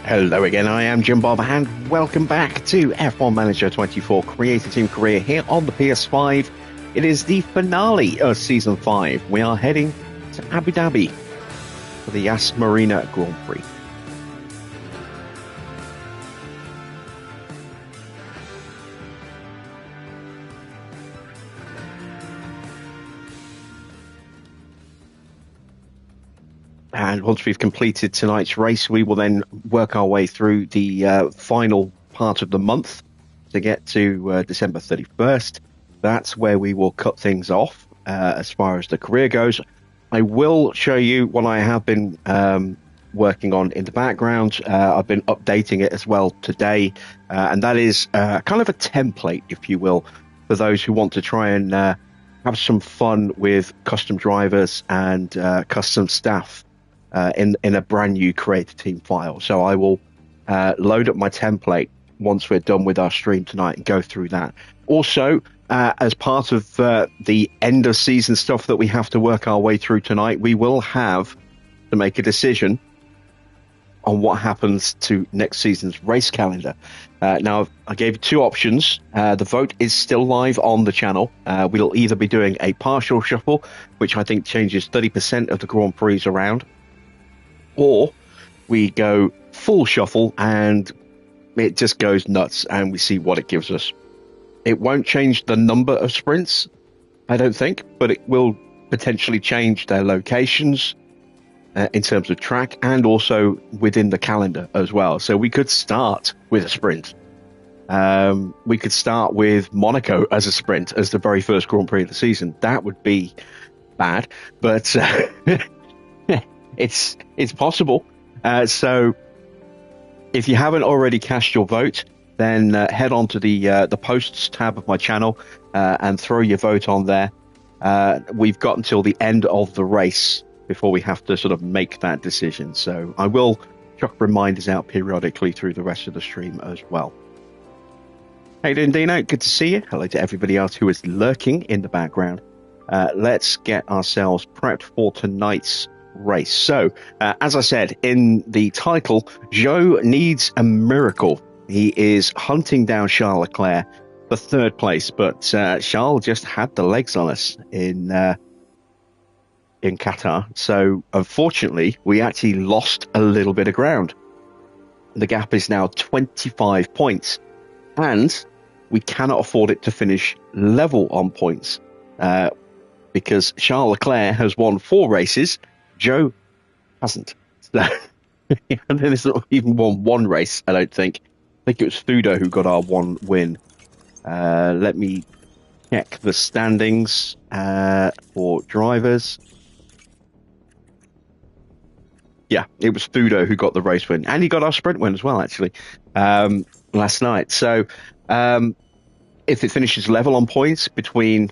Hello again, I am Jim Bob and welcome back to F1 Manager 24 Creator Team Career here on the PS5. It is the finale of Season 5. We are heading to Abu Dhabi for the Marina Grand Prix. And once we've completed tonight's race, we will then work our way through the final part of the month to get to December 31st. That's where we will cut things off as far as the career goes. I will show you what I have been working on in the background. I've been updating it as well today, and that is kind of a template, if you will, for those who want to try and have some fun with custom drivers and custom staff. In a brand new Creator Team file. So I will load up my template once we're done with our stream tonight and go through that. Also, as part of the end of season stuff that we have to work our way through tonight, we will have to make a decision on what happens to next season's race calendar. Now, I gave you two options. The vote is still live on the channel. We'll either be doing a partial shuffle, which I think changes 30% of the Grand Prix around, or we go full shuffle and it just goes nuts and we see what it gives us. It won't change the number of sprints, I don't think, but it will potentially change their locations in terms of track and also within the calendar as well. So we could start with a sprint. We could start with Monaco as a sprint as the very first Grand Prix of the season. That would be bad, but it's possible. So if you haven't already cast your vote, then head on to the posts tab of my channel and throw your vote on there. We've got until the end of the race before we have to sort of make that decision. So I will chuck reminders out periodically through the rest of the stream as well. How you doing, Dino? Good to see you. Hello to everybody else who is lurking in the background. Let's get ourselves prepped for tonight's race. So, as I said in the title, Zhou needs a miracle. He is hunting down Charles Leclerc for third place, but Charles just had the legs on us in Qatar. So, unfortunately, we actually lost a little bit of ground. The gap is now 25 points, and we cannot afford it to finish level on points because Charles Leclerc has won 4 races. Zhou hasn't. So, and then it's not even won one race, I don't think. I think it was Thudo who got our one win. Let me check the standings for drivers. Yeah, it was Thudo who got the race win. And he got our sprint win as well, actually, last night. So if it finishes level on points between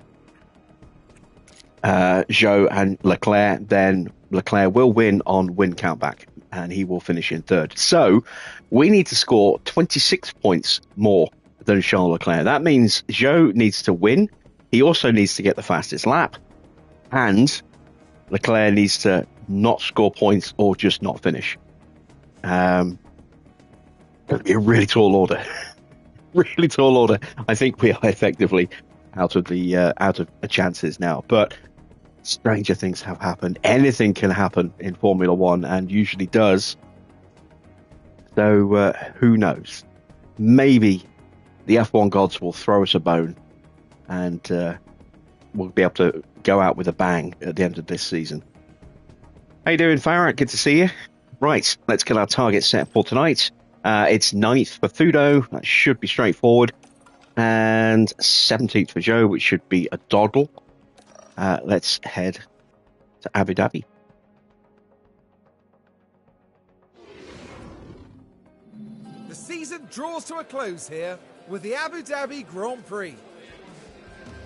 Zhou and Leclerc, then Leclerc will win on win countback and he will finish in third. So we need to score 26 points more than Charles Leclerc. That means Zhou needs to win. He also needs to get the fastest lap, and Leclerc needs to not score points or just not finish. It'll be a really tall order. Really tall order. I think we are effectively out of chances now, but stranger things have happened. Anything can happen in Formula One, and usually does. So who knows? Maybe the F1 gods will throw us a bone, and we'll be able to go out with a bang at the end of this season. How you doing, Farah? Good to see you. Right, let's get our target set for tonight. It's 9th for Thudo. That should be straightforward. And 17th for Zhou, which should be a doddle. Let's head to Abu Dhabi. The season draws to a close here with the Abu Dhabi Grand Prix.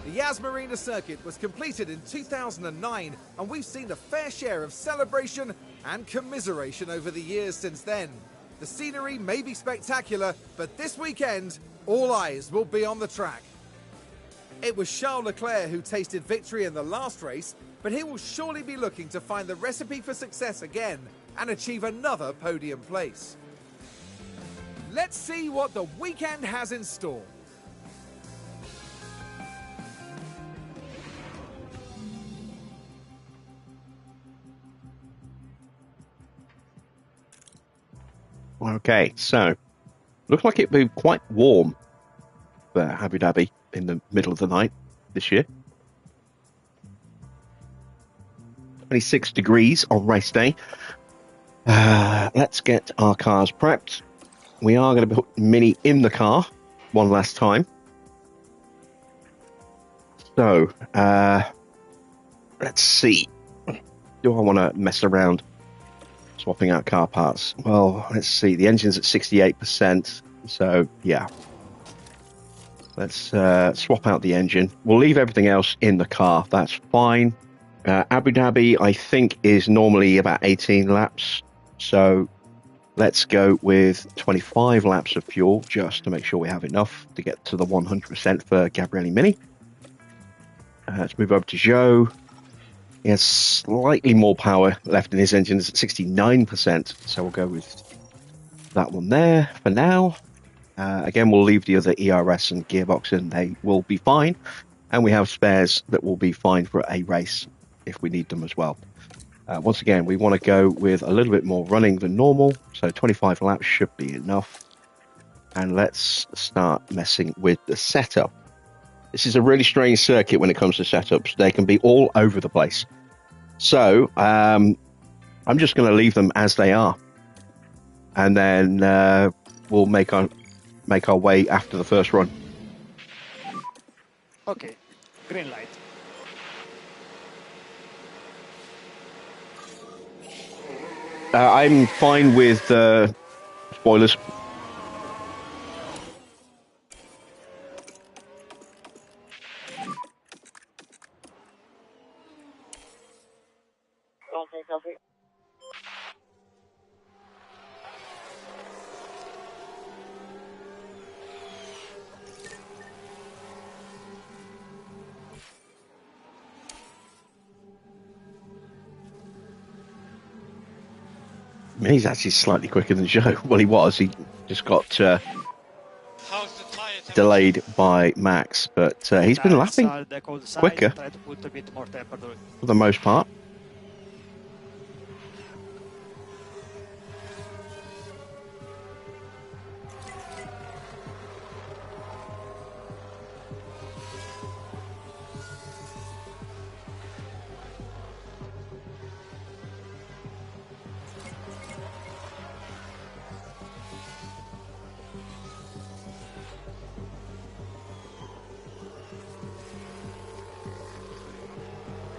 The Marina circuit was completed in 2009, and we've seen a fair share of celebration and commiseration over the years since then. The scenery may be spectacular, but this weekend, all eyes will be on the track. It was Charles Leclerc who tasted victory in the last race, but he will surely be looking to find the recipe for success again and achieve another podium place. Let's see what the weekend has in store. Okay, so looks like it'll be quite warm for Abu Dhabi in the middle of the night this year. 26 degrees on race day. Let's get our cars prepped. We are going to put Mini in the car one last time. So, let's see. Do I want to mess around swapping out car parts? Well, let's see. The engine's at 68%. So, yeah. Let's swap out the engine. We'll leave everything else in the car. That's fine. Abu Dhabi, I think, is normally about 18 laps. So let's go with 25 laps of fuel just to make sure we have enough to get to the 100% for Gabriele Mini. Let's move over to Zhou. He has slightly more power left in his engine. It's at 69%. So we'll go with that one there for now. Again, we'll leave the other ERS and gearbox in. They will be fine. And we have spares that will be fine for a race if we need them as well. Once again, we want to go with a little bit more running than normal. So 25 laps should be enough. And let's start messing with the setup. This is a really strange circuit when it comes to setups. They can be all over the place. So I'm just going to leave them as they are. And then we'll make our way after the first run. Okay, green light. I'm fine with spoilers. I mean, he's actually slightly quicker than Zhou. Well, he was. He just got delayed by Max, but he's been lapping quicker for the most part.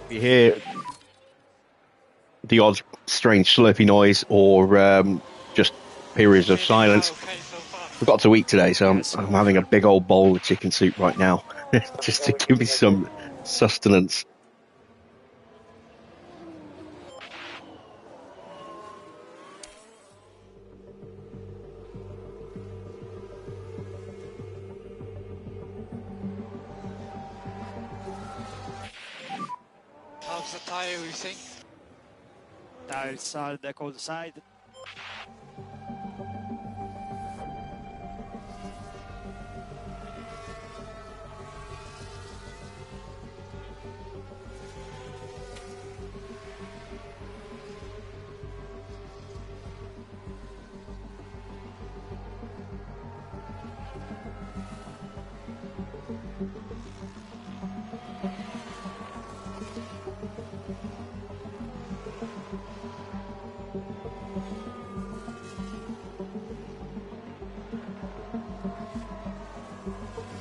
You hear the odd strange slurpy noise or just periods of silence. Forgot to eat today, so I'm having a big old bowl of chicken soup right now, just to give me some sustenance. How's the tire, you think? Tires are the cold side.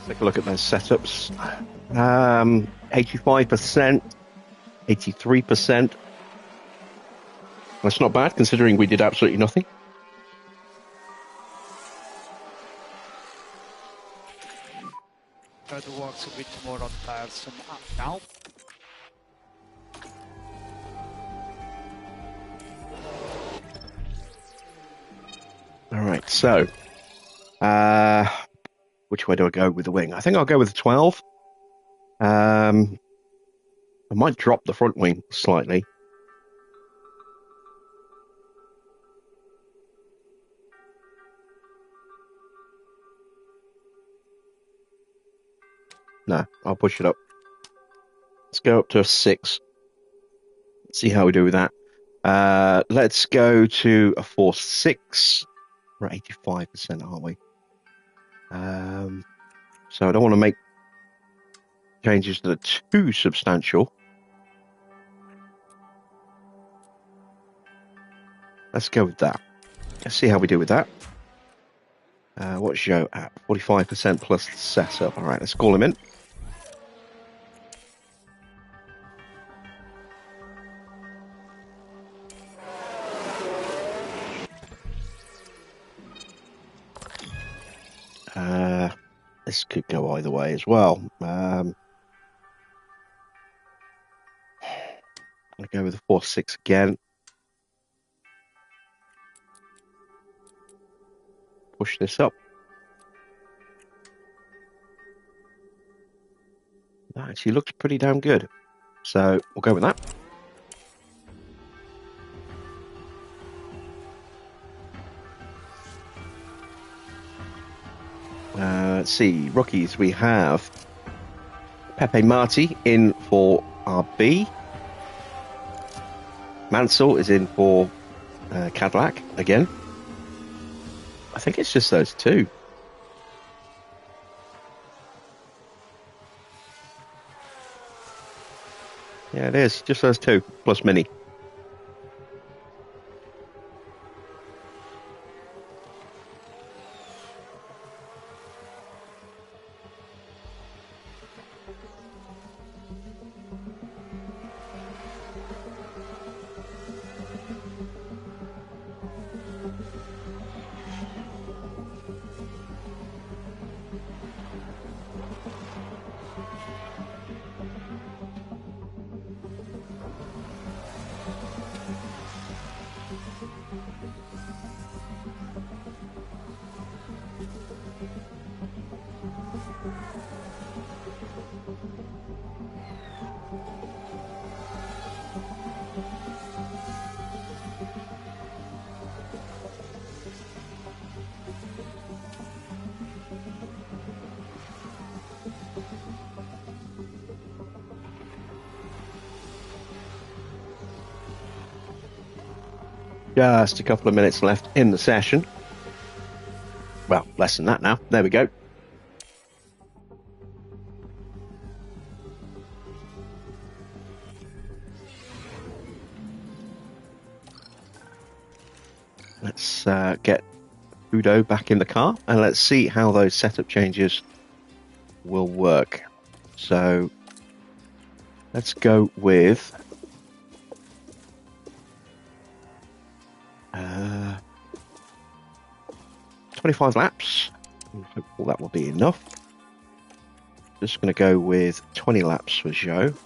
Take a look at those setups. 85%, 83%. That's not bad considering we did absolutely nothing. Try to work a bit more on tires now. All right, so which way do I go with the wing? I think I'll go with the 12. I might drop the front wing slightly. No, I'll push it up. Let's go up to a 6. See how we do with that. Let's go to a 4.6. We're at 85%, aren't we? So I don't want to make changes that are too substantial. Let's go with that. Let's see how we do with that. What's Zhou at? 45% plus the setup. All right, let's call him in. This could go either way as well. I'll go with the 4.6 again. Push this up. That actually looks pretty damn good. So we'll go with that. Let's see, rookies. We have Pepe Marti in for RB. Mansell is in for Cadillac again. I think it's just those two. Yeah, it is. Just those two, plus Mini. Just a couple of minutes left in the session. Well, less than that now. There we go. Let's get Udo back in the car and let's see how those setup changes will work. So let's go with 25 laps. I'm hopeful that will be enough. Just going to go with 20 laps for Zhou.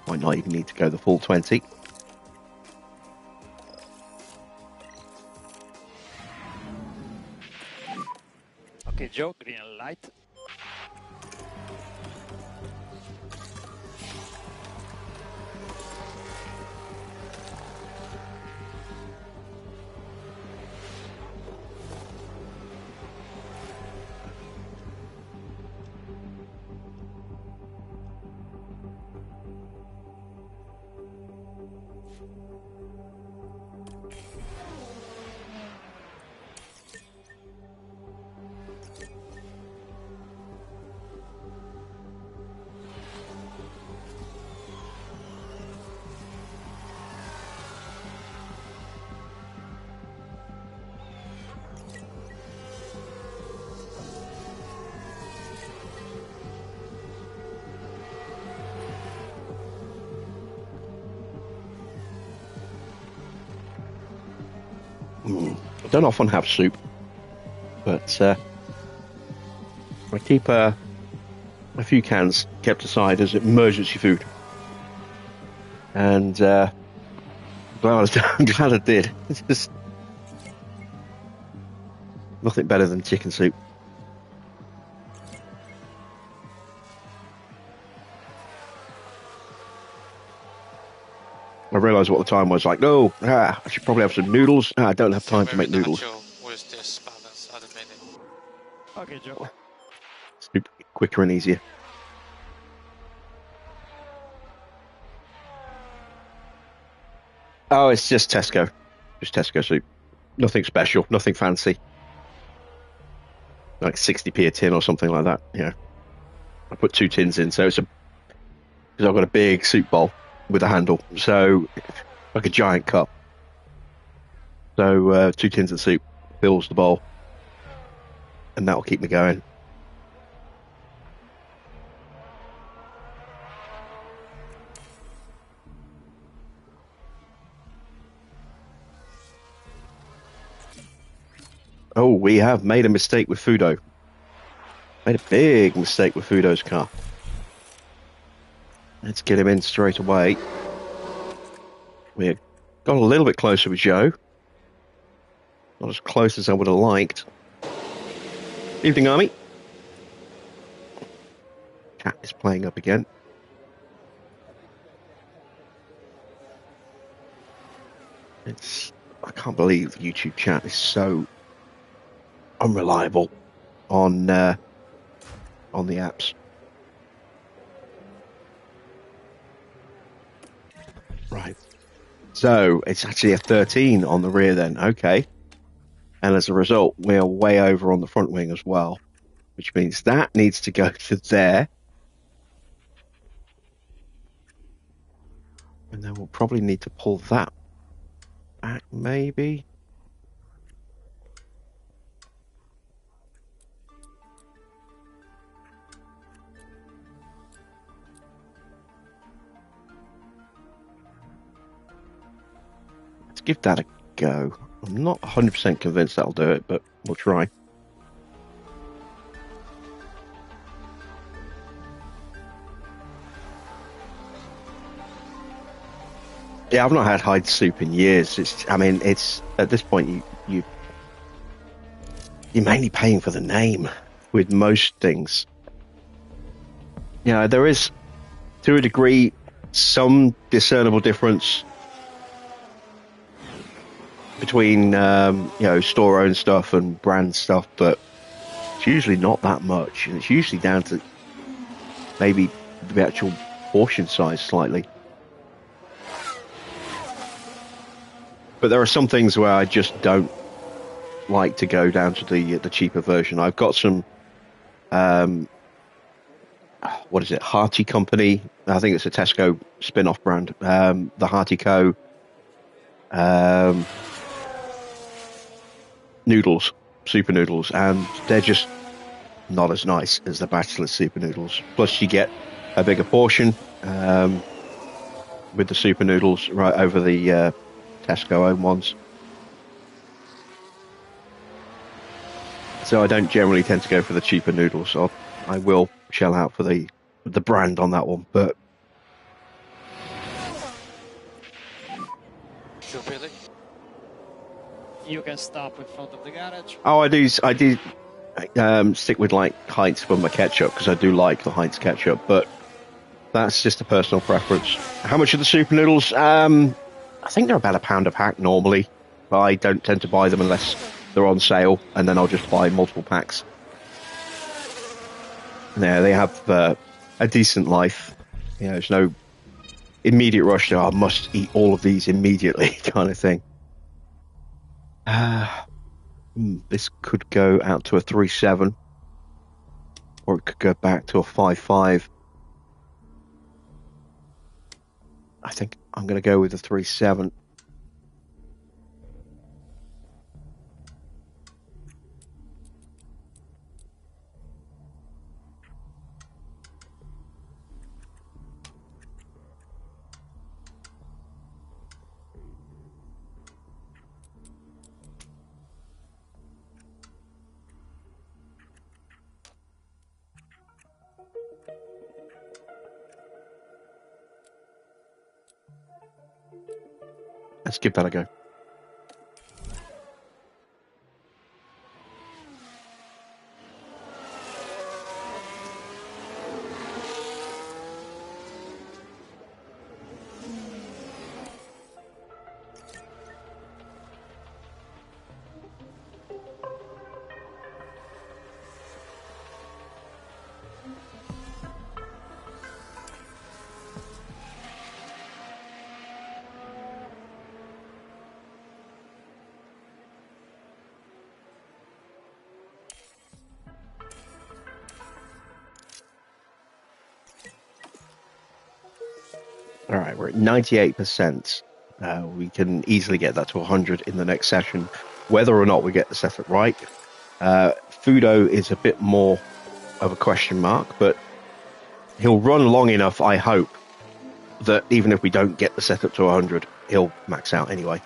Might not even need to go the full 20. Okay, Joe, green light. I don't often have soup, but I keep a few cans kept aside as emergency food. And I'm glad I did. It's just nothing better than chicken soup. I realised what the time was like. No, I should probably have some noodles. I don't have time to make noodles. With this balance at the minute. Okay, Joe. Soup. quicker and easier. Oh, it's just Tesco. Just Tesco soup. Nothing special, nothing fancy. Like 60p a tin or something like that. Yeah. I put 2 tins in, so because I've got a big soup bowl with a handle, so like a giant cup. So 2 tins of soup fills the bowl, and that'll keep me going. Oh, we have made a mistake with Fudo. Made a big mistake with Fudo's car. Let's get him in straight away. We got a little bit closer with Zhou. Not as close as I would have liked. Evening, Army. Cat is playing up again. I can't believe YouTube chat is so unreliable on the apps. Right. So it's actually a 13 on the rear then. Okay. And as a result, we are way over on the front wing as well, which means that needs to go to there. And then we'll probably need to pull that back, maybe. Let's give that a go. I'm not 100% convinced that'll do it, but we'll try. Yeah, I've not had hide soup in years. It's at this point you're mainly paying for the name with most things. There is, to a degree, some discernible difference between store-owned stuff and brand stuff, but it's usually not that much, and it's usually down to maybe the actual portion size slightly. But there are some things where I just don't like to go down to the cheaper version. I've got some, what is it, Hearty Company? I think it's a Tesco spin-off brand. The Hearty Co. Noodles, super noodles, and they're just not as nice as the Bachelor super noodles. Plus, you get a bigger portion with the super noodles right over the Tesco owned ones. So I don't generally tend to go for the cheaper noodles. So I will shell out for the brand on that one, but So Billy, you can stop in front of the garage. I do stick with like Heinz for my ketchup because I do like the Heinz ketchup, but that's just a personal preference. How much are the super noodles? I think they're about £1 a pack normally, but I don't tend to buy them unless they're on sale, and then I'll just buy multiple packs. Yeah, they have a decent life. There's no immediate rush to, I must eat all of these immediately kind of thing. This could go out to a 3.7, or it could go back to a 5.5. I think I'm going to go with a 3.7. Let's give that a go. All right, we're at 98%. We can easily get that to 100 in the next session, whether or not we get the setup right. Fudo is a bit more of a question mark, but he'll run long enough, I hope, that even if we don't get the setup to 100, he'll max out anyway.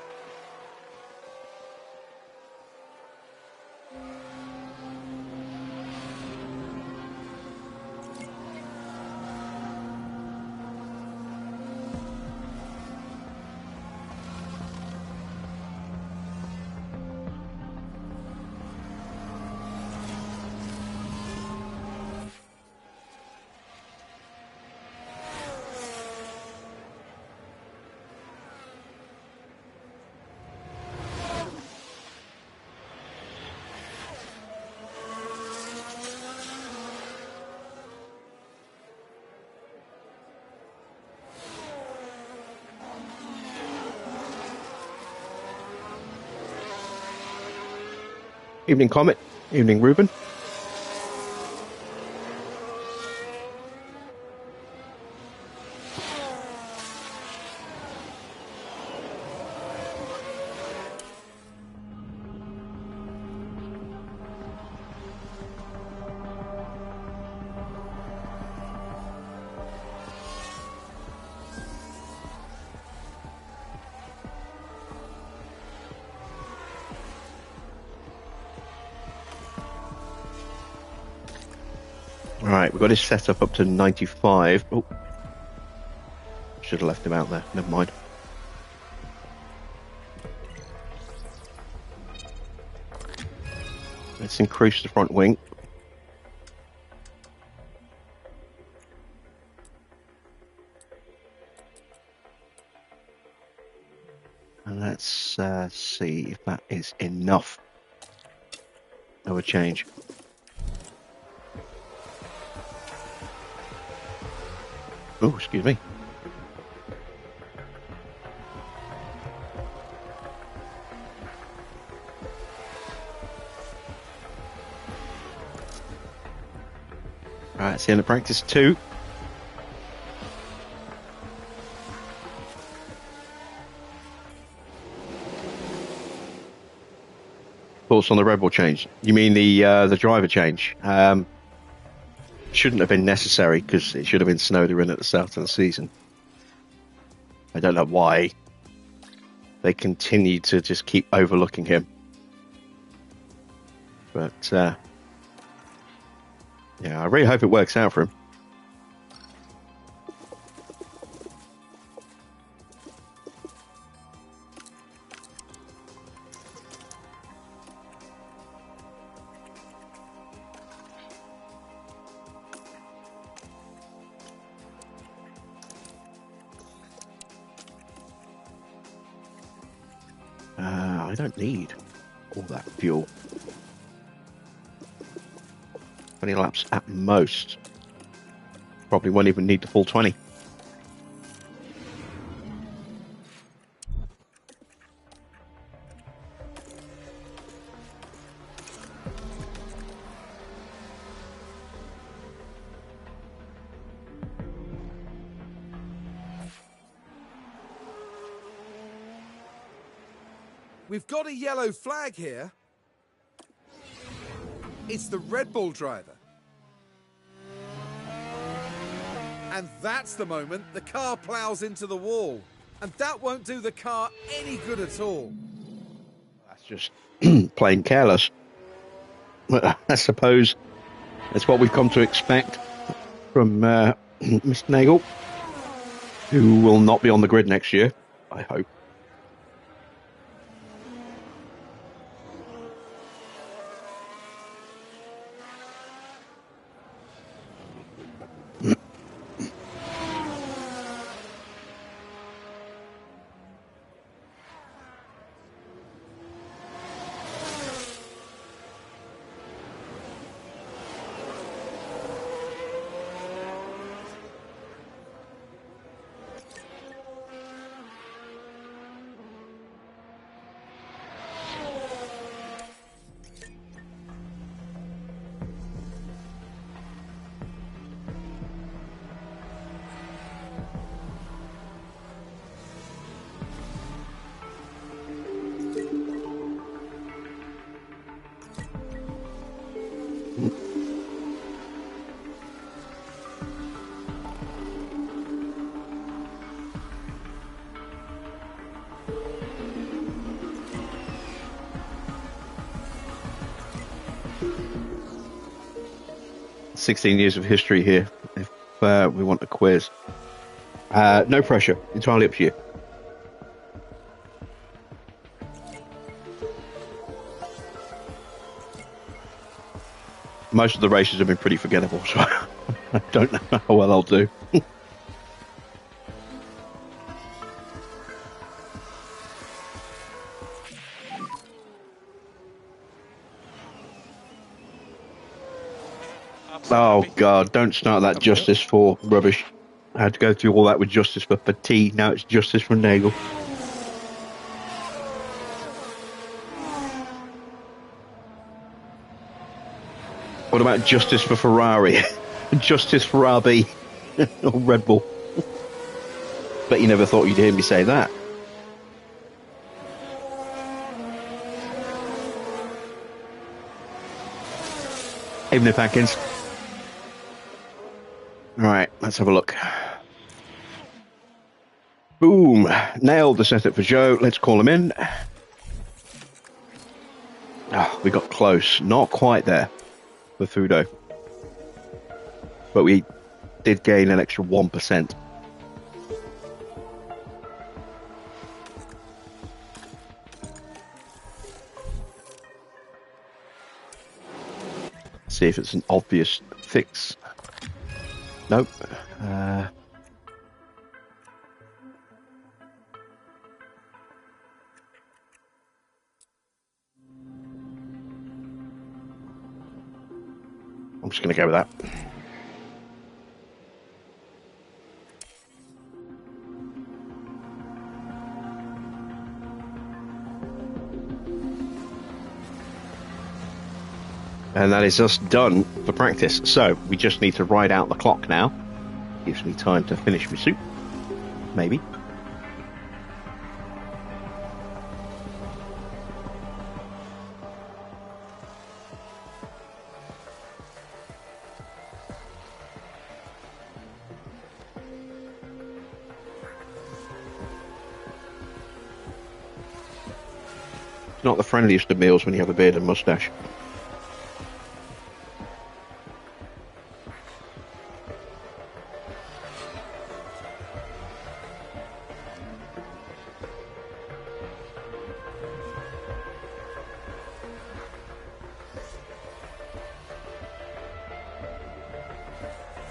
Evening, Comet. Evening, Ruben. All right, we've got his setup up to 95. Oh, should have left him out there. Never mind. Let's increase the front wing. And let's see if that is enough of a change. Oh, excuse me. Right, it's the end of practice 2. Thoughts on the Red Bull change? You mean the driver change? Shouldn't have been necessary because it should have been Snowder in at the start of the season. I don't know why they continue to just keep overlooking him. But yeah, I really hope it works out for him. I don't need all that fuel. 20 laps at most. Probably won't even need the full 20. We've got a yellow flag here. It's the Red Bull driver. And that's the moment the car plows into the wall. And that won't do the car any good at all. That's just plain careless. I suppose that's what we've come to expect from Mr. Nagel, who will not be on the grid next year, I hope. 16 years of history here, if we want a quiz. No pressure, entirely up to you. Most of the races have been pretty forgettable, so I don't know how well I'll do. Oh God, don't start that Justice for rubbish. I had to go through all that with Justice for Petit, now it's Justice for Nagel. What about Justice for Ferrari? Justice for RB? Or Red Bull? Bet you never thought you'd hear me say that. Evening, Packins. Alright, let's have a look. Boom! Nailed the setup for Zhou. Let's call him in. Oh, we got close. Not quite there for Fudo. But we did gain an extra 1%. See if it's an obvious fix. Nope. I'm just going to go with that. And that is us done for practice. So we just need to ride out the clock now. Gives me time to finish my soup. Maybe. It's not the friendliest of meals when you have a beard and moustache.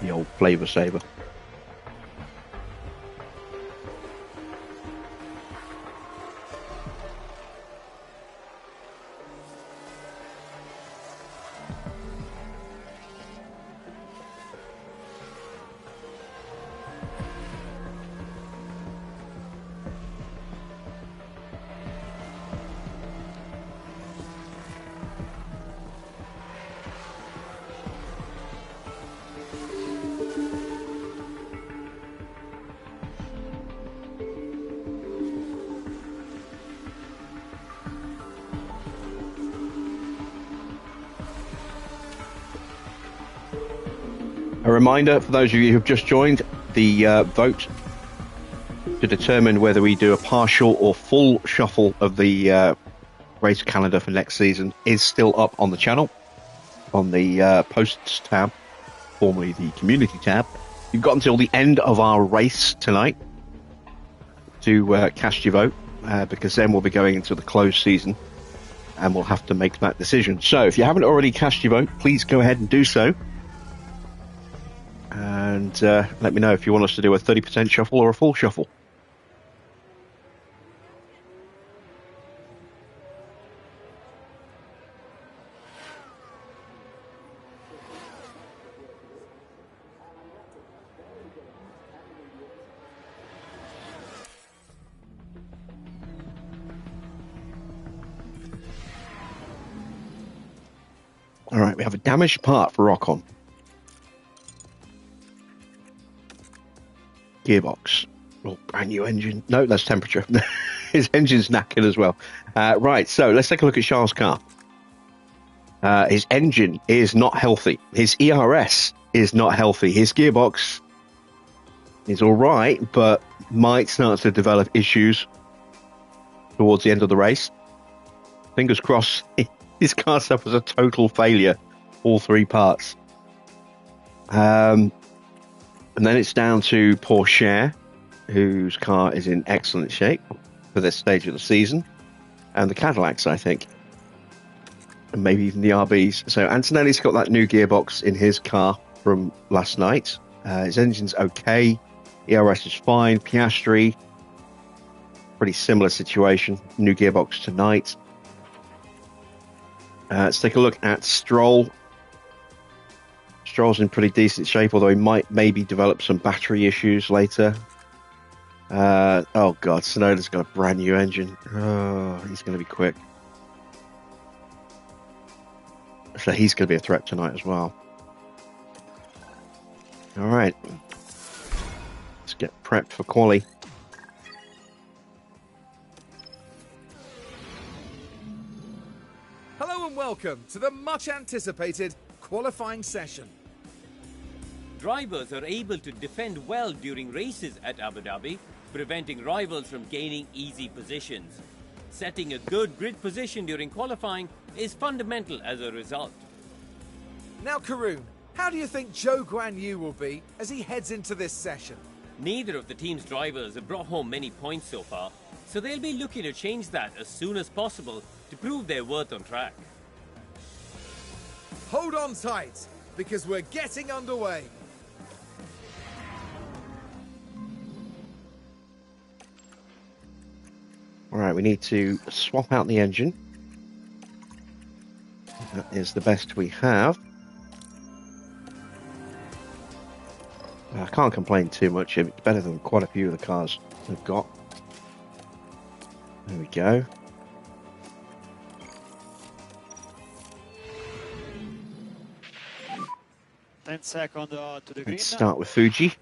The old flavour saver. A reminder for those of you who've just joined, the vote to determine whether we do a partial or full shuffle of the race calendar for next season is still up on the channel, on the posts tab, formerly the community tab. You've got until the end of our race tonight to cast your vote, because then we'll be going into the closed season and we'll have to make that decision. So if you haven't already cast your vote, please go ahead and do so. And let me know if you want us to do a 30% shuffle or a full shuffle. All right, we have a damaged part for Ocon. Gearbox. Oh, brand new engine. No, that's temperature. His engine's knackered as well. Right, so let's take a look at Charles' car. His engine is not healthy. His ERS is not healthy. His gearbox is all right, but might start to develop issues towards the end of the race. Fingers crossed, his car suffers a total failure, all three parts. And then it's down to Porsche, whose car is in excellent shape for this stage of the season, and the Cadillacs, I think, and maybe even the RBs. So Antonelli's got that new gearbox in his car from last night. His engine's okay. ERS is fine. Piastri, pretty similar situation. New gearbox tonight. Let's take a look at Stroll. Stroll's in pretty decent shape, although he might maybe develop some battery issues later. Oh God, Tsunoda's got a brand new engine. Oh, he's going to be quick. So he's going to be a threat tonight as well. All right. Let's get prepped for quali. Hello and welcome to the much anticipated qualifying session. Drivers are able to defend well during races at Abu Dhabi, preventing rivals from gaining easy positions. Setting a good grid position during qualifying is fundamental as a result. Now, Karun, how do you think Zhou Guan Yu will be as he heads into this session? Neither of the team's drivers have brought home many points so far, so they'll be looking to change that as soon as possible to prove their worth on track. Hold on tight, because we're getting underway. All right, we need to swap out the engine. That is the best we have. I can't complain too much. It's better than quite a few of the cars we've got. There we go. Ten seconds to the green. Let's start with Fuji.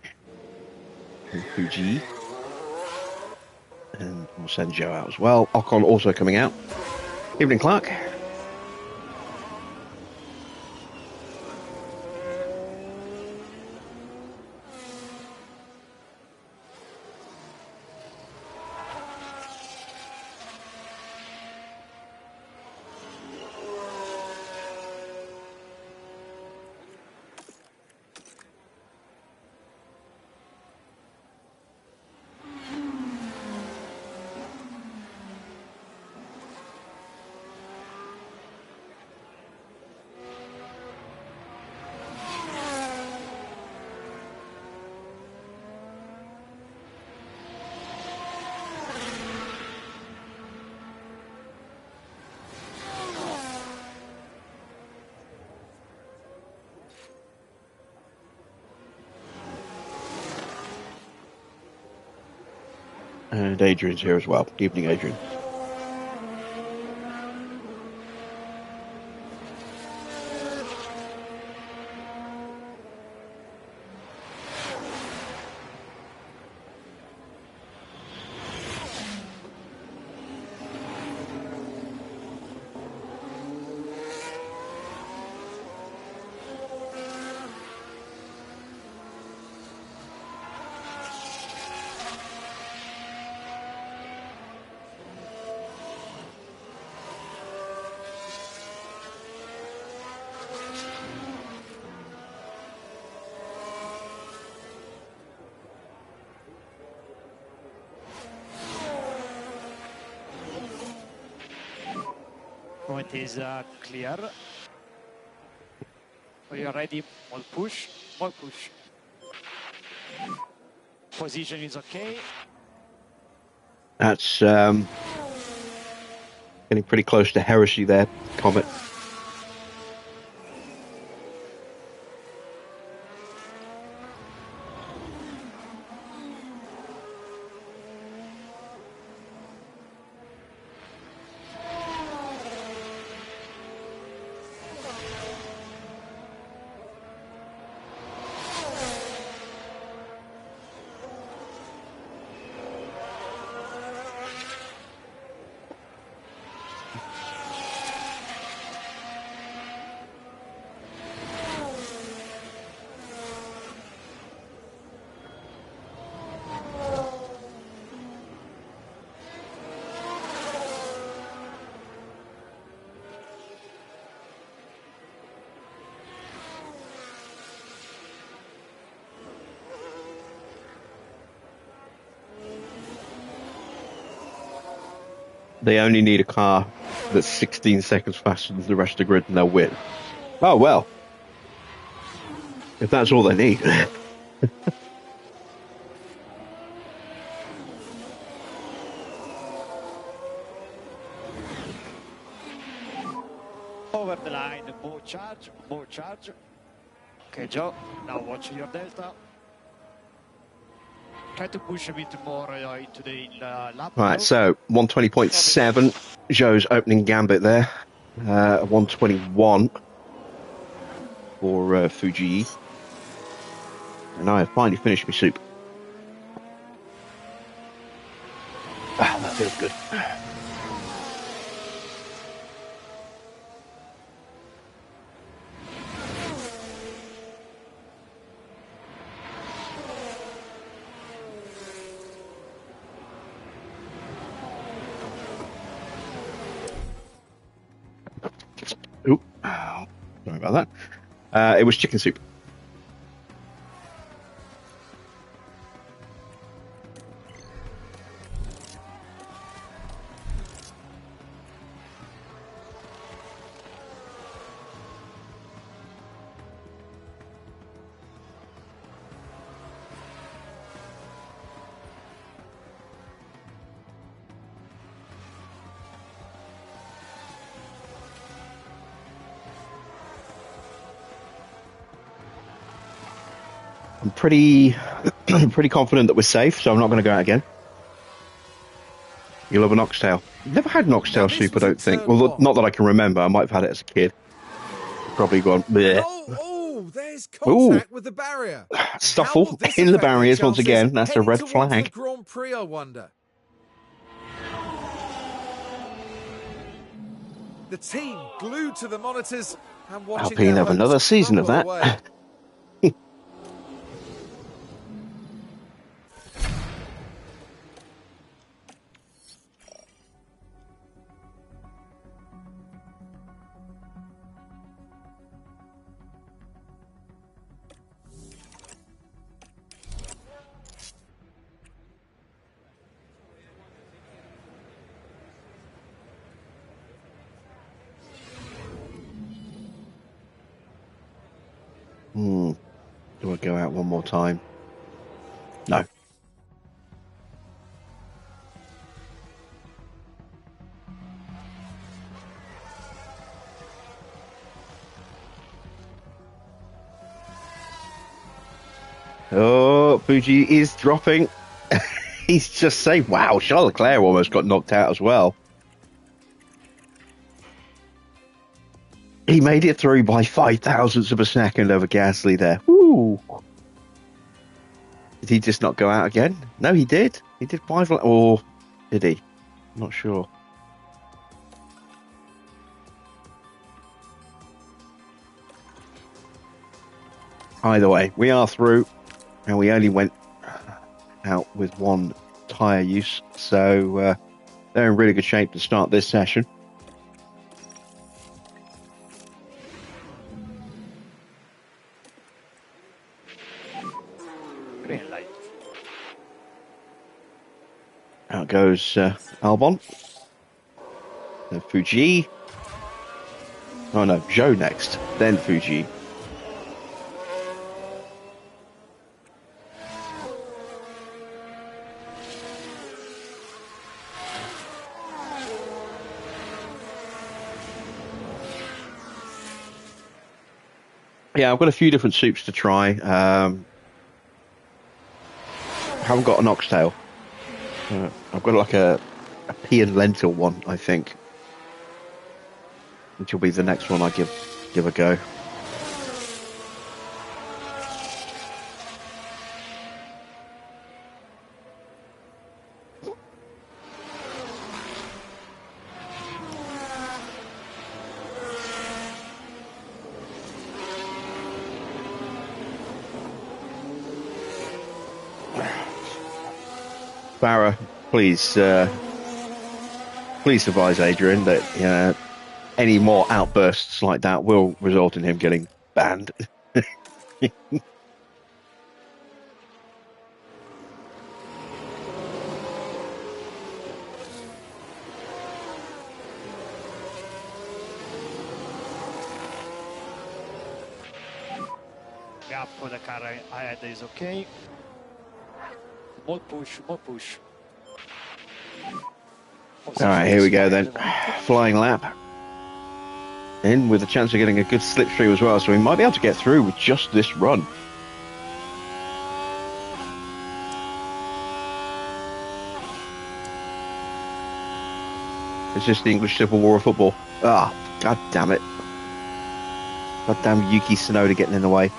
Fuji. And we'll send Zhou out as well. Ocon also coming out. Evening, Clark. And Adrian's here as well. Evening, Adrian. Point is clear. Are you ready? More push, more push. Position is okay. That's getting pretty close to heresy there, Comet. They only need a car that's 16 seconds faster than the rest of the grid and they'll win. Oh, well. If that's all they need. Over the line, more charge, more charge. Okay, Joe, now watch your delta. Try to push a bit more into the lap. Right, so 120.7, Zhou's opening gambit there. 121 for Fuji. And I have finally finished my soup. Ah, that feels good. Oop. Sorry about that. It was chicken soup. I'm pretty confident that we're safe, so I'm not going to go out again. You'll have an oxtail. Never had an oxtail soup, I don't think. Well, not that I can remember. I might have had it as a kid. Probably gone. Bleh. Oh, there's contact with the barrier. Stuffle in the barriers once again. That's a red flag. The Grand Prix, I wonder. The team glued to the monitors and watching Alpine have another season of that. Away. Do I go out one more time? No. Oh, Fuji is dropping. He's just saying, wow, Charles Leclerc almost got knocked out as well. He made it through by 5,000ths of a second over Gasly there. Woo! Did he just not go out again? No, he did. He did 5. Or did he? I'm not sure. Either way, we are through, and we only went out with one tyre use, so they're in really good shape to start this session. Green light. Out goes Albon. Then Fuji. Oh no, Zhou next, then Fuji. Yeah, I've got a few different soups to try. Haven't got an oxtail. I've got like a pea and lentil one, I think, which will be the next one I give a go. Barra, please advise Adrian that any more outbursts like that will result in him getting banned. gap for the car ahead is okay. More push, more push. All right, here we go then. Flying lap. In with a chance of getting a good slipstream as well, so we might be able to get through with just this run. It's just the English Civil War of football. Ah, god damn it. God damn Yuki Tsunoda getting in the way.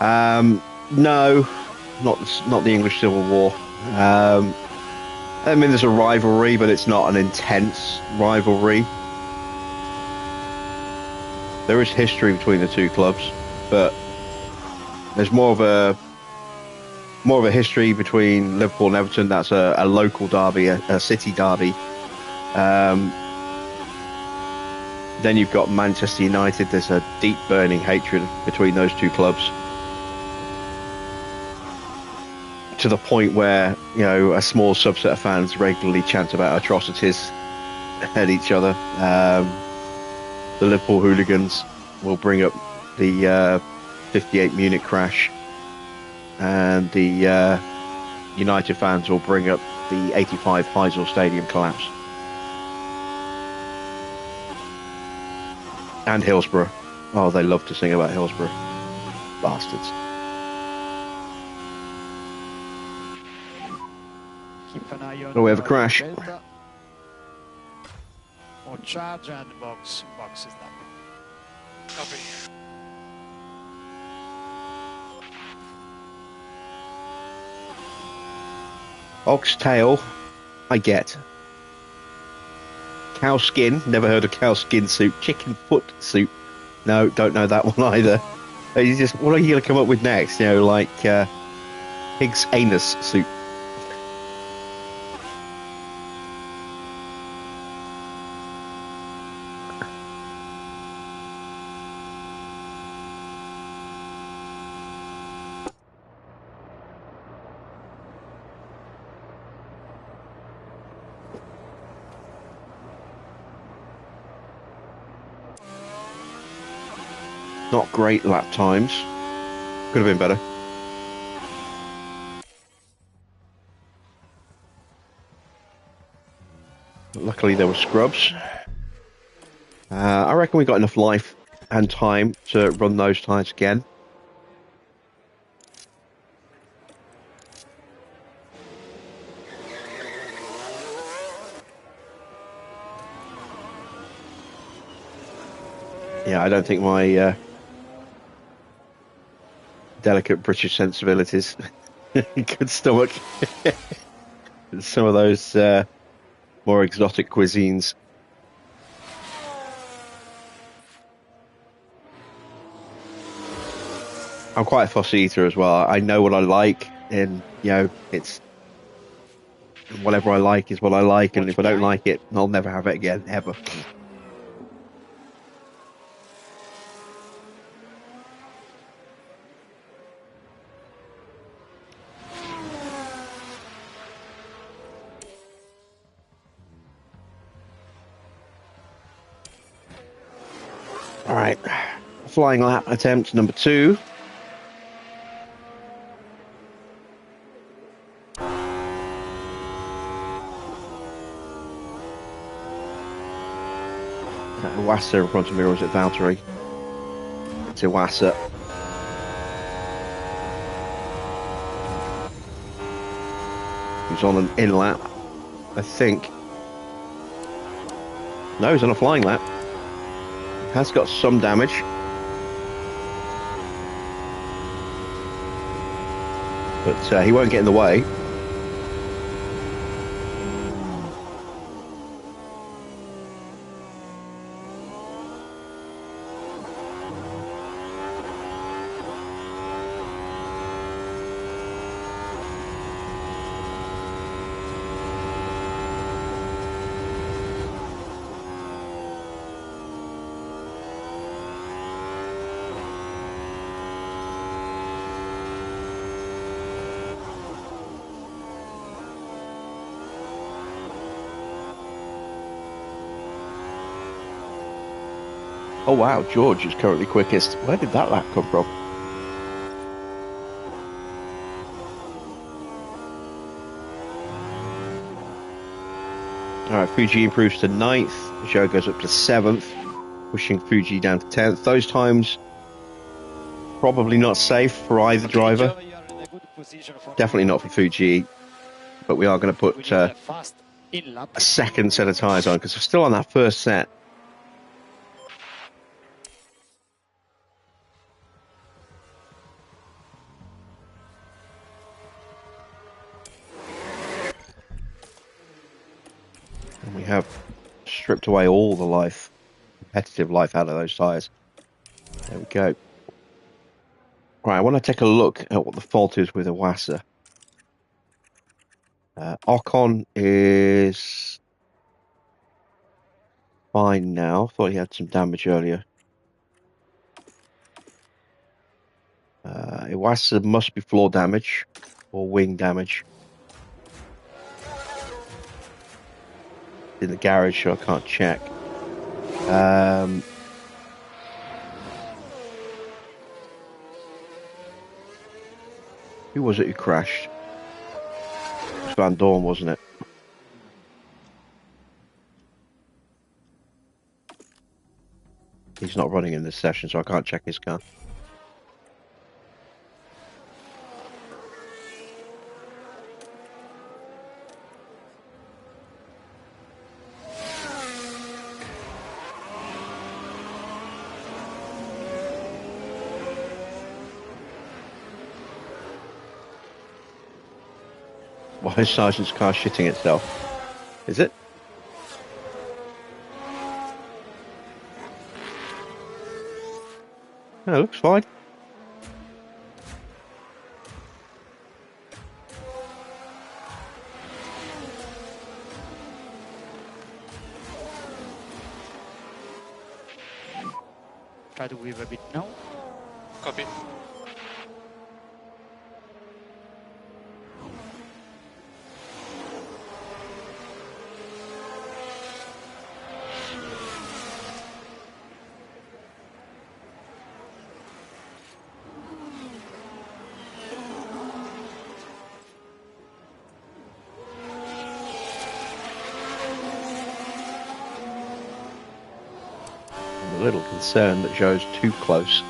No, not the English Civil War. I mean, there's a rivalry, but it's not an intense rivalry. There is history between the two clubs, but there's more of a history between Liverpool and Everton. That's a local derby, a city derby. Then you've got Manchester United. There's a deep burning hatred between those two clubs, to the point where, you know, a small subset of fans regularly chant about atrocities at each other. The Liverpool hooligans will bring up the 58 Munich crash, and the United fans will bring up the 85 Heysel Stadium collapse. And Hillsborough. Oh, they love to sing about Hillsborough. Bastards. Keep an eye on. Oh, we have a crash. Or charge and box is up. Copy. Oxtail, I get. Cow skin, never heard of cow skin soup. Chicken foot soup, no, don't know that one either. You just, what are you going to come up with next? You know, like pig's anus soup. Not great lap times. Could have been better. But luckily there were scrubs. I reckon we got enough life and time to run those tyres again. Yeah, I don't think my delicate British sensibilities could stomach some of those more exotic cuisines. I'm quite a fussy eater as well. I know what I like, and you know, it's whatever I like is what I like, and if I don't like it, I'll never have it again, ever. All right, flying lap attempt number 2. Iwasa in front of me, or is it Valtteri? It's Iwasa. He's on an in lap, I think. No, he's on a flying lap. Has got some damage. But he won't get in the way. Oh wow, George is currently quickest. Where did that lap come from? All right, Fuji improves to 9th. Zhou goes up to 7th, pushing Fuji down to 10th. Those times probably not safe for either driver. Joe, you are in a good position for Definitely not for Fuji, but we are going to We put need a fast in lap. a second set of tyres on because we're still on that first set. And we have stripped away all the life, competitive life out of those tyres. There we go. Right, I want to take a look at what the fault is with Iwasa. Ocon is fine now. Thought he had some damage earlier. Iwasa must be floor damage or wing damage. In the garage, so I can't check. Who was it who crashed? It was Van Dorn, wasn't it? He's not running in this session, so I can't check his car. Why is Sergeant's car shitting itself? Is it? No, it looks fine. Try to weave a bit now. Copy. I'm a little concerned that Zhou's too close.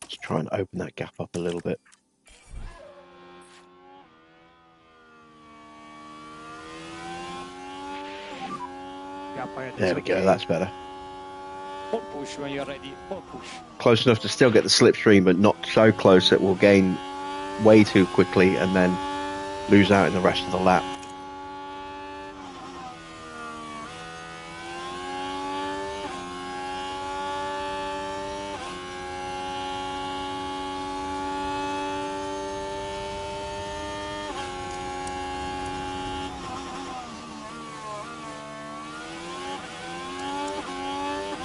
Let's try and open that gap up a little bit. There we go, that's better. More push when you're ready. More push. Close enough to still get the slipstream, but not so close that we'll gain way too quickly and then lose out in the rest of the lap.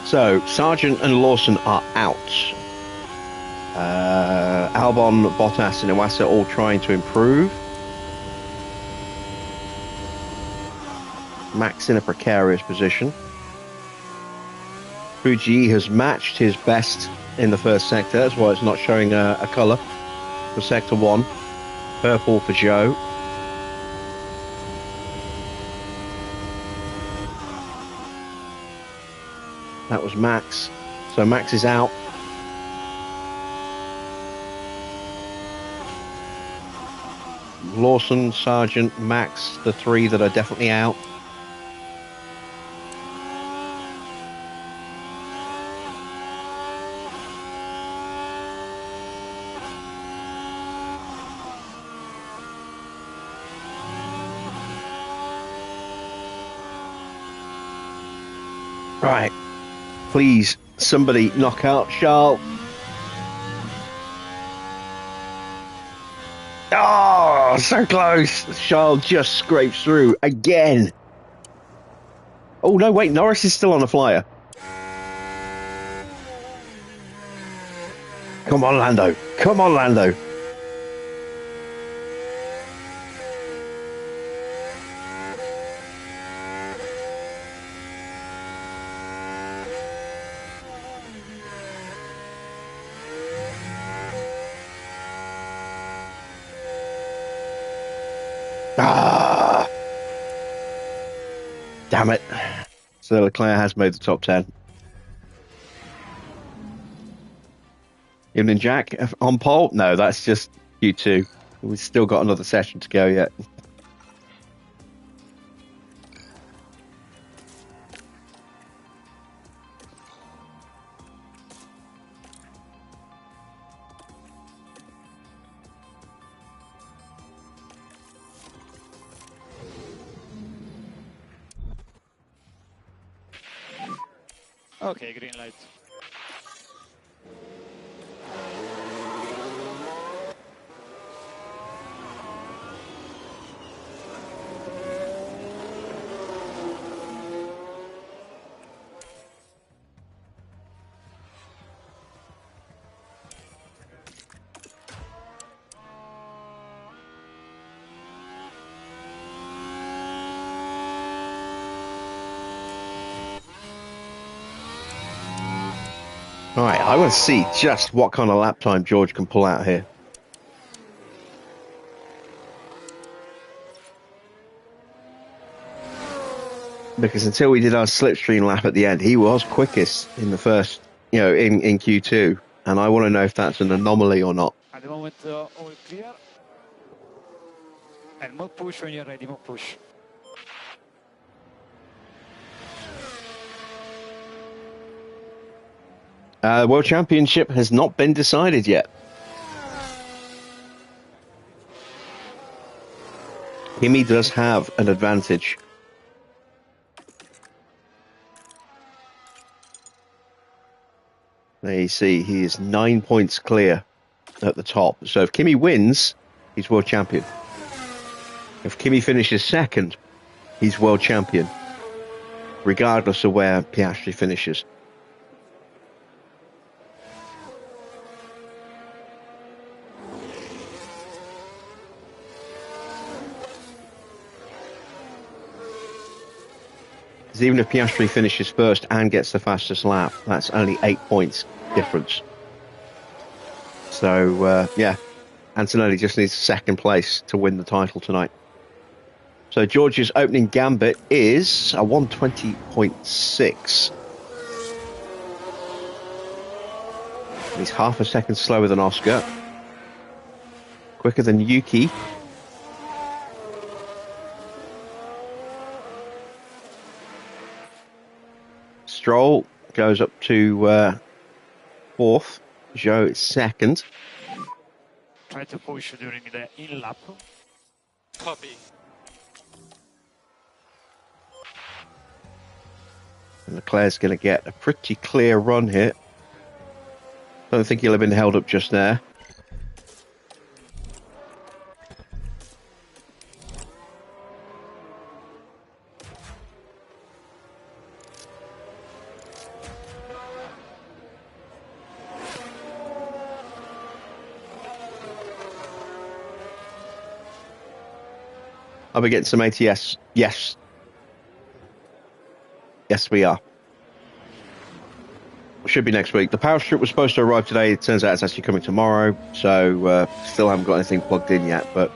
So, Sargent and Lawson are out. Albon, Bottas and Iwasa all trying to improve. Max in a precarious position. Fuji has matched his best in the first sector. That's why it's not showing a colour for sector 1. Purple for Zhou. That was Max. So Max is out. Lawson, Sargent, Max, the 3 that are definitely out. Right. Please, somebody knock out Charles. Oh, so close. Charles just scrapes through again. Oh, no, wait. Norris is still on the flyer. Come on, Lando. Come on, Lando. Ah, damn it. So Leclerc has made the top 10. Evening, Jack. On pole? No, that's just Q2. We've still got another session to go yet. Okay, green light. All right, I want to see just what kind of lap time George can pull out here. Because until we did our slipstream lap at the end, he was quickest in the first, in Q2. And I want to know if that's an anomaly or not. At the moment, all clear. And more push when you're ready, more push. World Championship has not been decided yet. Kimi does have an advantage. There you see, he is 9 points clear at the top. So if Kimi wins, he's world champion. If Kimi finishes second, he's world champion, regardless of where Piastri finishes. Because even if Piastri finishes first and gets the fastest lap, that's only 8 points difference. So, yeah, Antonelli just needs second place to win the title tonight. So George's opening gambit is a 120.6. He's half a second slower than Oscar. Quicker than Yuki. Stroll goes up to fourth. Zhou is second. Try to push during the in lap. Copy. And Leclerc's going to get a pretty clear run here. Don't think he'll have been held up just there. Are we getting some ATS? Yes. Yes, we are. Should be next week. The power strip was supposed to arrive today. It turns out it's actually coming tomorrow. So still haven't got anything plugged in yet, but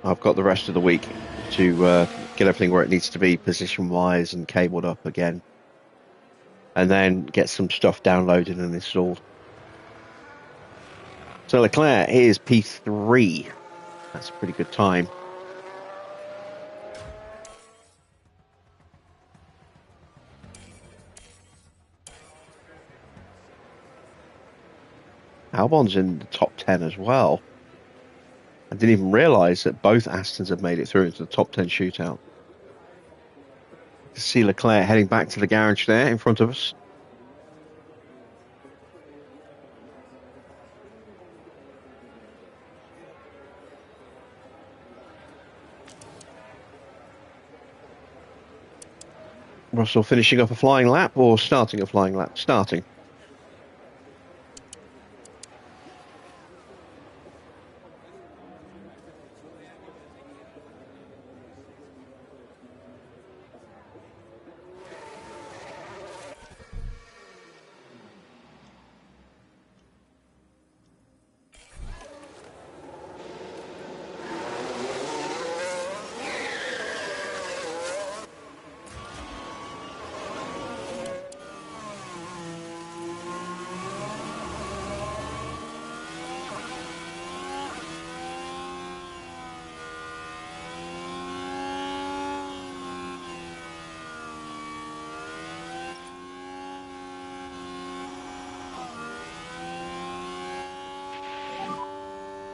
I've got the rest of the week to get everything where it needs to be, position-wise and cabled up again. And then get some stuff downloaded and installed. So Leclerc is P3. That's a pretty good time. Albon's in the top 10 as well. I didn't even realise that both Astons have made it through into the top 10 shootout. To see Leclerc heading back to the garage there in front of us. Russell finishing up a flying lap or starting a flying lap? Starting.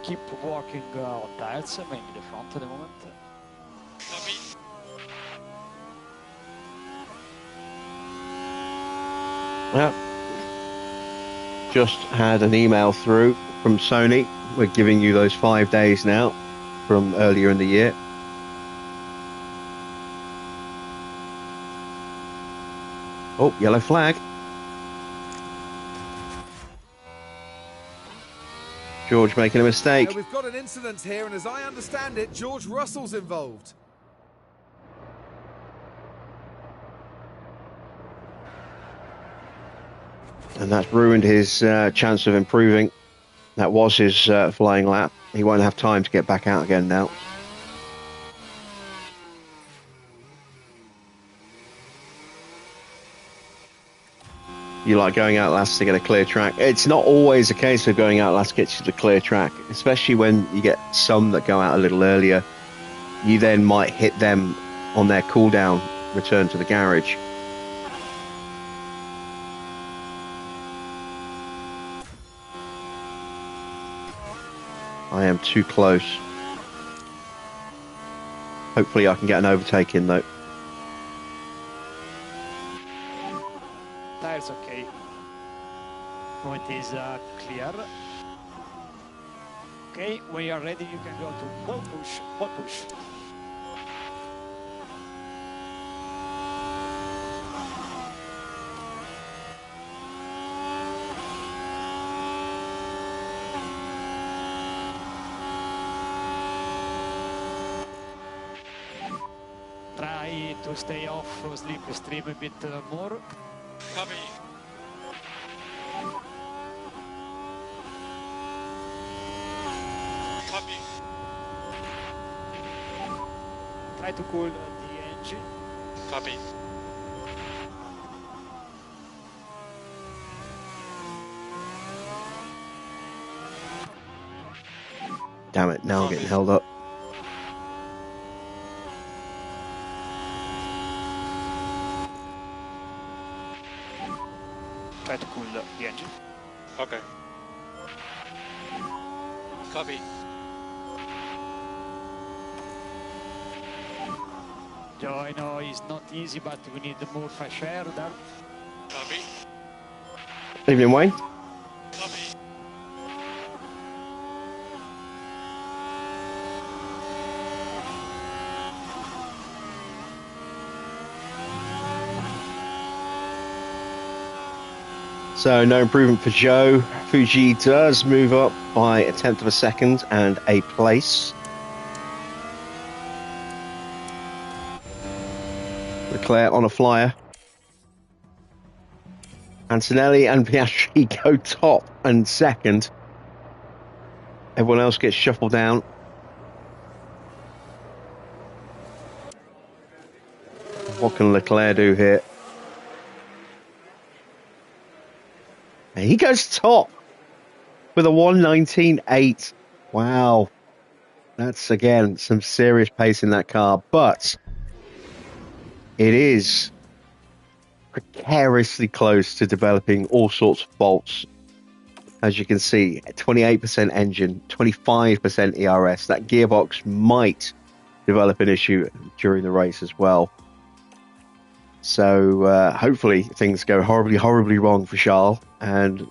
Keep working on tires, mainly the front at the moment. Copy. Well, just had an email through from Sony. We're giving you those 5 days now from earlier in the year. Oh, yellow flag. George making a mistake. Now we've got an incident here, and as I understand it, George Russell's involved. And that's ruined his chance of improving. That was his flying lap. He won't have time to get back out again now. You like going out last to get a clear track. It's not always a case of going out last gets you the clear track, especially when you get some that go out a little earlier. You then might hit them on their cooldown return to the garage. I am too close. Hopefully I can get an overtake in though. Tires okay. Point is clear. Okay, when you are ready, you can go to one push, one push. Try to stay off slipstream a bit more. Copy. Copy. Try to cool the engine. Copy. Damn it, now I'm getting held up. Try to cool the engine. Okay. Copy. Joe, I know it's not easy, but we need more fresh air there. Copy. Evening, Wayne. Copy. So no improvement for Zhou. Fuji does move up by 1/10 of a second and a place. Leclerc on a flyer. Antonelli and Piastri go top and second. Everyone else gets shuffled down. What can Leclerc do here? And he goes top with a 1:19.8. Wow. That's, again, some serious pace in that car. But it is precariously close to developing all sorts of faults. As you can see, 28% engine, 25% ERS. That gearbox might develop an issue during the race as well. So hopefully things go horribly, horribly wrong for Charles and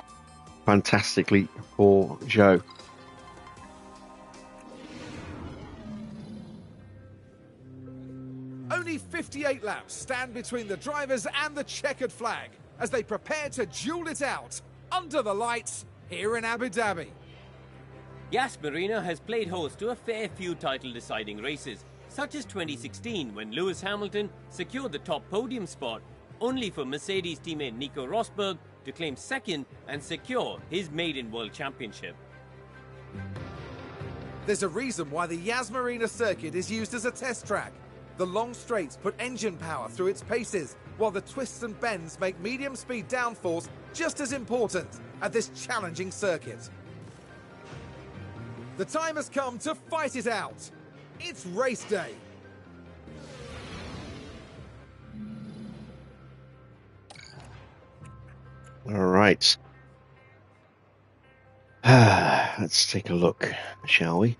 fantastically for Zhou. Only 50 48 laps stand between the drivers and the checkered flag as they prepare to duel it out under the lights here in Abu Dhabi. Yas Marina has played host to a fair few title-deciding races, such as 2016 when Lewis Hamilton secured the top podium spot, only for Mercedes teammate Nico Rosberg to claim second and secure his maiden World Championship. There's a reason why the Yas Marina circuit is used as a test track. The long straights put engine power through its paces, while the twists and bends make medium-speed downforce just as important at this challenging circuit. The time has come to fight it out. It's race day. All right. Let's take a look, shall we?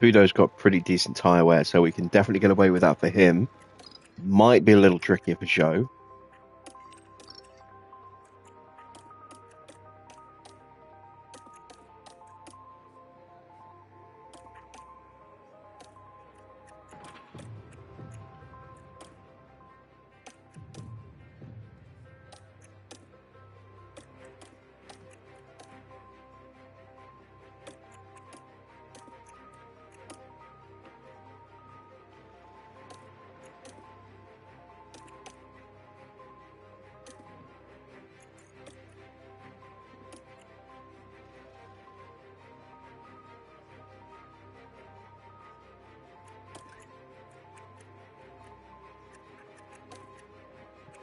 Fudo's got pretty decent tyre wear, so we can definitely get away with that for him. Might be a little trickier for Zhou.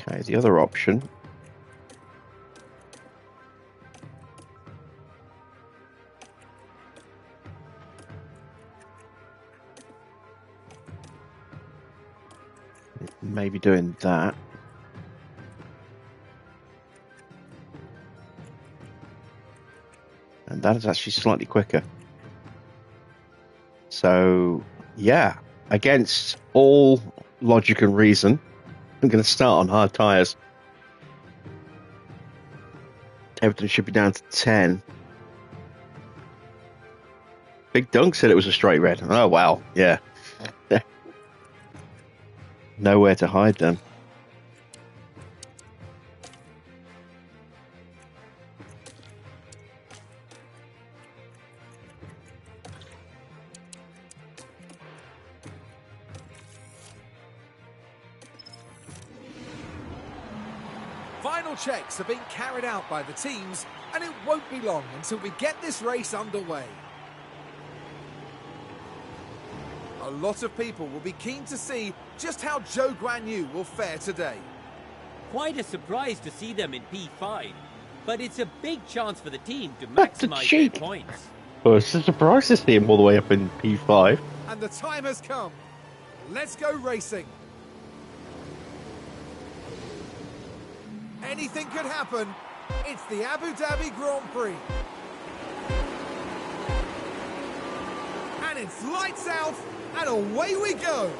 Okay, the other option. Maybe doing that. And that is actually slightly quicker. So, yeah, against all logic and reason, I'm going to start on hard tyres. Everything should be down to 10. Big Dunk said it was a straight red. Oh, wow. Yeah. Nowhere to hide then. Final checks are being carried out by the teams, and it won't be long until we get this race underway. A lot of people will be keen to see just how Zhou Guanyu will fare today. Quite a surprise to see them in P5, but it's a big chance for the team to That's a maximize cheek. their points. Well, it's a surprise to see him all the way up in P5. And the time has come. Let's go racing. Anything could happen. It's the Abu Dhabi Grand Prix. And it's lights out, and away we go.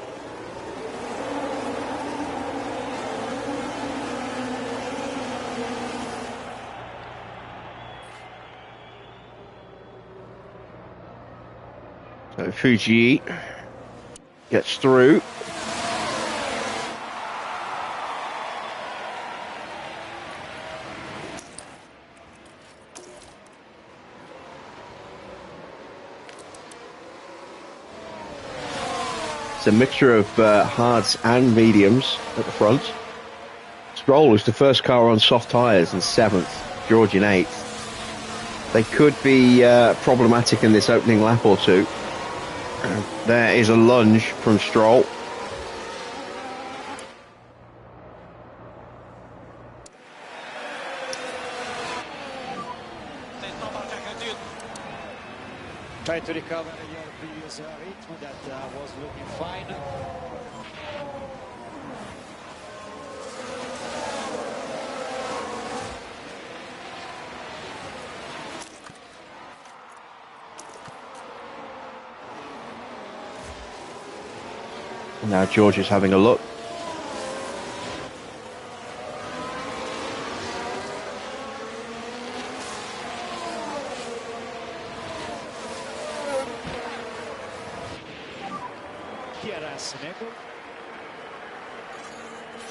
So Fuji gets through. It's a mixture of hards and mediums at the front. Stroll is the first car on soft tyres and 7th, George in 8th. They could be problematic in this opening lap or two. There is a lunge from Stroll. to recover your previous rhythm that was looking fine. Now George is having a look.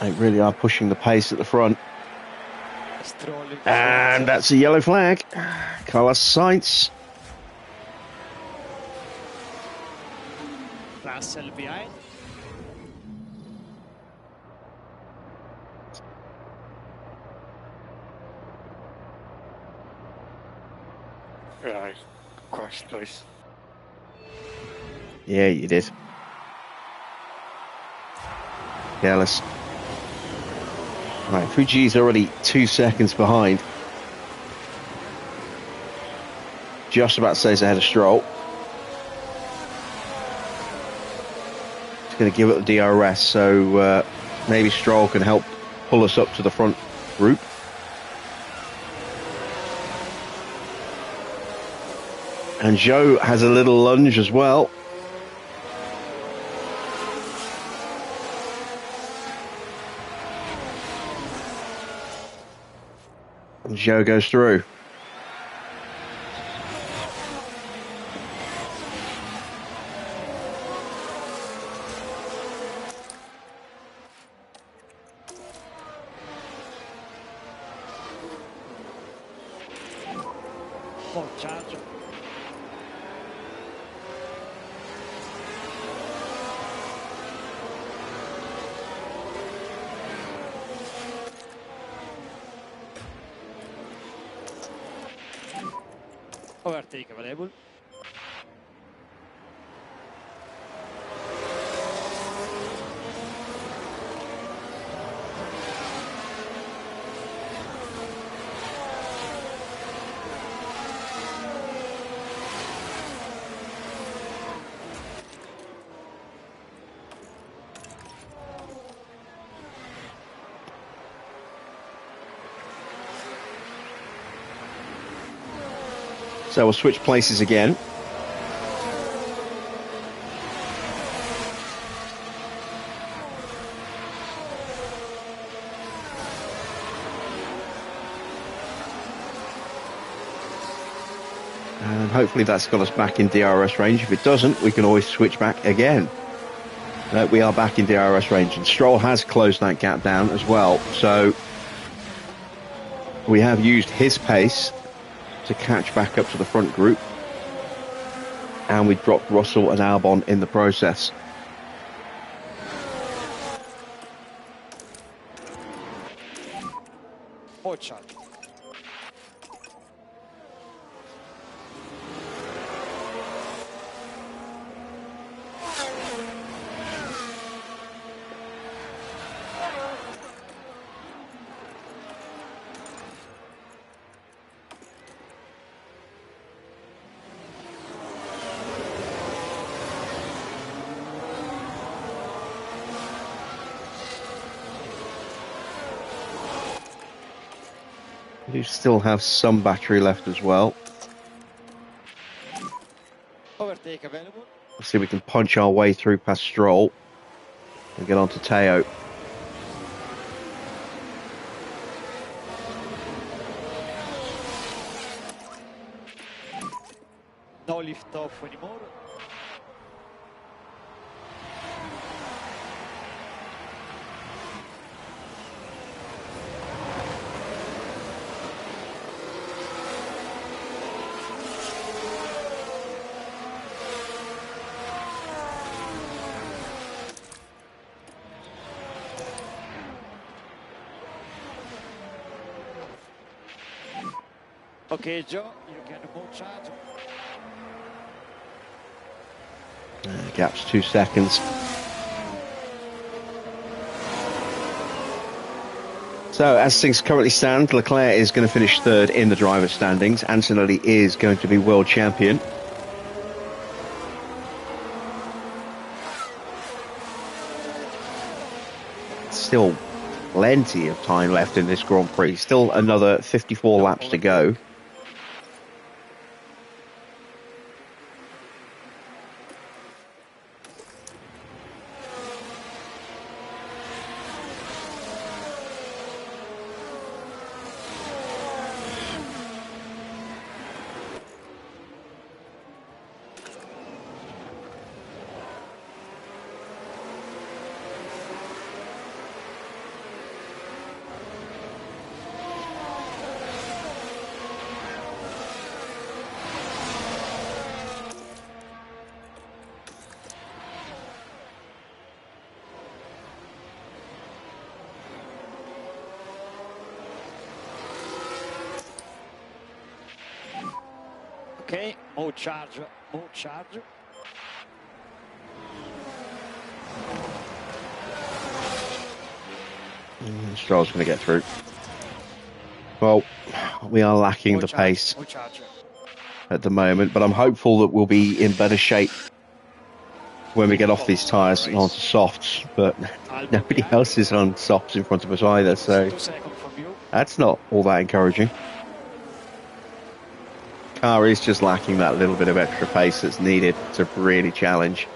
They really are pushing the pace at the front. And that's a yellow flag. Carlos Sainz. Russell behind. Yeah, I crashed twice. Yeah, you did. Careless. Right, Fuji's already 2 seconds behind. Just about stays ahead of Stroll. He's going to give it the DRS, so maybe Stroll can help pull us up to the front group. And Zhou has a little lunge as well. And Zhou goes through. Full charge. Overtake available. So we'll switch places again. And hopefully that's got us back in DRS range. If it doesn't, we can always switch back again. We are back in DRS range, and Stroll has closed that gap down as well. So we have used his pace to catch back up to the front group, and we dropped Russell and Albon in the process. Full charge. You still have some battery left as well. Overtake available. Let's see if we can punch our way through past Stroll and get on to Teo. No lift off anymore. Okay, Joe, you can move charge. Gap's 2 seconds. So as things currently stand, Leclerc is going to finish third in the driver's standings. Antonelli is going to be world champion. still plenty of time left in this Grand Prix. Still another 54 laps to go. Okay, more charge, more charge. Stroll's going to get through. Well, we are lacking the pace at the moment, but I'm hopeful that we'll be in better shape when we get off these tyres and onto softs, but nobody else is on softs in front of us either, so that's not all that encouraging. Car is just lacking that little bit of extra pace that's needed to really challenge.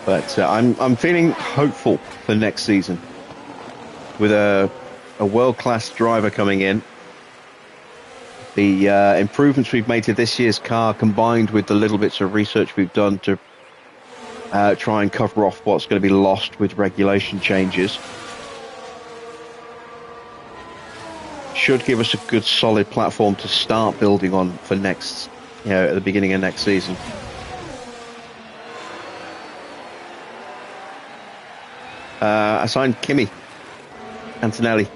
But I'm feeling hopeful for next season. With a world-class driver coming in, the improvements we've made to this year's car, combined with the little bits of research we've done to try and cover off what's going to be lost with regulation changes, should give us a good solid platform to start building on for next, at the beginning of next season. I signed Kimi Antonelli.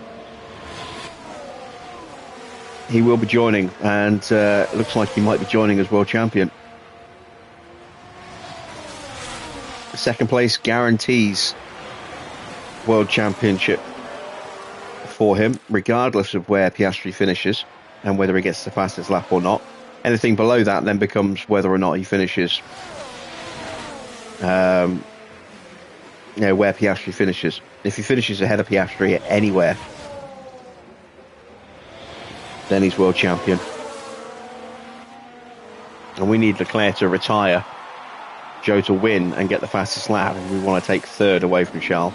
He will be joining, and it looks like he might be joining as world champion. Second place guarantees world championship for him, regardless of where Piastri finishes and whether he gets the fastest lap or not. Anything below that then becomes whether or not he finishes, where Piastri finishes. If he finishes ahead of Piastri anywhere, then he's world champion. And we need Leclerc to retire, Zhou to win and get the fastest lap, and we want to take third away from Charles.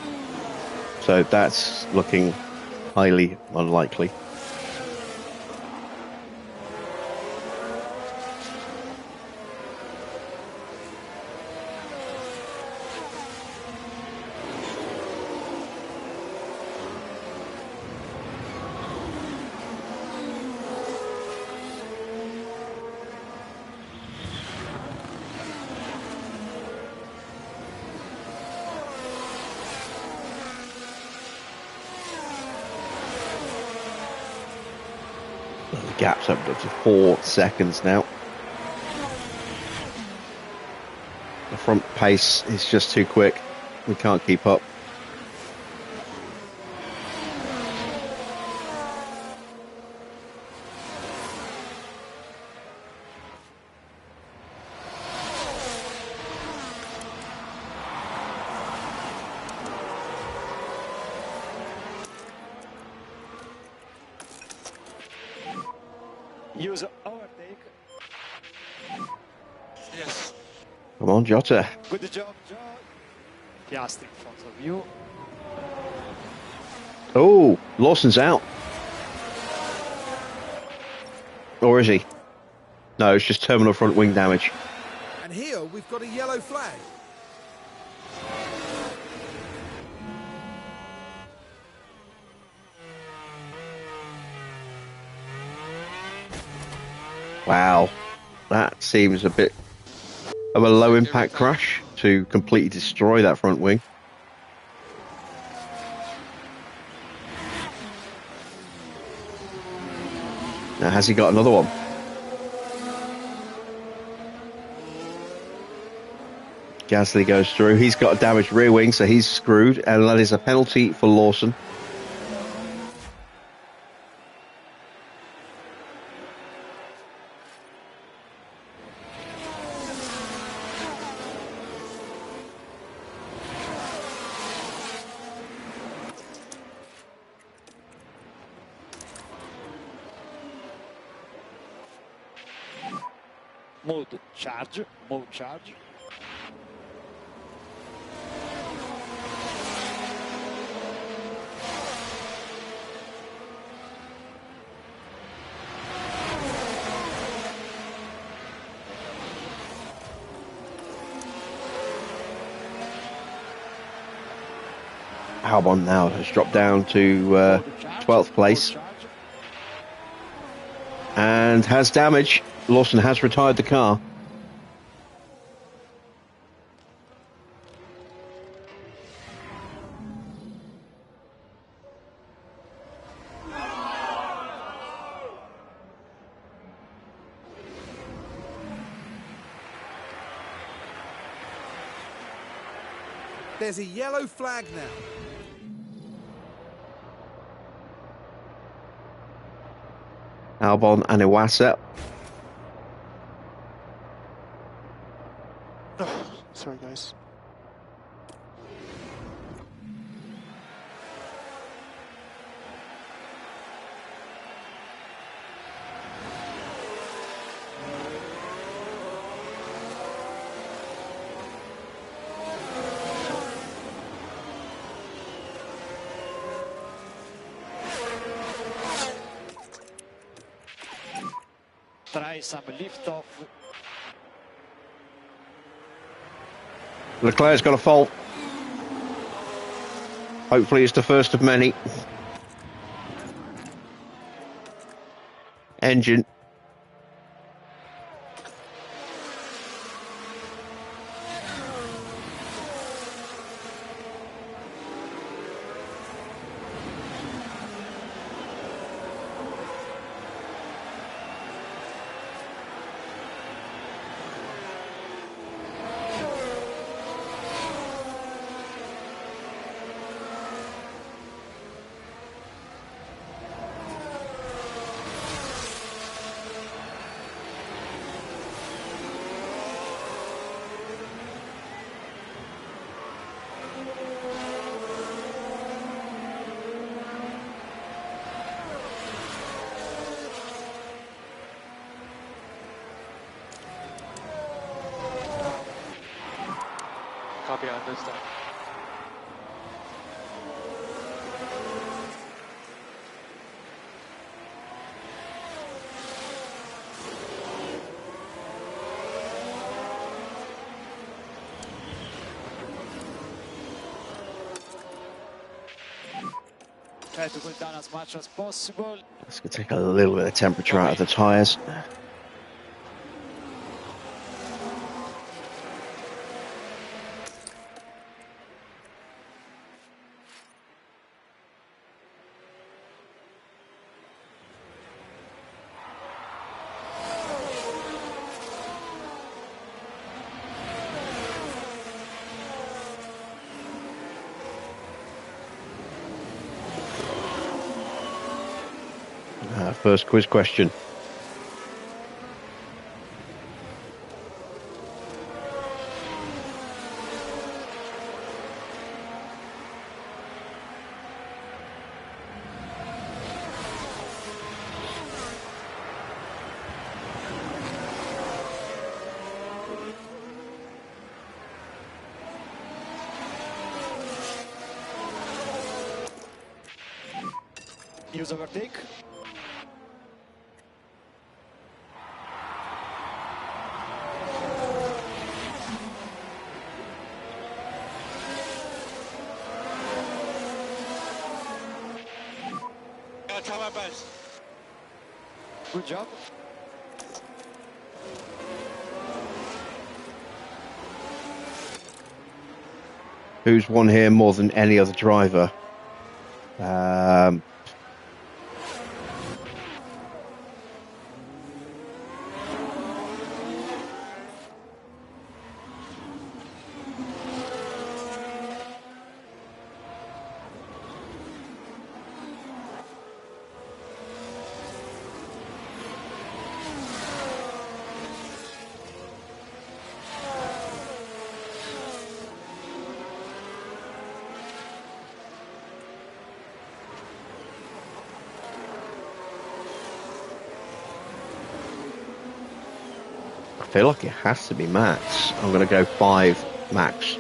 So that's looking highly unlikely. Gap's up to 4 seconds now. The front pace is just too quick. We can't keep up. Use overtake. Yes. Come on, Jota. Good job, Joe. Piastri in front of you. Oh, Lawson's out. Or is he? No, it's just terminal front wing damage. And here we've got a yellow flag. Wow, that seems a bit of a low impact crash to completely destroy that front wing. Now, has he got another one? Gasly goes through. He's got a damaged rear wing, so he's screwed, and that is a penalty for Lawson. Mode charge. Mode charge. Albon now has dropped down to 12th place and has damage. Lawson has retired the car. There's a yellow flag now. Albon and Iwasa. Sorry, guys. Try some lift off. Leclerc's got a fault. Hopefully it's the first of many. Engine. Copy, I understand. Try to cool down as much as possible. Let's take a little bit of temperature out of the tyres. First quiz question. Use overtake. Good job. Who's won here more than any other driver? feel like it has to be max. I'm going to go 5 max.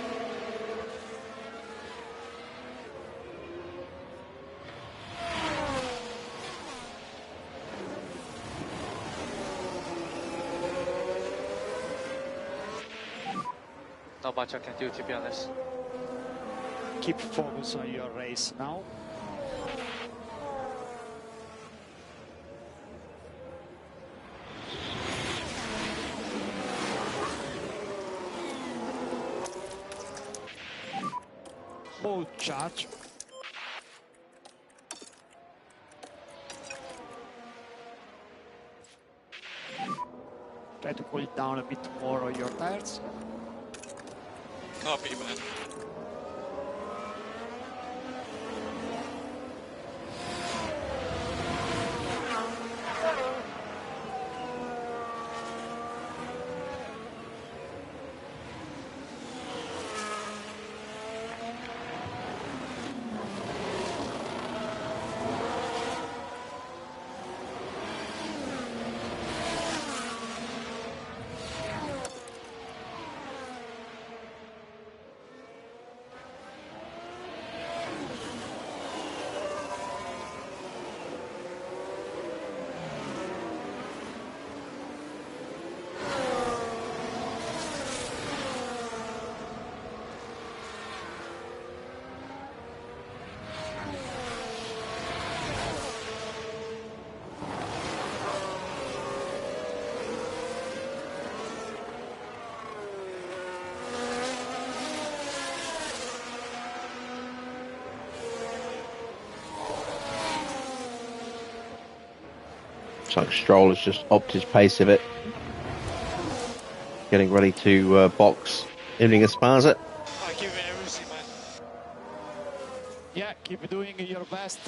Not much I can do, to be honest. Keep focus on your race now. Full charge. Try to cool down a bit more on your tires. Copy, man. Looks like Stroll has just upped his pace a bit. Getting ready to box Evening Esparza. I give it everything, man. Yeah, keep doing your best.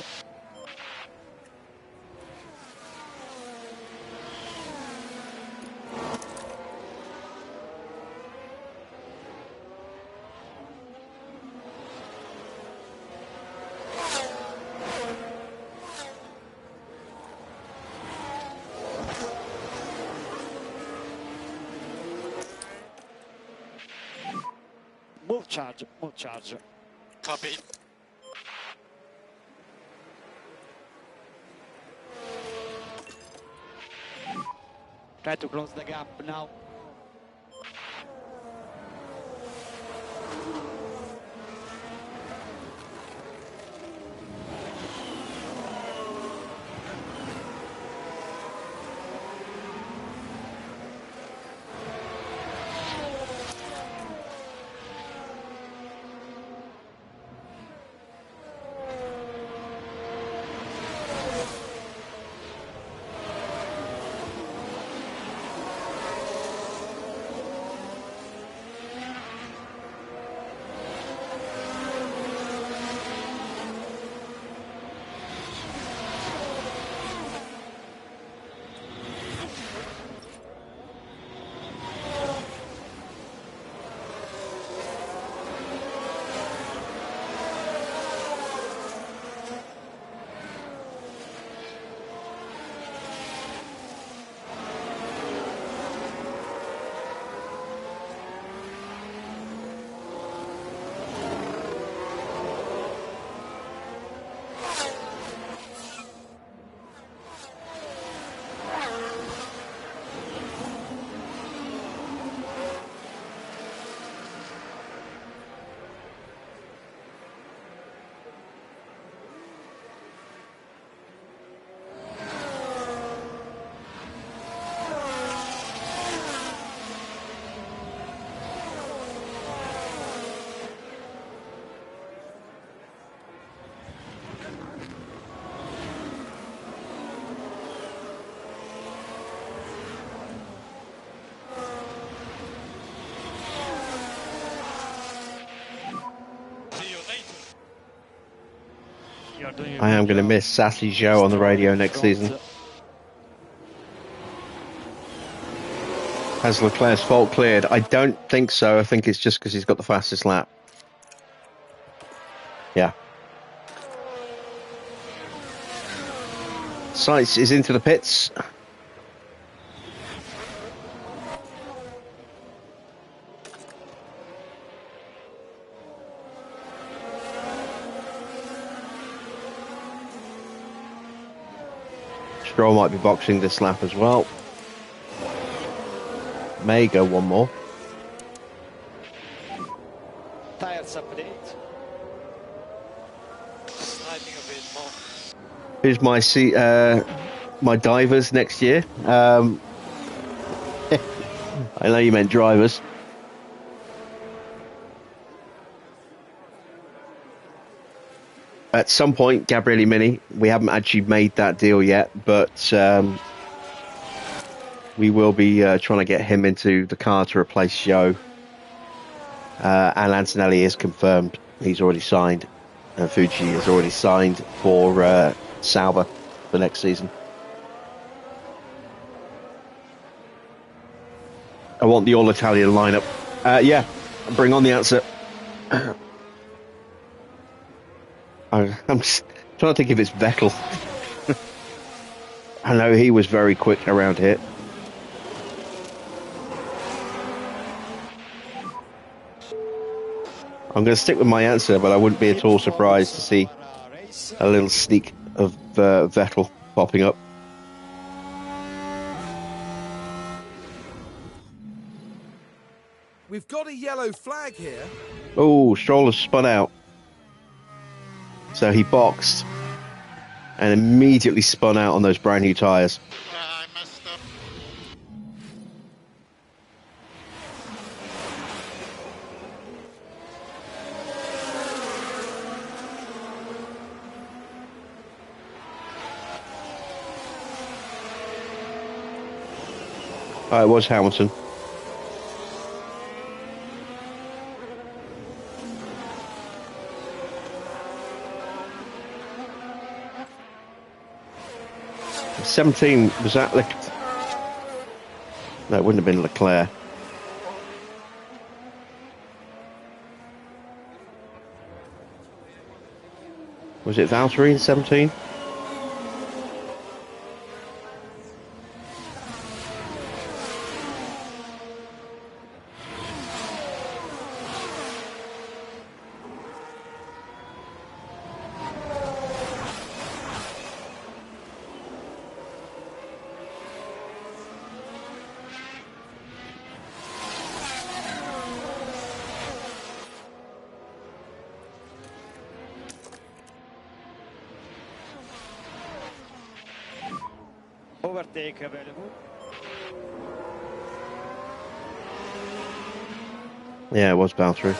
Move charge, move charge. Copy. Try to close the gap now. I am going to miss Sassy Zhou on the radio next season. Has Leclerc's fault cleared? I don't think so. I think it's just because he's got the fastest lap. Yeah. Sainz is into the pits. Stroll might be boxing this lap as well. May go one more. Tires update. Sliding a bit more. Who's my divers next year? I know you meant drivers. At some point, Gabriele Mini, we haven't actually made that deal yet, but we will be trying to get him into the car to replace Zhou. And Antonelli is confirmed. He's already signed. And Fuji has already signed for Sauber for next season. I want the all-Italian lineup. Yeah, bring on the answer. I'm just trying to think if it's Vettel. I know he was very quick around here. I'm going to stick with my answer, but I wouldn't be at all surprised to see a little sneak of Vettel popping up. We've got a yellow flag here. Oh, Stroll has spun out. So he boxed and immediately spun out on those brand new tyres. I messed up. Oh, it was Hamilton. '17 was that no, it wouldn't have been Leclerc. Was it Valtteri in 17? Overtake available. Yeah, it was Valtteri,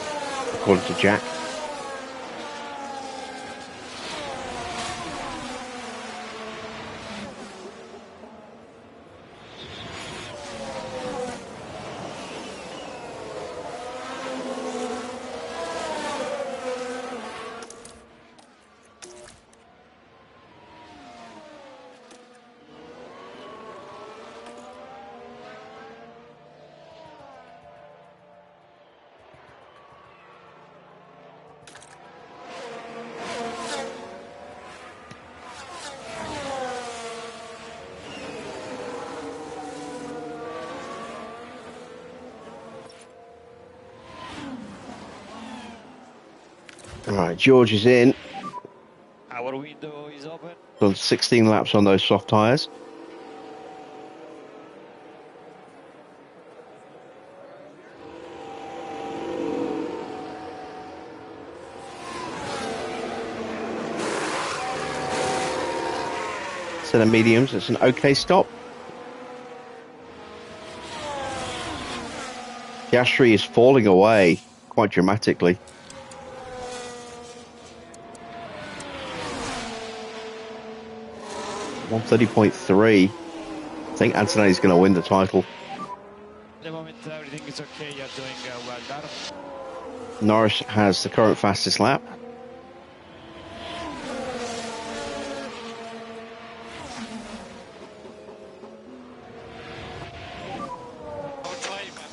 according to Jack. Right, George is in. Our window is open. Done 16 laps on those soft tyres. Set of mediums, it's an okay stop. Piastri is falling away quite dramatically. .130.3. I think Antonelli's going to win the title. At the moment, everything is okay. You're doing well done. Norris has the current fastest lap. I'll try, man.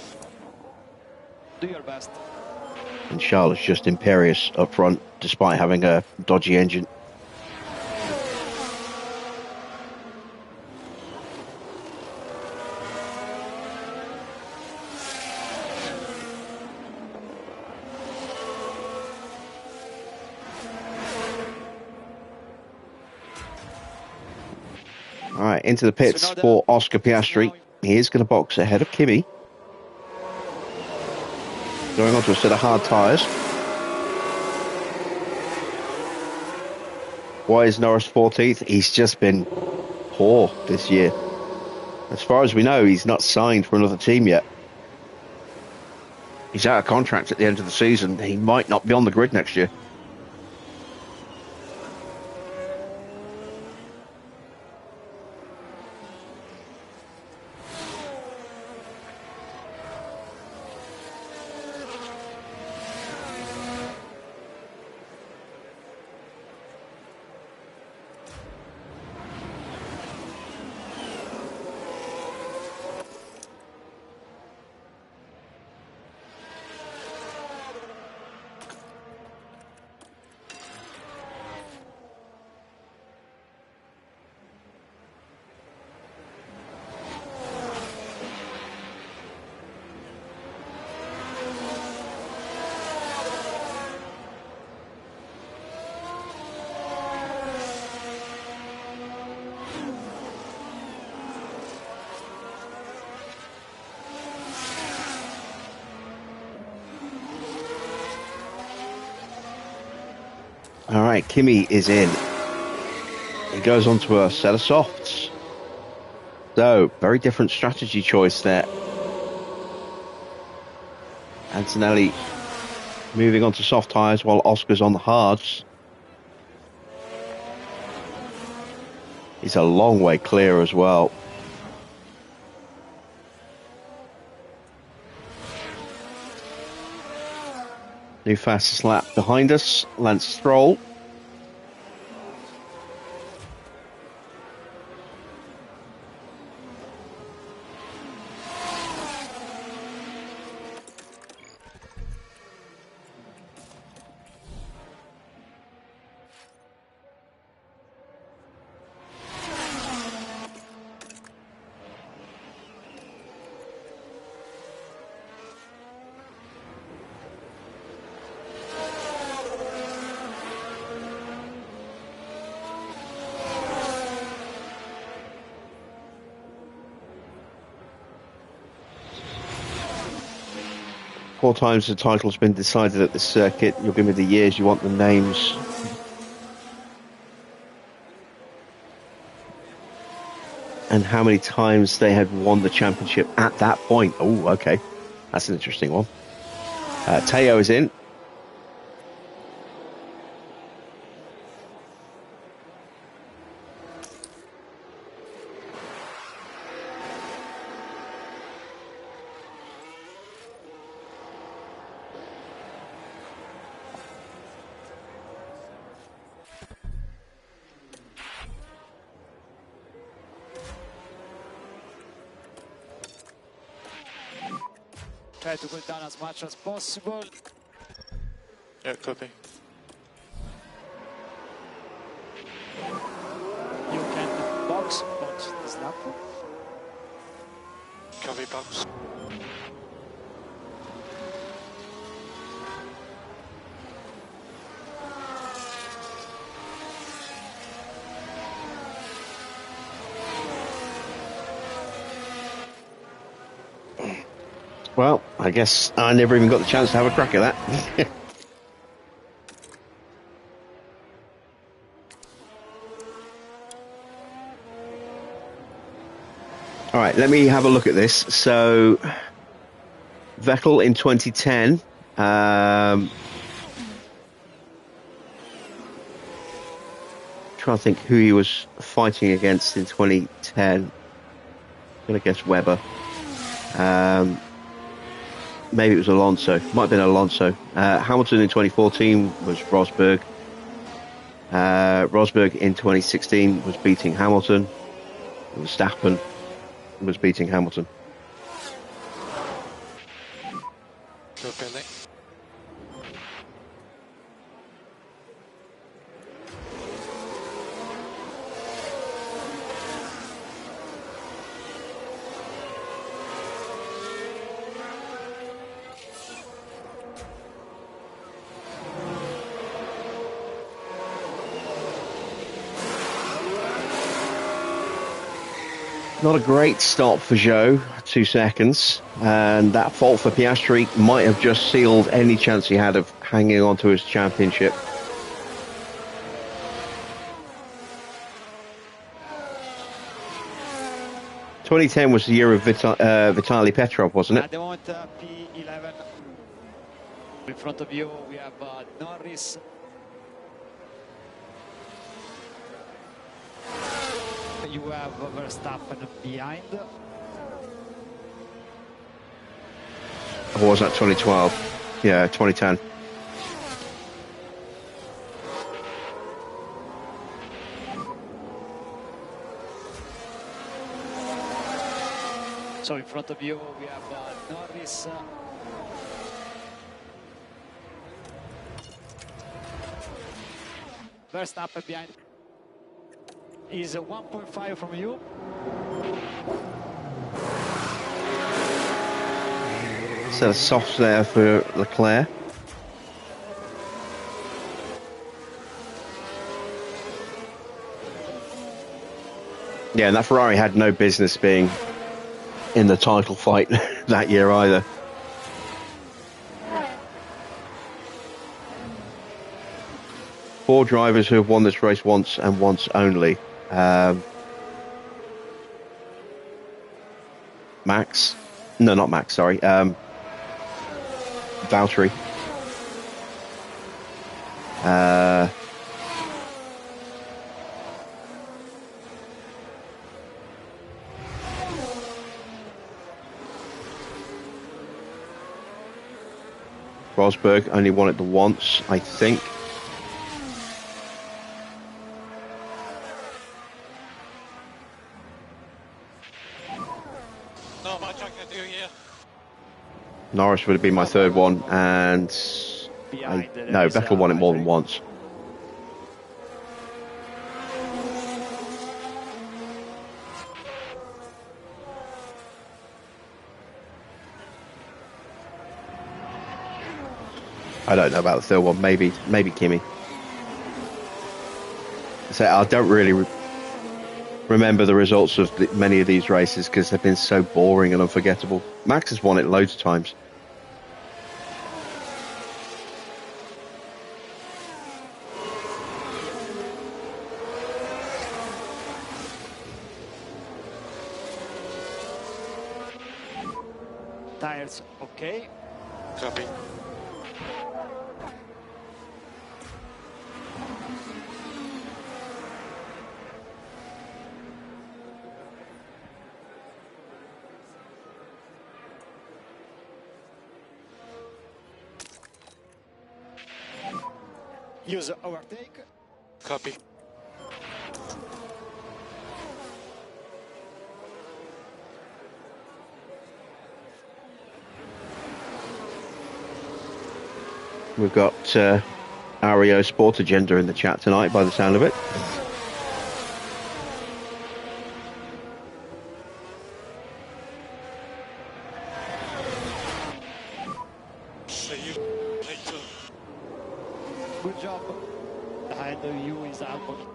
Do your best. And Charles is just imperious up front, despite having a dodgy engine. All right, into the pits for Oscar Piastri. He is going to box ahead of Kimi. Going on to a set of hard tyres. Why is Norris 14th? He's just been poor this year. As far as we know, he's not signed for another team yet. He's out of contract at the end of the season. He might not be on the grid next year. All right, Kimi is in. He goes on to a set of softs. So, very different strategy choice there. Antonelli moving on to soft tyres while Oscar's on the hards. He's a long way clear as well. New fastest lap behind us, Lance Stroll. Four times the title's been decided at this circuit. You'll give me the years, you want the names. And how many times they had won the championship at that point. Oh, okay. That's an interesting one. Teo is in. Try to go down as much as possible. Yeah, copy. You can box this lap. Copy box. Well, I guess I never even got the chance to have a crack at that. All right, let me have a look at this. So, Vettel in 2010. Trying to think who he was fighting against in 2010. I'm going to guess Webber. Maybe it was Alonso. Might have been Alonso. Hamilton in 2014 was Rosberg. Rosberg in 2016 was beating Hamilton. Verstappen was beating Hamilton. Copy, Nick. Not a great stop for Zhou, 2 seconds, and that fault for Piastri might have just sealed any chance he had of hanging on to his championship. ...2010 was the year of Vitaly Petrov, wasn't it? At the moment, P11. In front of you, we have Norris. You have Verstappen behind. Or was that 2012? Yeah, 2010. So in front of you, we have Norris. Verstappen behind. Is 1.5 from you. So a soft there for Leclerc. Yeah, and that Ferrari had no business being in the title fight that year either. Four drivers who have won this race once and once only. Max. No, not Max, sorry. Valtteri. Rosberg only won it the once, I think. Not much I can do here. Norris would have been my third one, and no, Vettel won it more than once. I don't know about the third one. Maybe Kimi. So I don't really remember the results of many of these races because they've been so boring and unforgettable. Max has won it loads of times. Tires, okay. Copy. Use overtake. Copy. We've got Ario Sport Agenda in the chat tonight by the sound of it. See you later. Good job. Behind you is Albon.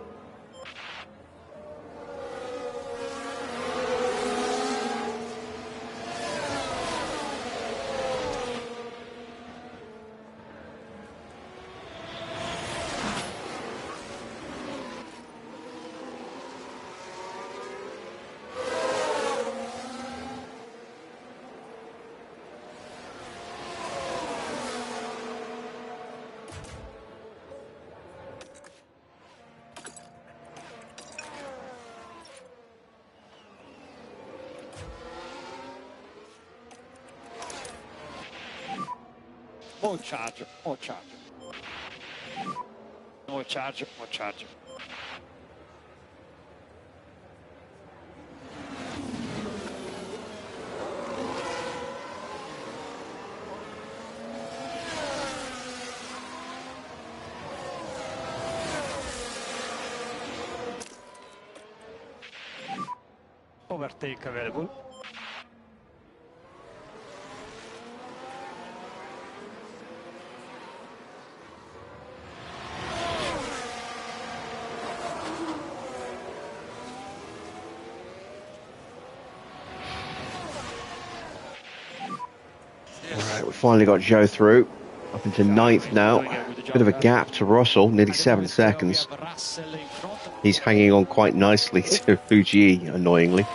More charge, more charge. More charge, more charge. Overtake available. finally got Zhou through. Up into ninth now. Bit of a gap to Russell, nearly 7 seconds. He's hanging on quite nicely to Fuji, annoyingly.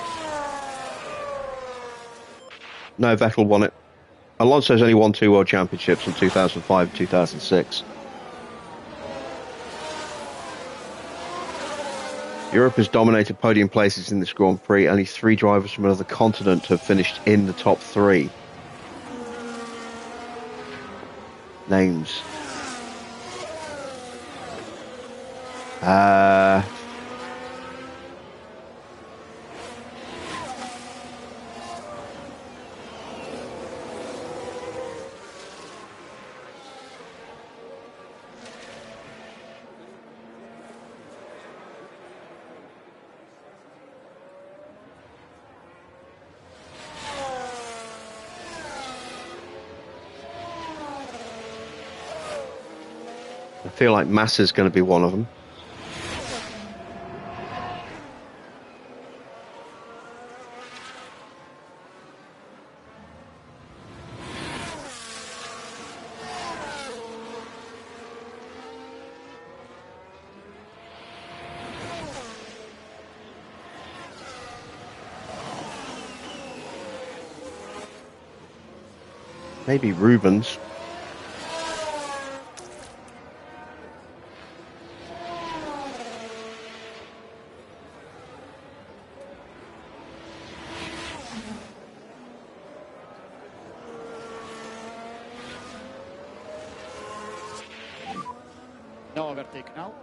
No, Vettel won it. Alonso's only won 2 World Championships in 2005 and 2006. Europe has dominated podium places in this Grand Prix. Only 3 drivers from another continent have finished in the top 3. Names. I feel like Massa's going to be one of them. Maybe Rubens. No overtake now.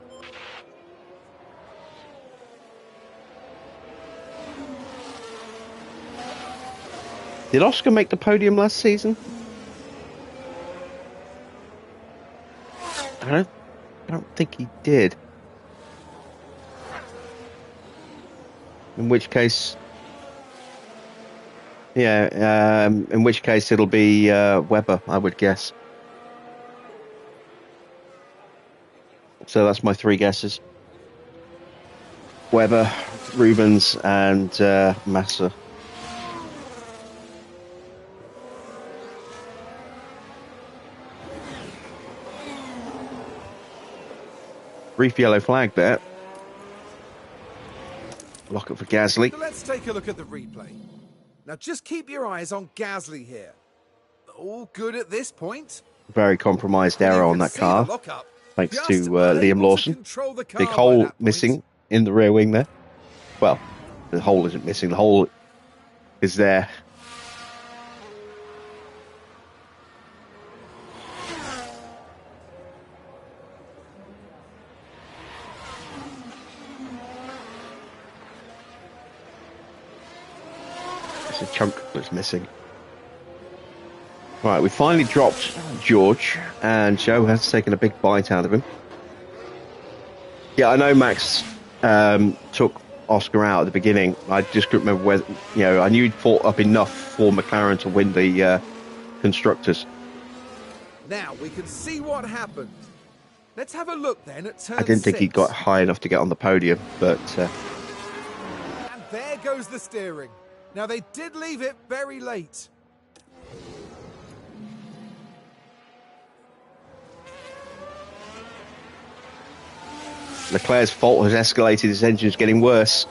Did Oscar make the podium last season? I don't think he did. In which case, yeah, in which case it'll be Webber, I would guess. So that's my 3 guesses. Webber, Rubens, and Massa. Brief yellow flag there. Lock up for Gasly. So let's take a look at the replay. Now just keep your eyes on Gasly here. All good at this point. Very compromised error on that car. Thanks to Liam Lawson. Big hole missing in the rear wing there. Well, the hole isn't missing. The hole is there. It's a chunk that's missing. Right, we finally dropped George, and Zhou has taken a big bite out of him. Yeah, I know Max took Oscar out at the beginning. I just couldn't remember whether, I knew he'd fought up enough for McLaren to win the Constructors. Now we can see what happened. Let's have a look then at turn 6. I didn't think he got high enough to get on the podium, but... And there goes the steering. Now they did leave it very late. Leclerc's fault has escalated. His engine's getting worse.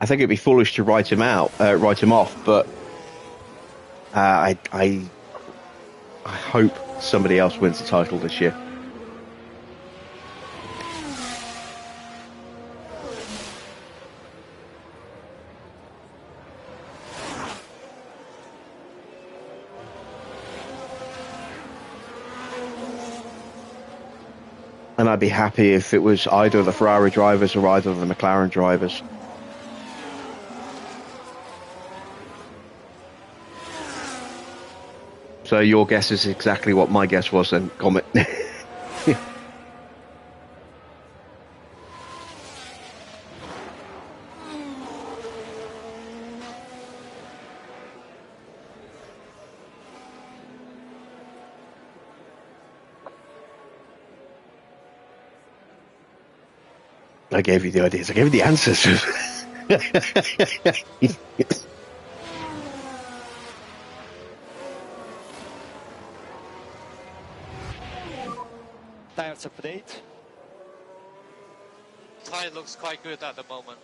I think it'd be foolish to write him off, but I hope somebody else wins the title this year. And I'd be happy if it was either of the Ferrari drivers or either of the McLaren drivers. So your guess is exactly what my guess was then, Comet. I gave you the ideas. I gave you the answers. Tires update. Tire looks quite good at the moment.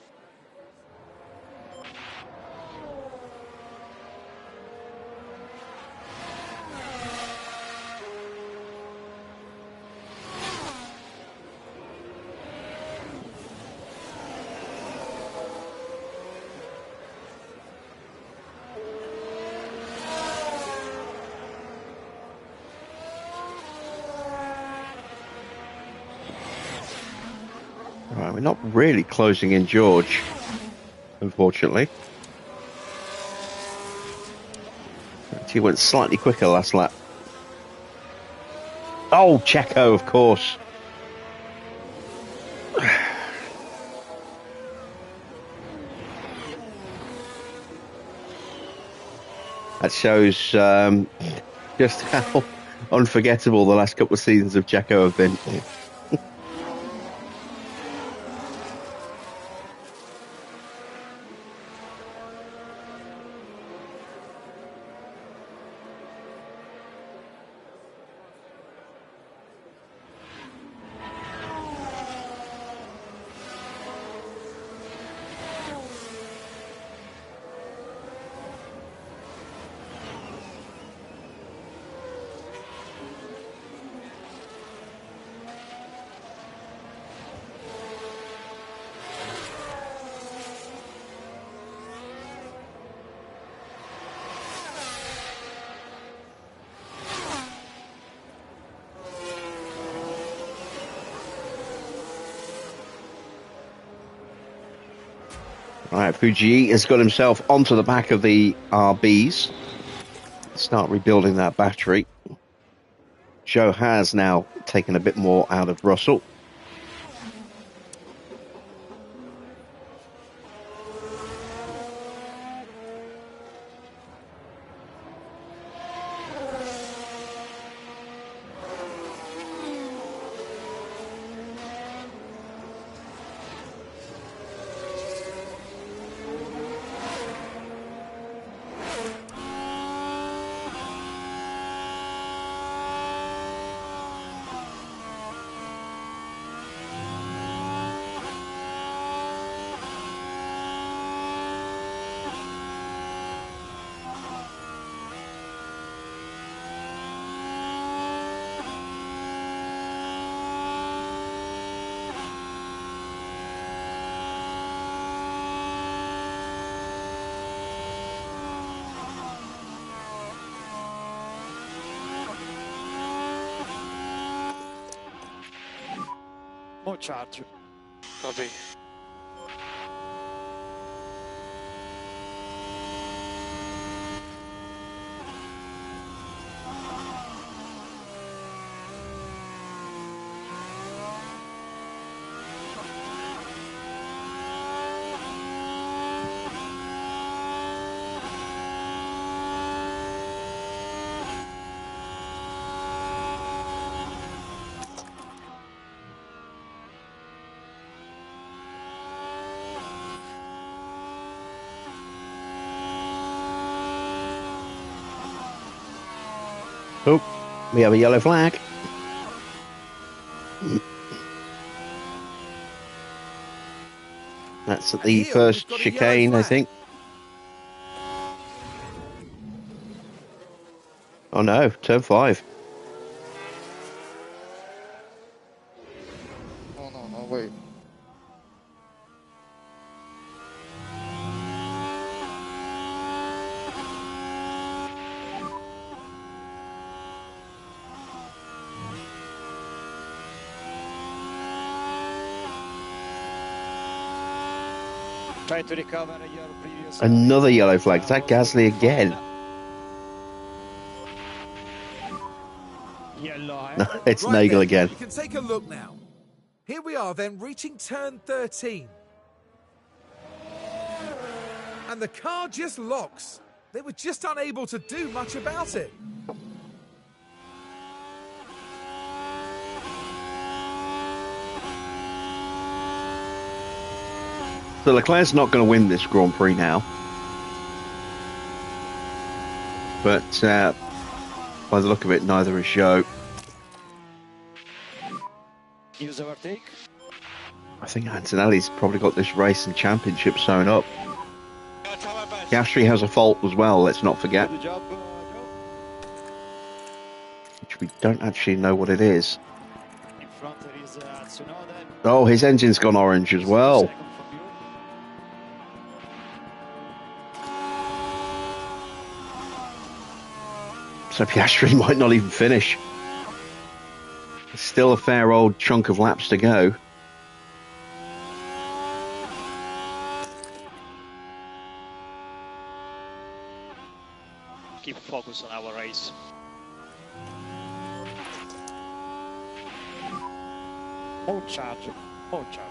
Right, we're not really closing in George, unfortunately. He went slightly quicker last lap. Oh, Checo, of course. That shows just how unforgettable the last couple of seasons of Checo have been. Right, Fuji has got himself onto the back of the RBs. Start rebuilding that battery. Zhou has now taken a bit more out of Russell. More charge. Copy. Oh, we have a yellow flag. That's at the here first we've got a yellow chicane, I flag. think. Oh no, turn 5. No, no, no, wait. Try to recover your previous. Another yellow flag. Is that Gasly again? Yellow. No, it's Right Nagel then, again. we can take a look now. Here we are then, reaching turn 13. And the car just locks. They were just unable to do much about it. So Leclerc's not going to win this Grand Prix now. But by the look of it, neither is Zhou. Use overtake. I think Antonelli's probably got this race and championship sewn up. Piastri has a fault as well, let's not forget. Good job, Joe. Which we don't actually know what it is. In front there is Tsunoda. Oh, his engine's gone orange as well. Second from you. So Piastri might not even finish. There's still a fair old chunk of laps to go. Keep focus on our race. More charge. More charge.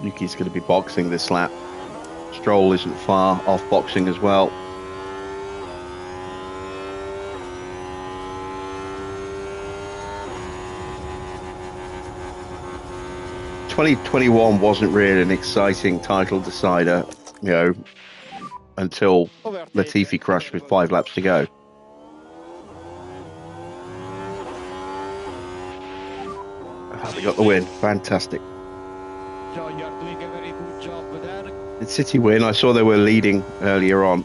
Yuki's going to be boxing this lap. Stroll isn't far off boxing as well. ...2021 wasn't really an exciting title decider, you know, until Latifi crashed with 5 laps to go. Oh, they got the win. Fantastic. Joe, you are doing a very good job there. Did City win? I saw they were leading earlier on.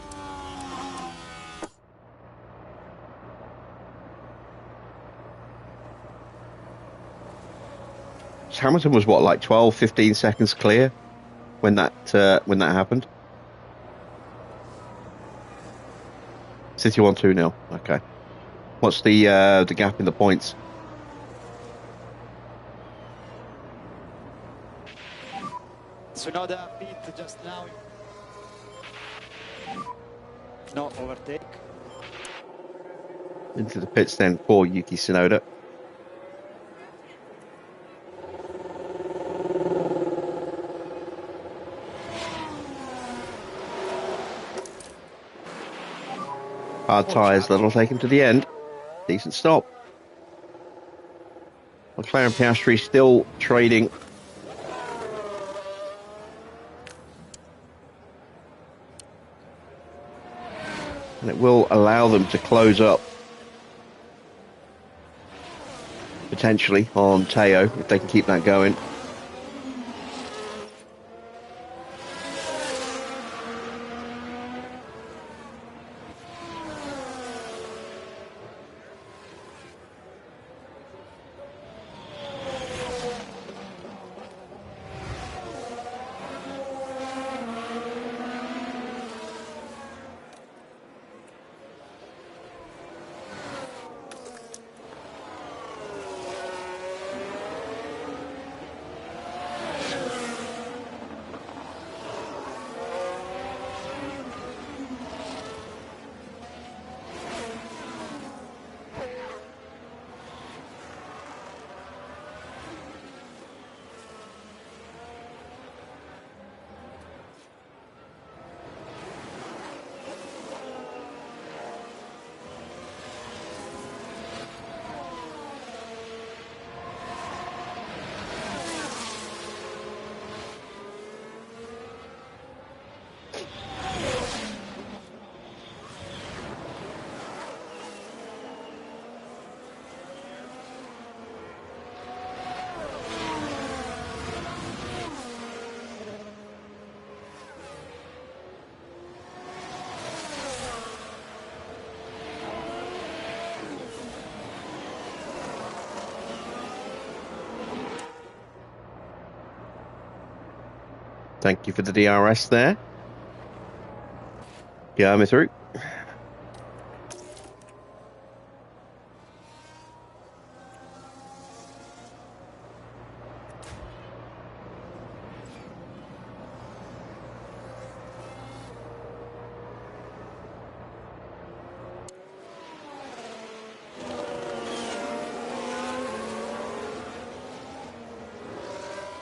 So Hamilton was what, like 12, 15 seconds clear when that happened? City won 2-0. Okay. What's the gap in the points? Tsunoda beat just now. No overtake. Into the pits then for Yuki Tsunoda. Hard tyres, that'll take him to the end. Decent stop. McLaren Piastri still trading. And it will allow them to close up potentially on Teo if they can keep that going. Thank you for the DRS there. Going through.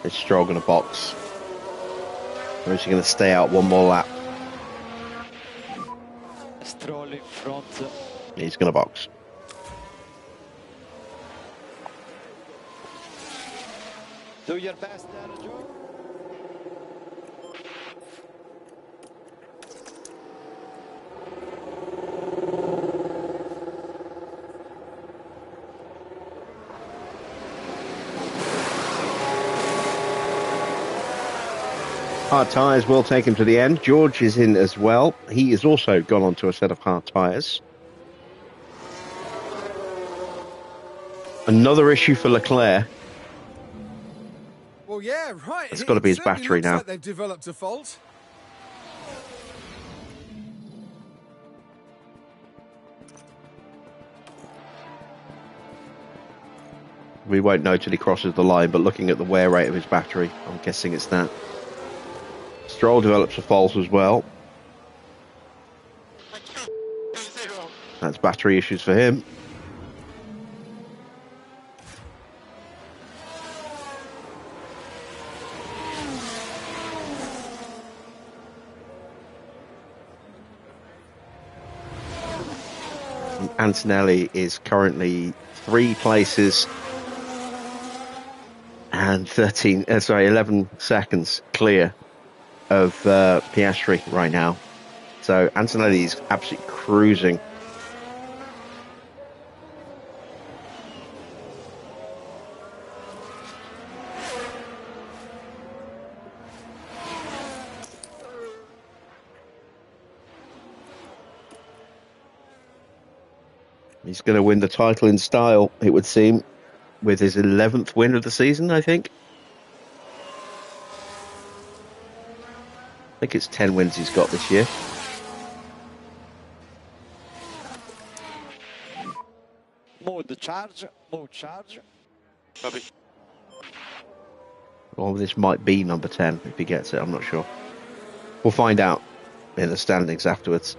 Is Stroll going to box? Or is he going to stay out one more lap? Stroll in front. He's going to box. Do your best there, Joe. Hard tyres will take him to the end. George is in as well. He has also gone on to a set of hard tyres. Another issue for Leclerc. Well, yeah, right. It's got to be his certainly battery looks now. Like they've developed a fault. We won't know till he crosses the line, but looking at the wear rate of his battery, I'm guessing it's that. Stroll develops a fault as well. That's battery issues for him. And Antonelli is currently 3 places and 11 seconds clear of Piastri right now. So Antonelli is absolutely cruising. He's going to win the title in style, it would seem, with his 11th win of the season, I think. I think it's 10 wins he's got this year. Mode charge. Mode charge. Copy. Or this might be number 10 if he gets it, I'm not sure. We'll find out in the standings afterwards.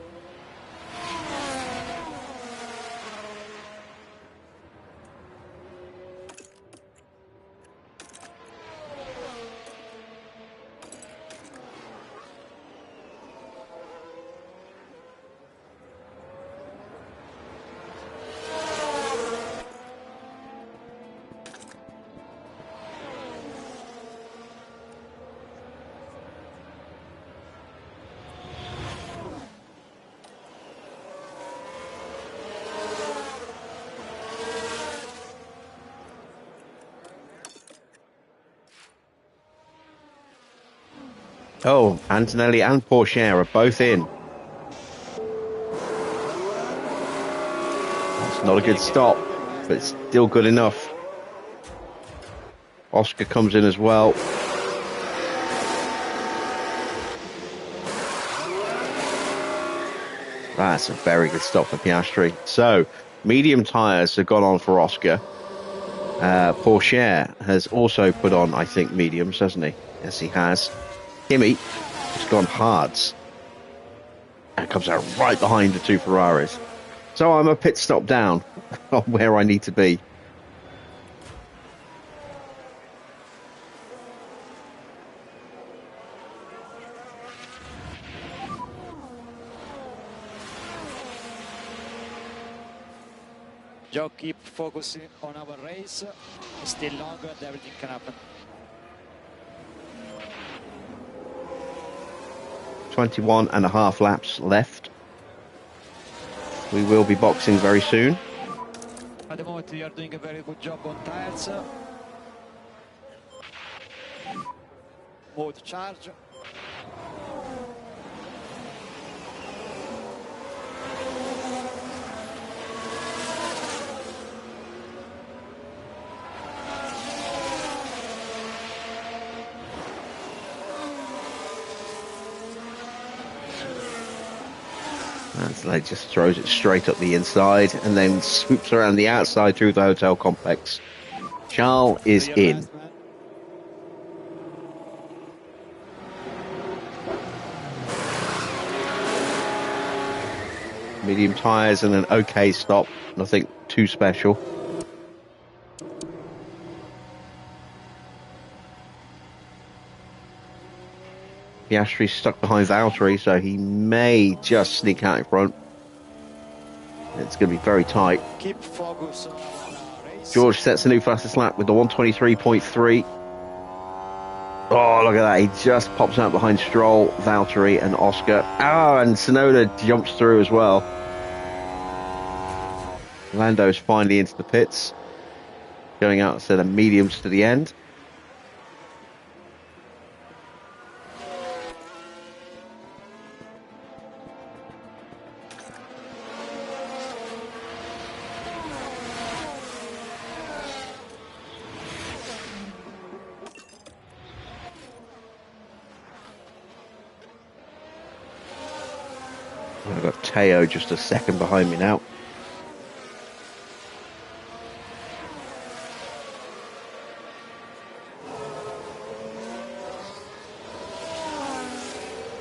Oh, Antonelli and Porsche are both in. That's not a good stop, but it's still good enough. Oscar comes in as well. That's a very good stop for Piastri. So, medium tyres have gone on for Oscar. Porsche has also put on, I think, mediums, hasn't he? Yes, he has. Kimi has gone hards and comes out right behind the 2 Ferraris. So I'm a pit stop down on where I need to be. Joe, keep focusing on our race. It's still longer and everything can happen. 21 and a half laps left. We will be boxing very soon. At the moment, you are doing a very good job on tires. Mode charge. And so they just throws it straight up the inside and then swoops around the outside through the hotel complex. Charles is in. Medium tyres and an okay stop. Nothing too special. Piastri's stuck behind Valtteri, so he may just sneak out in front. It's going to be very tight. Keep focus on race. George sets a new fastest lap with the 123.3. Oh, look at that. He just pops out behind Stroll, Valtteri and Oscar. Oh, and Tsunoda jumps through as well. Lando's finally into the pits. Going out instead of mediums to the end. I've got Teo just a second behind me now.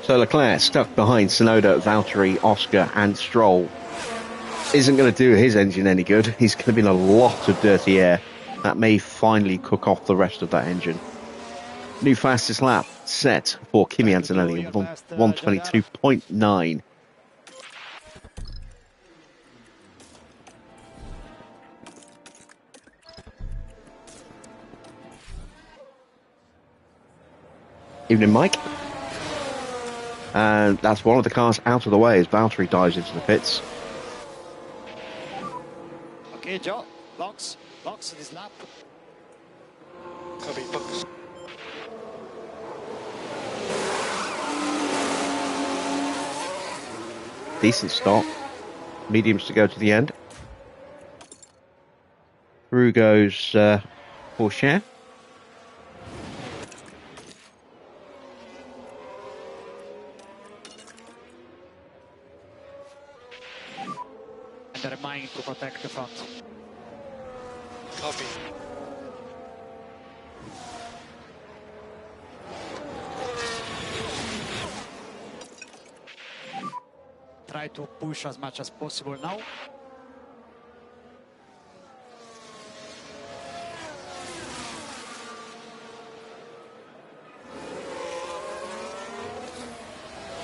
So Leclerc stuck behind Tsunoda, Valtteri, Oscar and Stroll. Isn't going to do his engine any good. He's going to be in a lot of dirty air. That may finally cook off the rest of that engine. New fastest lap set for Kimi Antonelli, 122.9. Evening, Mike. And that's one of the cars out of the way as Valtteri dives into the pits. Okay, Joe. Locks this lap. Copy, box. Decent stop. Mediums to go to the end. Through goes Porsche. And remind to protect the front. Copy. Try to push as much as possible now.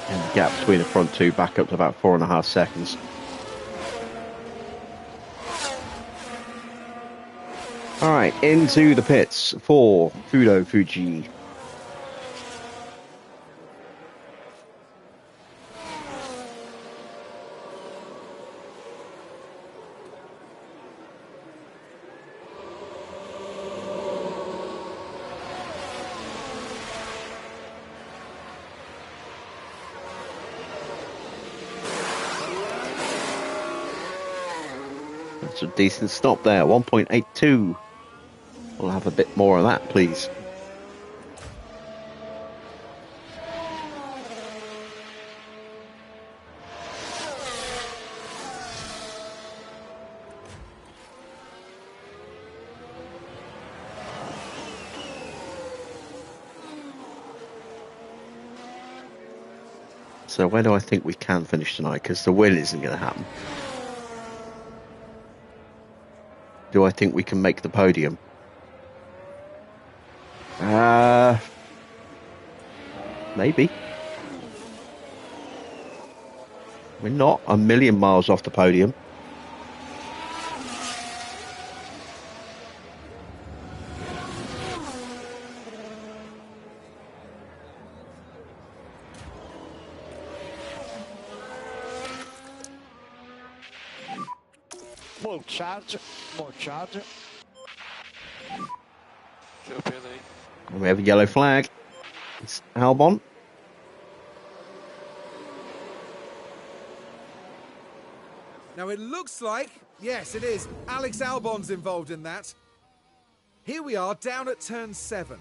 And the gap between the front two back up to about 4.5 seconds. All right, into the pits for Fudo Fuji. That's a decent stop there, 1.82. We'll have a bit more of that, please. So where do I think we can finish tonight? Because the win isn't going to happen. Do I think we can make the podium? Maybe. We're not a million miles off the podium. Full charge, more charge. JBPG. And we have a yellow flag. It's Albon. Now it looks like, yes it is, Alex Albon's involved in that. Here we are down at turn 7.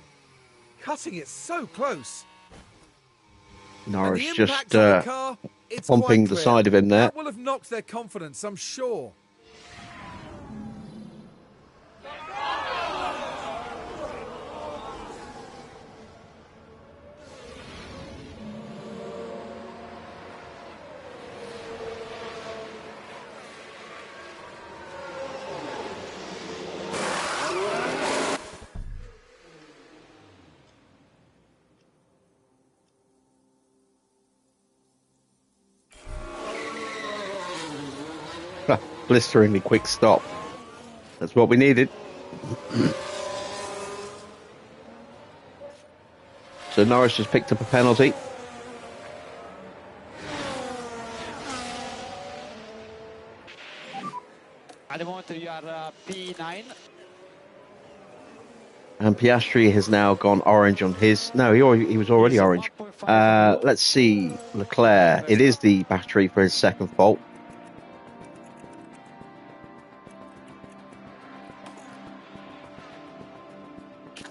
Cutting it so close. And Norris the just impact on the car, It's pumping quite the clear. side of him there. That will have knocked their confidence, I'm sure. Blisteringly quick stop. That's what we needed. So Norris has picked up a penalty. At the moment, you are P9. And Piastri has now gone orange on his. No, he was already He's a orange. 1.5 Let's see. Leclerc. It is the battery for his second fault.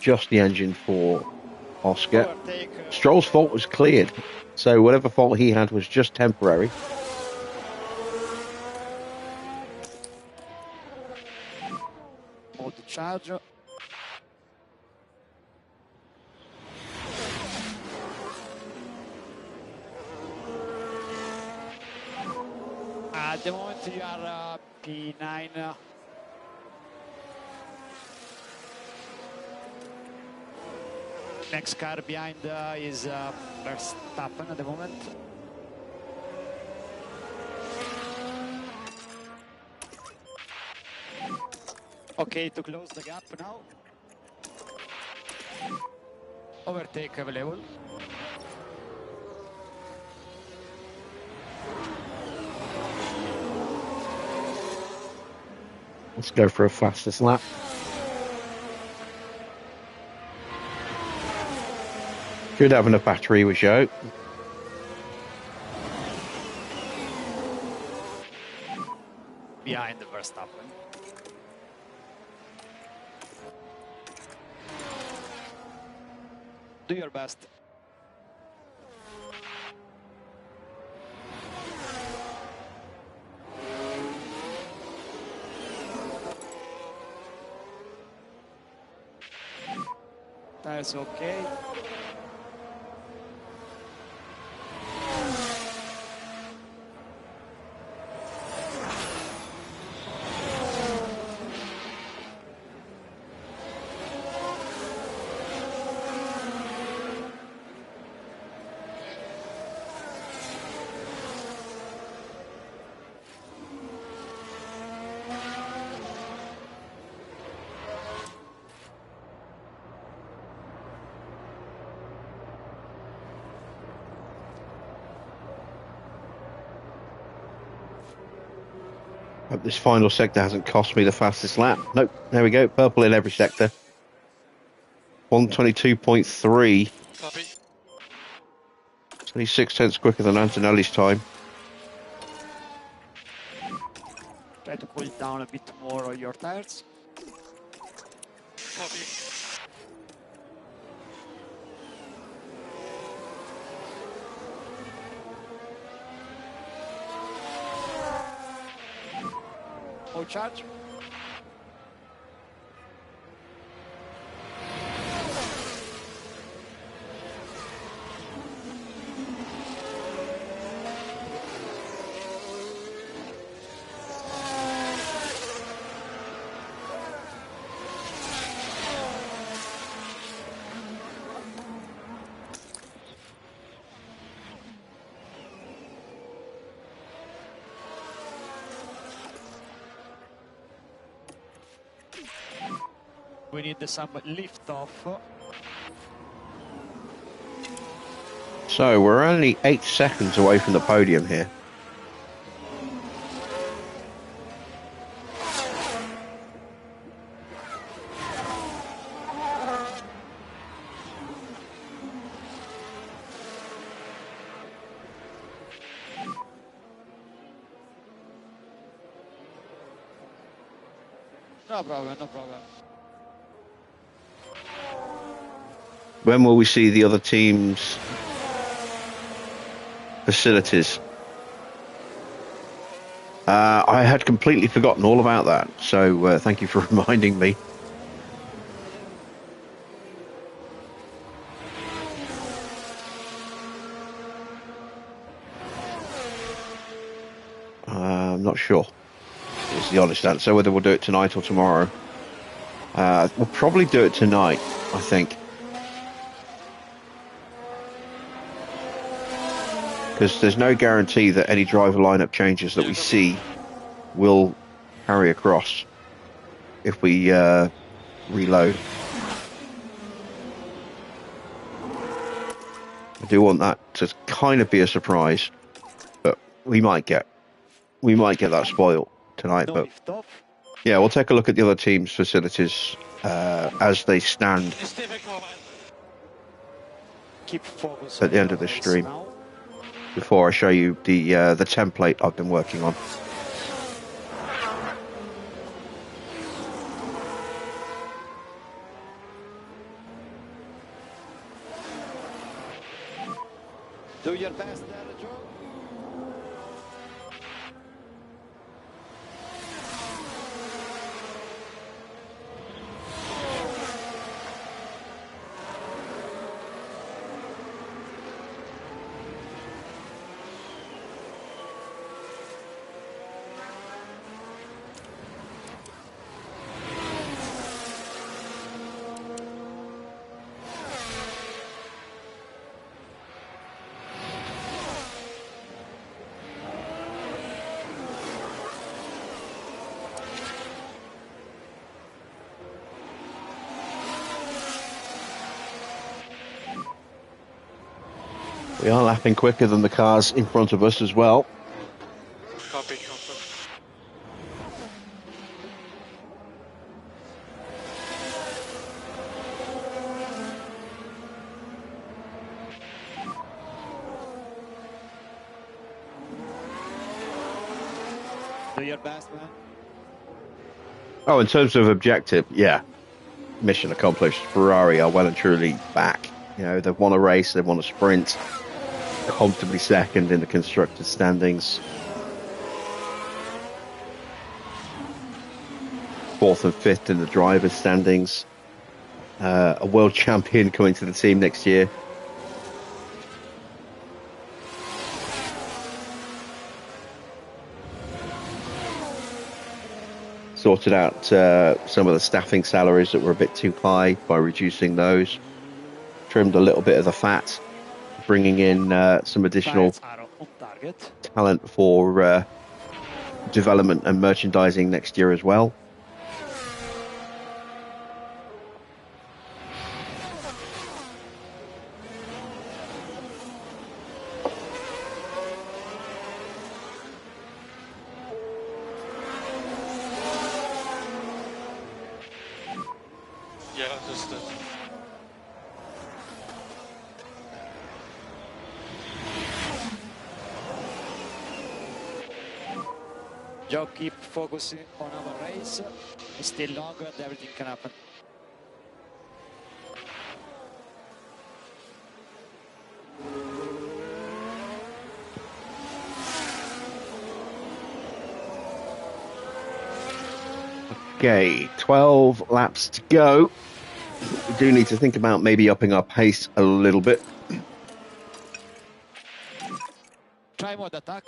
Just the engine for Oscar. Overtake, Stroll's fault was cleared. So whatever fault he had was just temporary. mode charge. At the moment, you are P9. Next car behind is Verstappen at the moment. Okay, to close the gap now. Overtake available. Let's go for a fastest lap. Should have enough battery with Zhou. Behind the Verstappen. Do your best. That's okay. Hope this final sector hasn't cost me the fastest lap. Nope, there we go. Purple in every sector. 122.3. Copy. 26 tenths quicker than Antonelli's time. Try to cool down a bit more on your tires. Copy. Full charge. We need some lift off. So we're only 8 seconds away from the podium here. No problem, no problem. When will we see the other team's facilities? I had completely forgotten all about that, so thank you for reminding me. I'm not sure, is the honest answer, whether we'll do it tonight or tomorrow. We'll probably do it tonight, I think. Because there's no guarantee that any driver lineup changes that we see will carry across if we reload. I do want that to kind of be a surprise, but we might get that spoiled tonight. But yeah, we'll take a look at the other teams' facilities as they stand at the end of this stream before I show you the template I've been working on. Do your best there, Joe. We are lapping quicker than the cars in front of us as well. Copy, confirm. Do your best, man. Oh, in terms of objective, yeah. Mission accomplished. Ferrari are well and truly back. You know, they've won a race, they've won a sprint. Comfortably second in the constructors' standings. Fourth and fifth in the drivers' standings. A world champion coming to the team next year. Sorted out some of the staffing salaries that were a bit too high by reducing those. Trimmed a little bit of the fat, bringing in some additional talent for development and merchandising next year as well. Yeah, understood. Joe, keep focusing on our race. It's still long and everything can happen. Okay, 12 laps to go. We do need to think about maybe upping our pace a little bit. Try mode attack.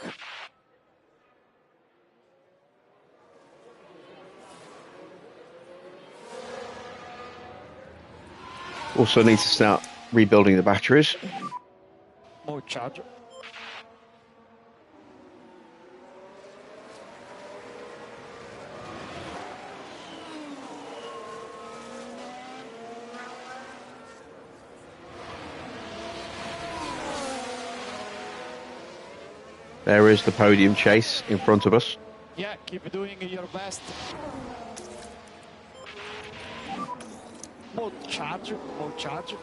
Also need to start rebuilding the batteries. More charge. There is the podium chase in front of us. Yeah, keep doing your best. More charge, more charge.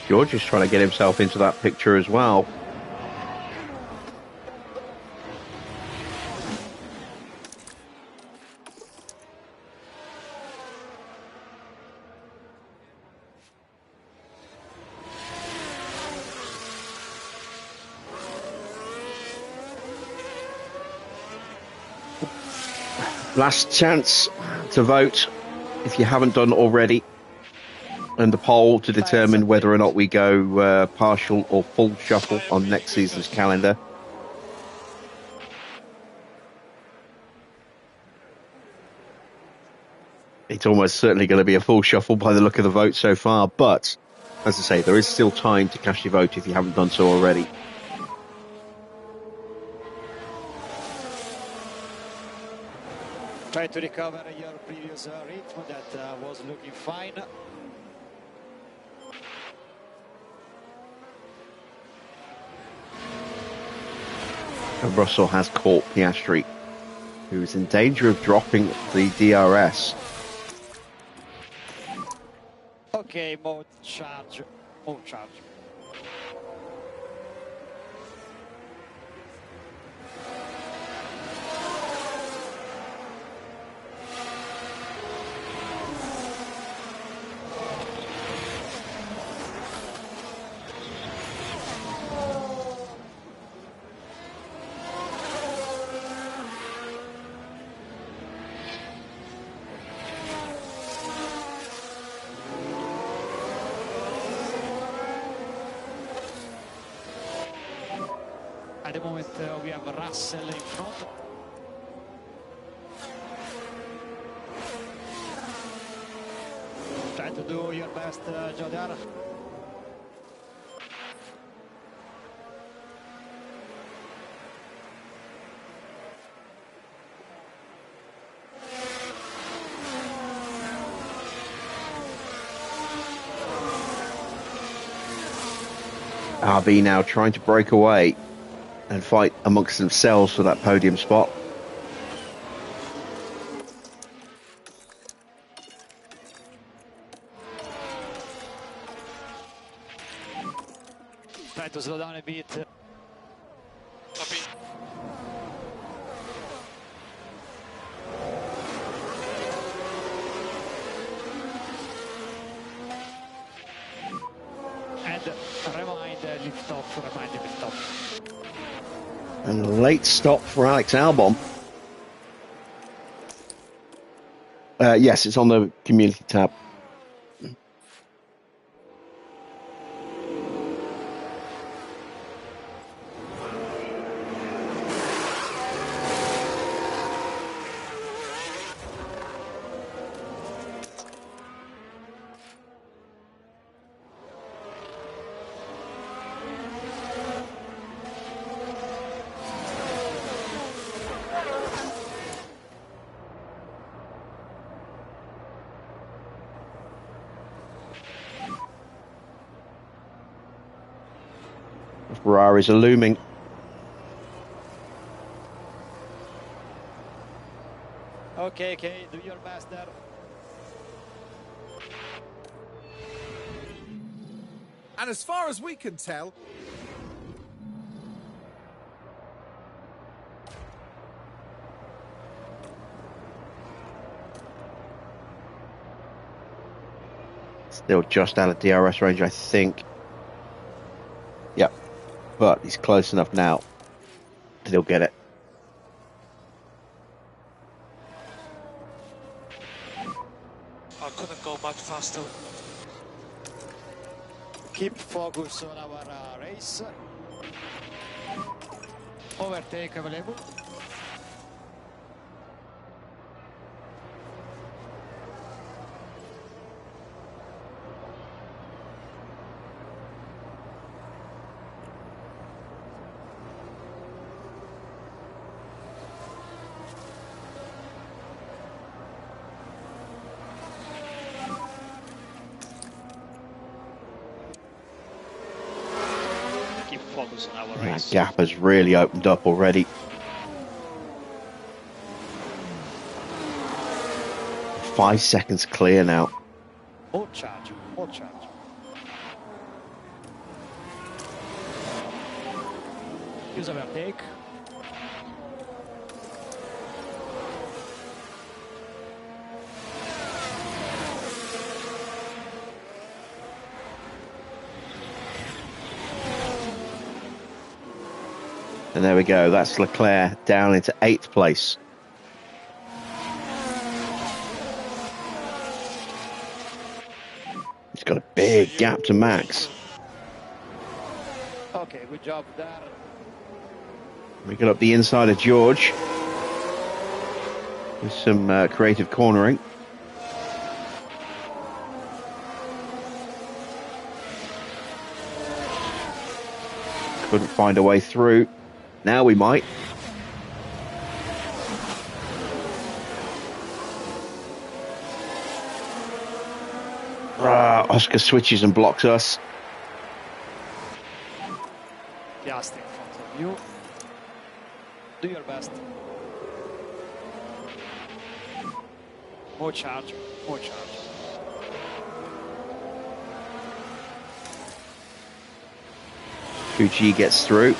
George is trying to get himself into that picture as well. Last chance to vote if you haven't done already. And the poll to determine whether or not we go partial or full shuffle on next season's calendar. It's almost certainly going to be a full shuffle by the look of the vote so far, but as I say, there is still time to cast your vote if you haven't done so already. Try to recover your previous rhythm that was looking fine. And Russell has caught Piastri, who is in danger of dropping the DRS. Okay, mode charge. Mode charge. At the moment we have Russell in front. Try to do your best, Jodar. RB now trying to break away and fight amongst themselves for that podium spot. Try to slow down a bit. Copy. And remind lift off. And a late stop for Alex Albon. Yes, it's on the community tab. Ferraris are looming. Okay, do your best there. And as far as we can tell, Still just out of DRS range, I think. Yep. But he's close enough now that he'll get it. I couldn't go much faster. Keep focus on our race. Overtake available. Focus on our race. That gap has really opened up already. 5 seconds clear now. Mode charge, mode charge. Use overtake. And there we go. That's Leclerc down into 8th place. He's got a big gap to Max. Okay, good job there. We got up the inside of George with some creative cornering. Couldn't find a way through. Now we might. Oscar switches and blocks us. Just in front of you. Do your best. More charge, more charge. Fuji gets through.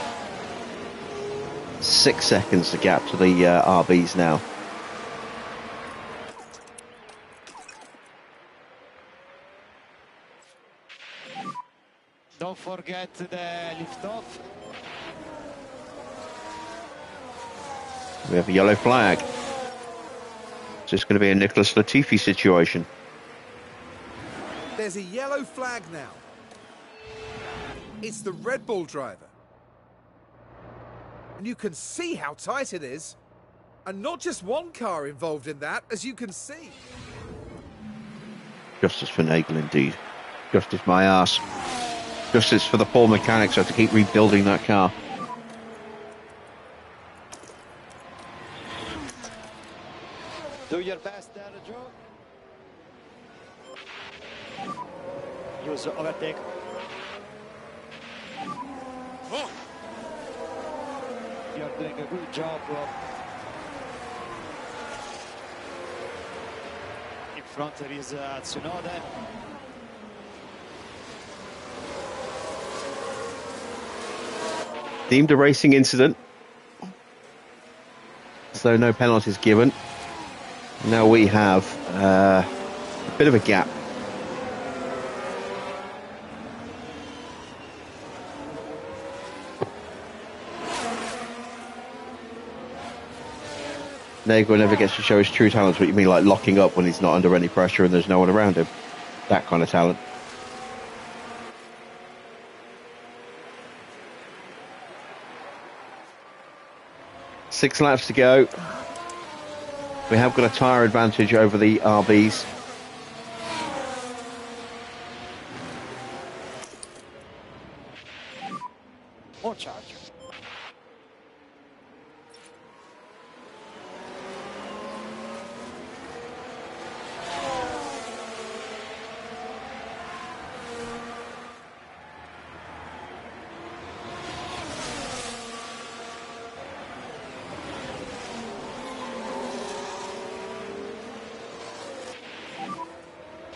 6 seconds the gap to the RBs now. Don't forget the lift off. We have a yellow flag. So it's going to be a Nicholas Latifi situation. There's a yellow flag now. It's the Red Bull driver. And you can see how tight it is. And not just one car involved in that, as you can see. Justice for Nagel, indeed. Justice my arse. Justice for the poor mechanics who have to keep rebuilding that car. Do your best there, Joe. Use overtake. Oh, You're doing a good job, bro. In front there is Tsunoda. Deemed a racing incident. So no penalties given. Now we have a bit of a gap. Nagel never gets to show his true talents. What you mean, like locking up when he's not under any pressure and there's no one around him? That kind of talent. Six laps to go. We have got a tyre advantage over the RBs. More charge.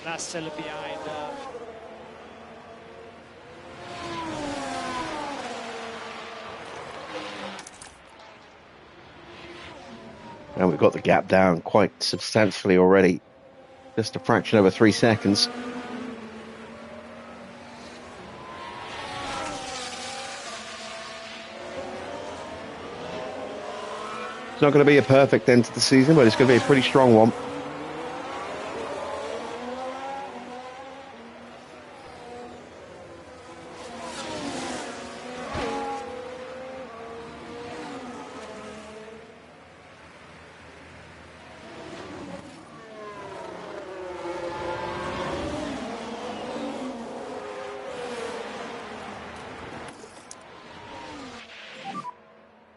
Russell behind. And we've got the gap down quite substantially already. Just a fraction over 3 seconds. It's not going to be a perfect end to the season, but it's going to be a pretty strong one.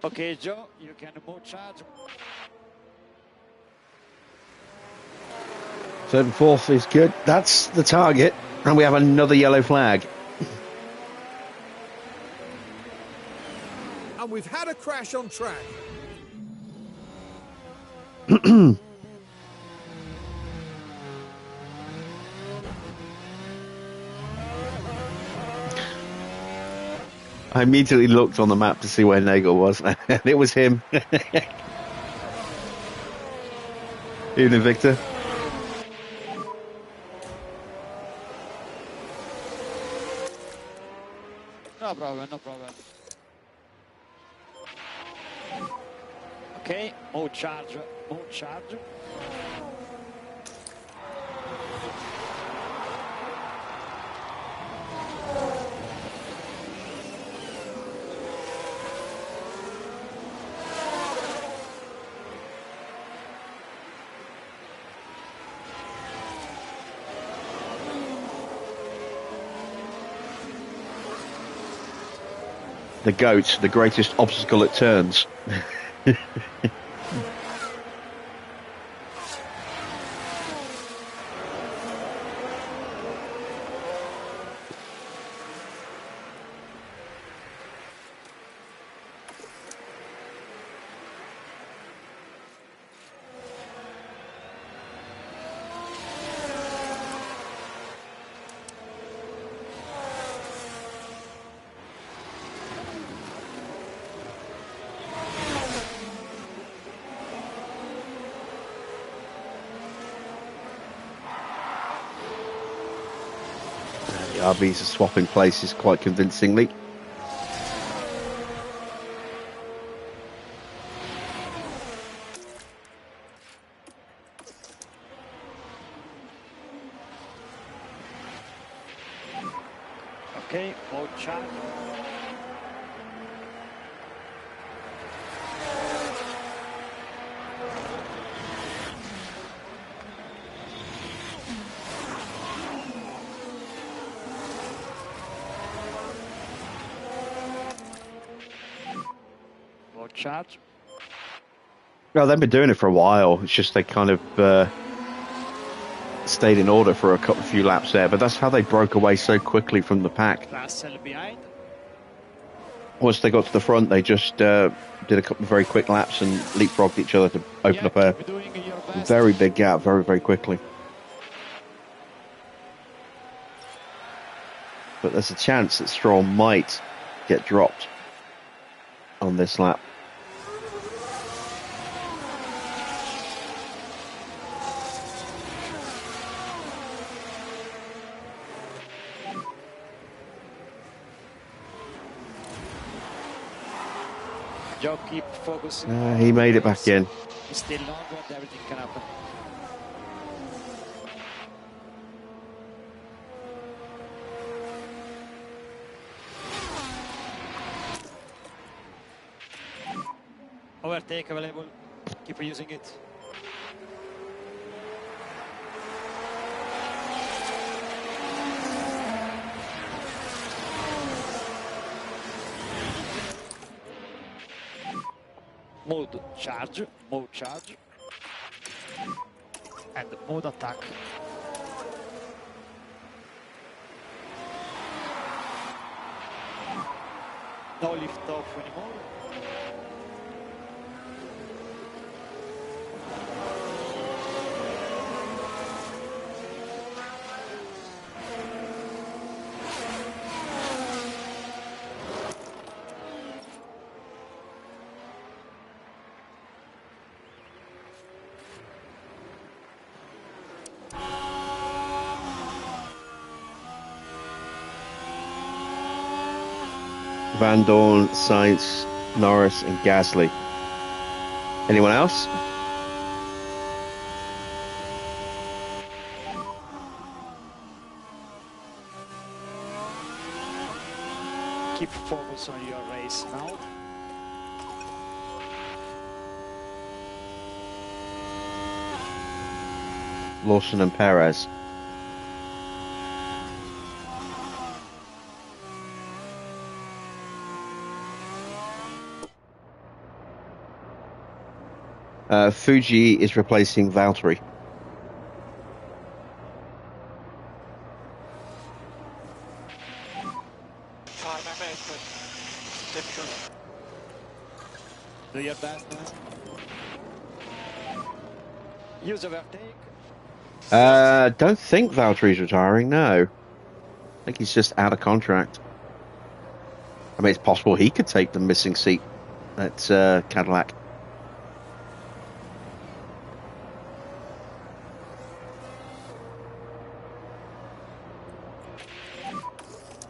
Okay, Joe, you can more charge. Third and fourth is good. That's the target. And we have another yellow flag. And we've had a crash on track. I immediately looked on the map to see where Nagel was, and it was him. Evening, Victor. No problem, no problem. Okay, more charge, more charge. the goat, the greatest obstacle at turns. The RBs are swapping places quite convincingly. Okay, mode charge. Mode charge. Well, they've been doing it for a while. It's just they kind of stayed in order for a few laps there, but that's how they broke away so quickly from the pack. Russell behind. Once they got to the front, they just did a couple of very quick laps and leapfrogged each other to open up a keep doing your best. very big gap very, very quickly. But there's a chance that Stroll might get dropped on this lap. Joe, keep focusing. He made it back in. It's still long, but everything can happen. Overtake available. Keep using it. Mode charge, and mode attack. No lift off anymore. Van Dorn, Sainz, Norris and Gasly. Anyone else? Keep focus on your race now. Lawson and Perez. Fuji is replacing Valtteri. Try my best, but difficult. Do your best, man. Use overtake. Don't think Valtteri's retiring, no. I think he's just out of contract. I mean, it's possible he could take the missing seat at Cadillac.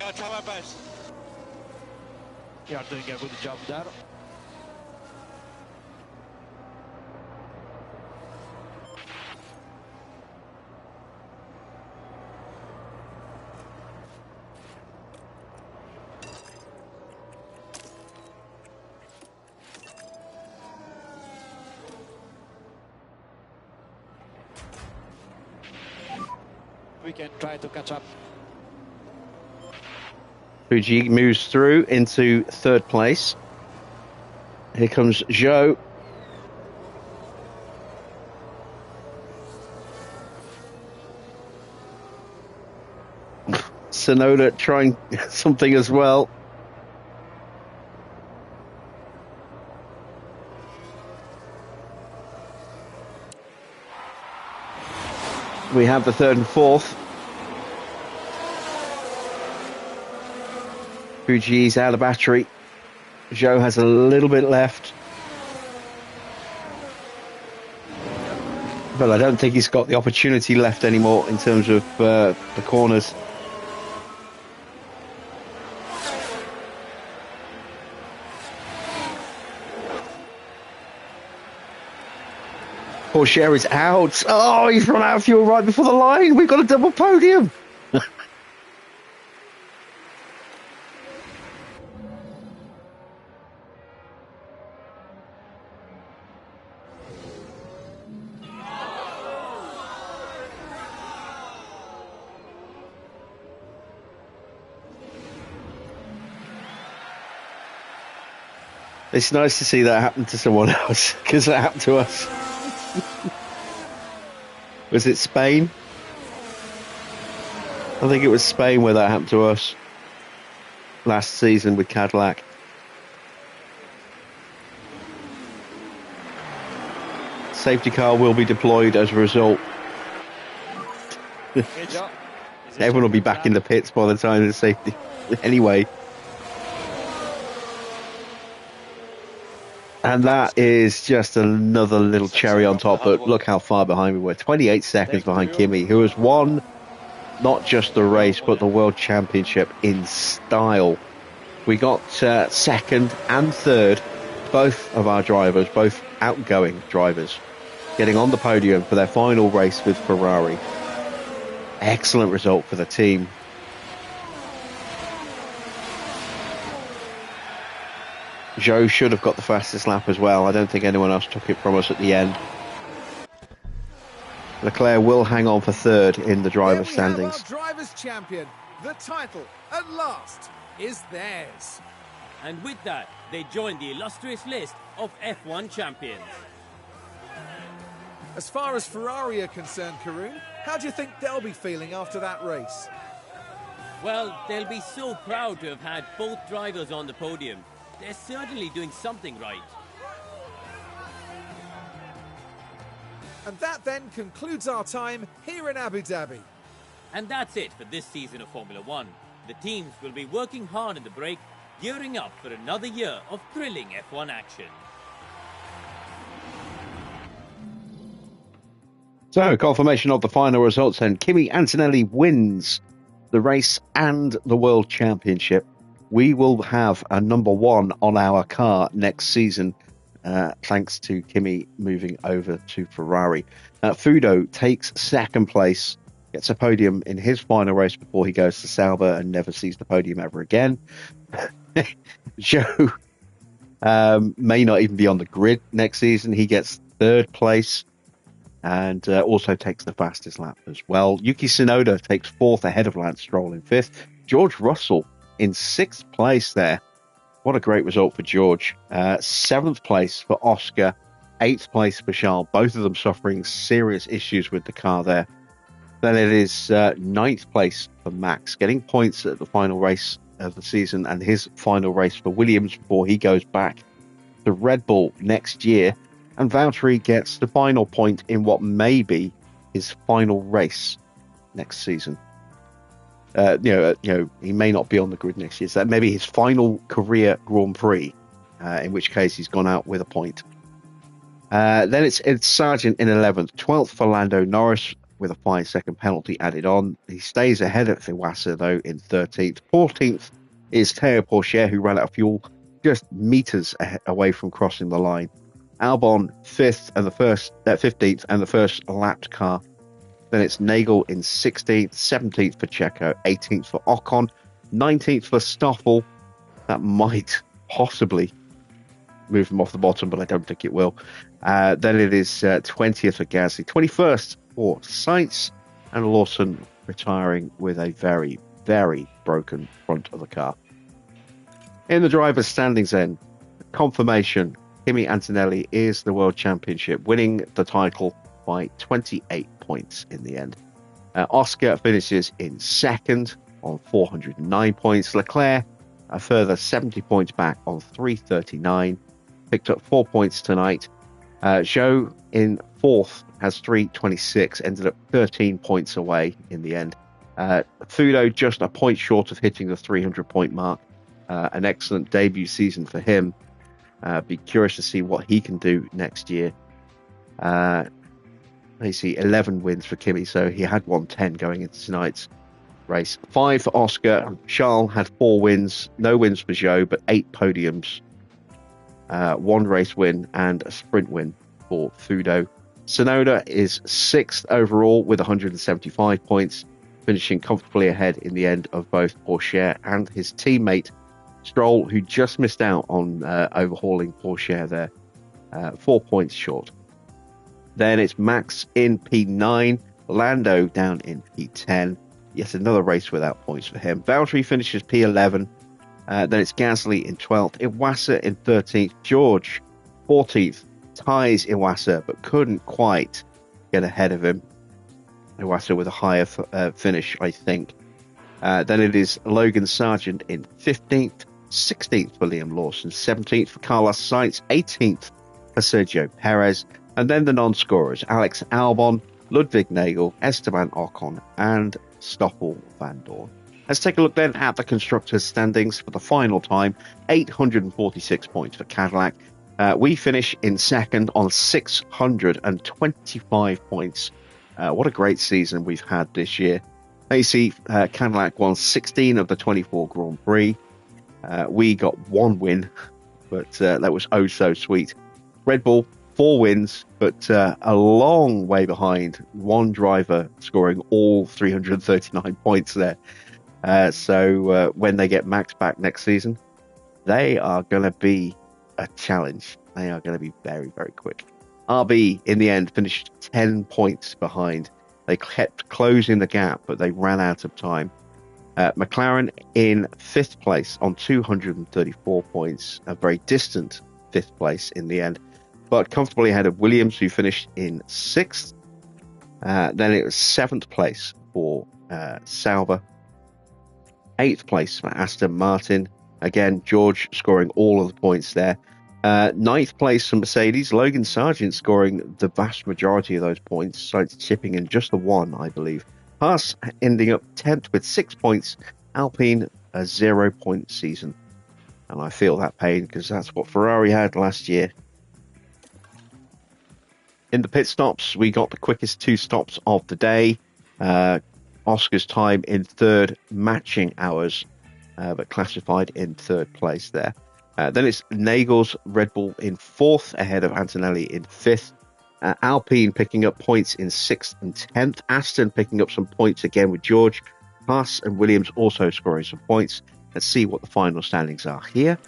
I'll try my best. You are doing a good job there. We can try to catch up. Fuji moves through into third place. Here comes Zhou. Sonoda trying something as well. We have the third and fourth. Fuji's out of battery. Zhou has a little bit left. But I don't think he's got the opportunity left anymore in terms of the corners. Porsche is out. Oh, he's run out of fuel right before the line. We've got a double podium. It's nice to see that happen to someone else, because that happened to us. Was it Spain? I think it was Spain where that happened to us last season with Cadillac. Safety car will be deployed as a result. Everyone will be back in the pits by the time of the safety. Anyway. And that is just another little cherry on top. But look how far behind we were. 28 seconds behind Kimi, who has won not just the race, but the World Championship in style. We got second and third, both of our drivers, both outgoing drivers, getting on the podium for their final race with Ferrari. Excellent result for the team. Zhou should have got the fastest lap as well. I don't think anyone else took it from us at the end. Leclerc will hang on for third in the driver's standings. Our drivers' champion, the title at last is theirs. And with that, they join the illustrious list of F1 champions. As far as Ferrari are concerned, Karun, how do you think they'll be feeling after that race? Well, they'll be so proud to have had both drivers on the podium. They're certainly doing something right. And that then concludes our time here in Abu Dhabi. And that's it for this season of Formula One. The teams will be working hard in the break, gearing up for another year of thrilling F1 action. So, confirmation of the final results, and Kimi Antonelli wins the race and the World Championship. We will have a number one on our car next season, thanks to Kimi moving over to Ferrari. Fudo takes second place, gets a podium in his final race before he goes to Sauber and never sees the podium ever again. Zhou may not even be on the grid next season. He gets third place and also takes the fastest lap as well. Yuki Tsunoda takes fourth ahead of Lance Stroll in fifth. George Russell in sixth place there. What a great result for George. Seventh place for Oscar. Eighth place for Charles. Both of them suffering serious issues with the car there. Then it is ninth place for Max, getting points at the final race of the season and his final race for Williams before he goes back to Red Bull next year. And Valtteri gets the final point in what may be his final race next season. He may not be on the grid next year. So that may be his final career Grand Prix, in which case he's gone out with a point. Then it's Sargent in 11th, 12th for Lando Norris with a 5-second penalty added on. He stays ahead of Iwasa though in 13th. 14th is Théo Pourchaire, who ran out of fuel just meters away from crossing the line. Albon 5th and 15th and the first lapped car. Then it's Nagel in 16th, 17th for Checo, 18th for Ocon, 19th for Stoffel. That might possibly move him off the bottom, but I don't think it will. Then it is 20th for Gasly, 21st for Sainz, and Lawson retiring with a very, very broken front of the car. In the driver's standings then, confirmation, Kimi Antonelli is the World Championship, winning the title by 28 points in the end. Oscar finishes in second on 409 points. Leclerc, a further 70 points back on 339, picked up 4 points tonight. Zhou in fourth has 326, ended up 13 points away in the end. Fudo just a point short of hitting the 300-point mark. An excellent debut season for him. Be curious to see what he can do next year. I see 11 wins for Kimi, so he had 110 going into tonight's race. 5 for Oscar. Charles had 4 wins, no wins for Zhou, but 8 podiums. 1 race win and a sprint win for Fudo. Tsunoda is 6th overall with 175 points, finishing comfortably ahead in the end of both Porsche and his teammate Stroll, who just missed out on overhauling Porsche there, 4 points short. Then it's Max in P9, Lando down in P10. Yet another race without points for him. Valtteri finishes P11. Then it's Gasly in 12th, Iwasa in 13th, George 14th, ties Iwasa but couldn't quite get ahead of him. Iwasa with a higher finish, I think. Then it is Logan Sargent in 15th, 16th for Liam Lawson, 17th for Carlos Sainz, 18th for Sergio Perez, and then the non-scorers, Alex Albon, Ludwig Nagel, Esteban Ocon, and Stoffel van Dorn. Let's take a look then at the constructors' standings for the final time. 846 points for Cadillac. We finish in second on 625 points. What a great season we've had this year. You see, Cadillac won 16 of the 24 Grand Prix. We got 1 win, but that was oh so sweet. Red Bull, 4 wins, but a long way behind. 1 driver scoring all 339 points there. So when they get Max back next season, they are going to be a challenge. They are going to be very, very quick. RB, in the end, finished 10 points behind. They kept closing the gap, but they ran out of time. McLaren in 5th place on 234 points, a very distant 5th place in the end, but comfortably ahead of Williams, who finished in 6th. Then it was 7th place for Sauber. 8th place for Aston Martin. Again, George scoring all of the points there. 9th place for Mercedes. Logan Sargent scoring the vast majority of those points, Sainz chipping in just the 1, I believe. Haas ending up 10th with 6 points. Alpine, a 0-point season. And I feel that pain because that's what Ferrari had last year. In the pit stops, we got the quickest 2 stops of the day. Oscar's time in 3rd, matching ours, but classified in 3rd place there. Then it's Nagel's Red Bull in 4th, ahead of Antonelli in 5th. Alpine picking up points in 6th and 10th. Aston picking up some points again with George. Haas and Williams also scoring some points. Let's see what the final standings are here.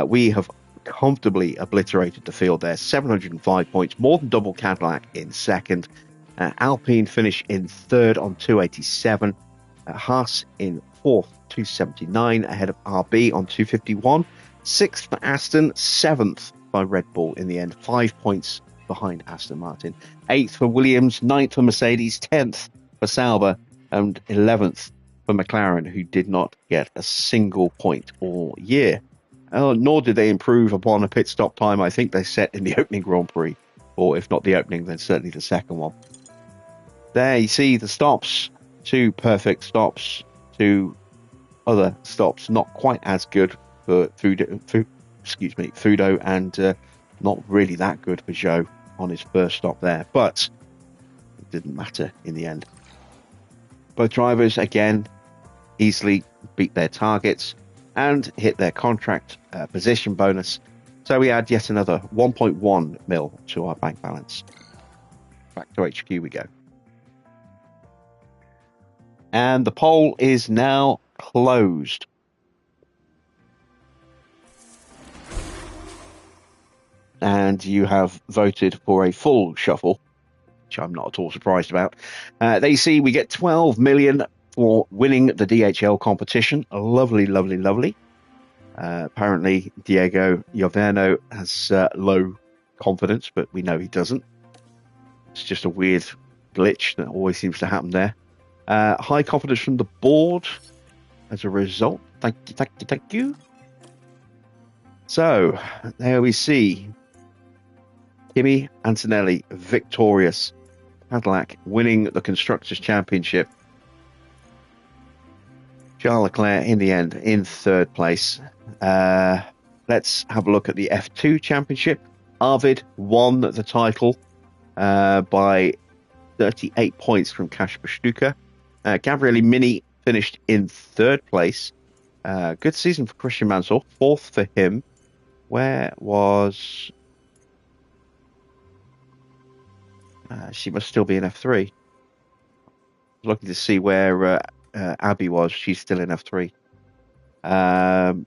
We have comfortably obliterated the field there. 705 points, more than double Cadillac in 2nd. Alpine finish in 3rd on 287. Haas in 4th, 279, ahead of RB on 251. 6th for Aston, 7th by Red Bull in the end, 5 points behind Aston Martin. 8th for Williams, 9th for Mercedes, 10th for Sauber, and 11th for McLaren, who did not get a single point all year. Nor did they improve upon a pit stop time I think they set in the opening Grand Prix, or if not the opening, then certainly the second one. There you see the stops, 2 perfect stops, 2 other stops not quite as good for Fudo, and not really that good for Zhou on his first stop there, but it didn't matter in the end. Both drivers again easily beat their targets and hit their contract position bonus, so we add yet another 1.1 mil to our bank balance. Back to HQ we go. And the poll is now closed. And you have voted for a full shuffle, which I'm not at all surprised about. They see we get 12,000,000 for winning the DHL competition. Lovely, lovely, lovely. Apparently, Diego Lloverno has low confidence, but we know he doesn't. It's just a weird glitch that always seems to happen there. High confidence from the board as a result. Thank you, thank you, thank you. So, there we see Kimi Antonelli victorious. Cadillac winning the Constructors' Championship. Charles Leclerc in the end in third place. Let's have a look at the F2 Championship. Arvid won the title by 38 points from Kasper Stuka. Gabriele Mini finished in third place. Good season for Christian Mansell. Fourth for him. Where was... she must still be in F3. Looking to see where Abby was. She's still in F3. And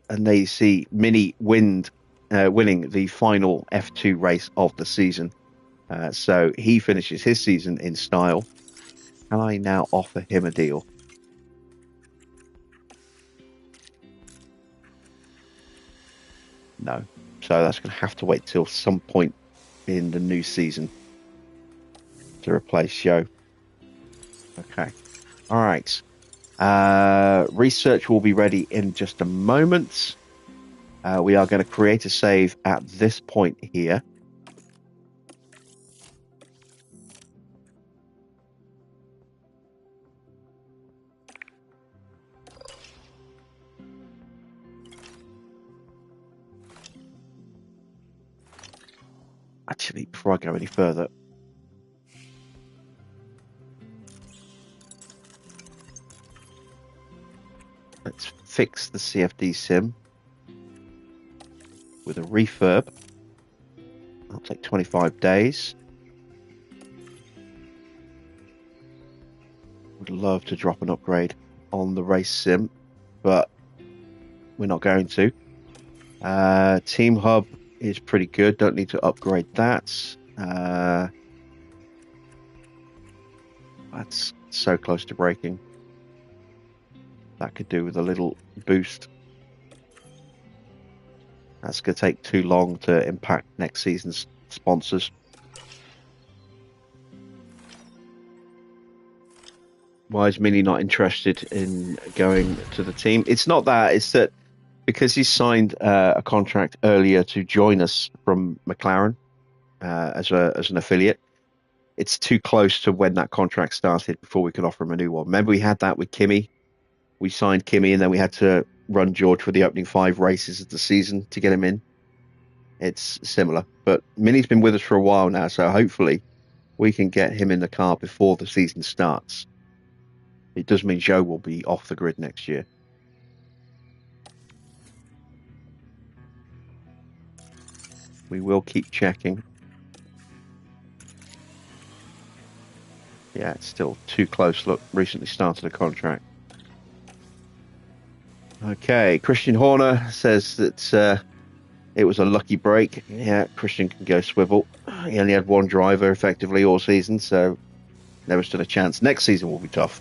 they see Mini winning the final F2 race of the season. So he finishes his season in style. Can I now offer him a deal? No. So that's going to have to wait till some point in the new season to replace Zhou. Okay. All right. Research will be ready in just a moment. We are going to create a save at this point here. Actually, before I go any further, let's fix the CFD sim with a refurb. That'll take 25 days. Would love to drop an upgrade on the race sim, but we're not going to. Team Hub is pretty good. Don't need to upgrade that. That's so close to breaking. That could do with a little boost. That's going to take too long to impact next season's sponsors. Why is Mini not interested in going to the team? It's not that. It's that because he signed a contract earlier to join us from McLaren as an affiliate. It's too close to when that contract started before we could offer him a new one. Remember, we had that with Kimi. We signed Kimi, and then we had to run George for the opening 5 races of the season to get him in. It's similar. But Mini's been with us for a while now, so hopefully we can get him in the car before the season starts. It does mean Zhou will be off the grid next year. We will keep checking. Yeah, it's still too close. Look, recently started a contract. Okay, Christian Horner says that it was a lucky break. Yeah, Christian can go swivel. He only had one driver effectively all season, so never stood a chance. Next season will be tough.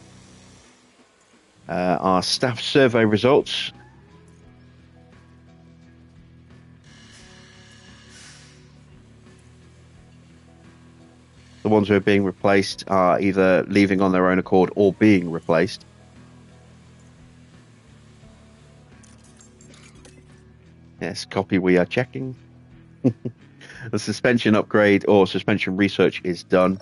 Our staff survey results. The ones who are being replaced are either leaving on their own accord or being replaced. Yes, copy, we are checking. The suspension upgrade or suspension research is done.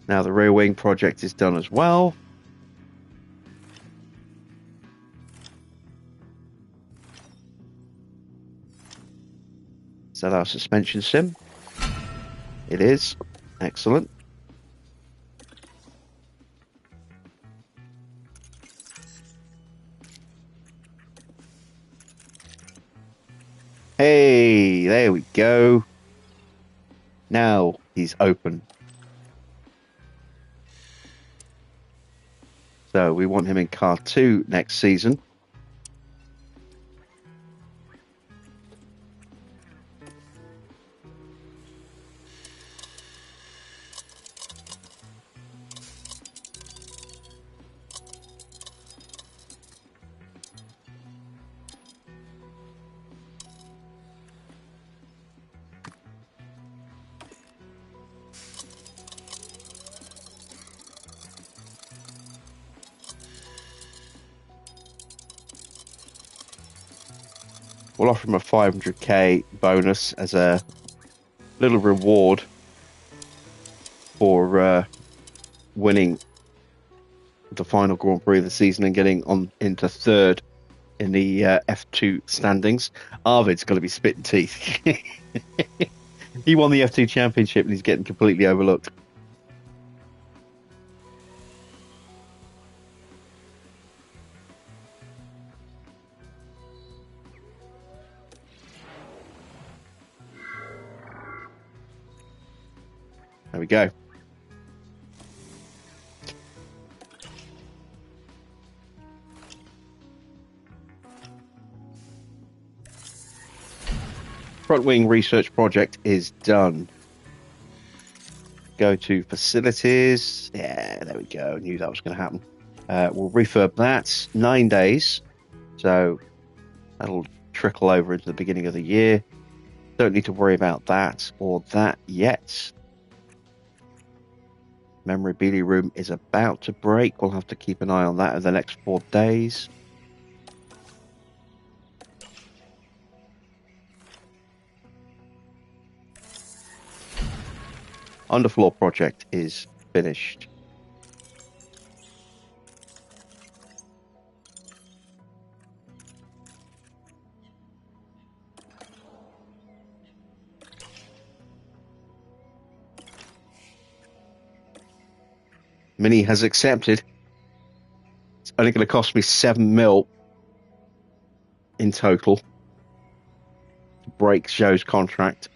Now the rear wing project is done as well. Is that our suspension sim? It is. Excellent. Hey, there we go. Now he's open. So we want him in car 2 next season. we'll offer him a 500k bonus as a little reward for winning the final Grand Prix of the season and getting on into third in the F2 standings. Arvid's going to be spitting teeth. He won the F2 championship and he's getting completely overlooked. There we go. Front wing research project is done. Go to facilities. Yeah, there we go. I knew that was going to happen. We'll refurb that. 9 days. So that'll trickle over into the beginning of the year. Don't need to worry about that or that yet. Memorabilia room is about to break. We'll have to keep an eye on that in the next 4 days. Underfloor project is finished. Mini has accepted. It's only going to cost me 7 mil in total to break Zhou's contract.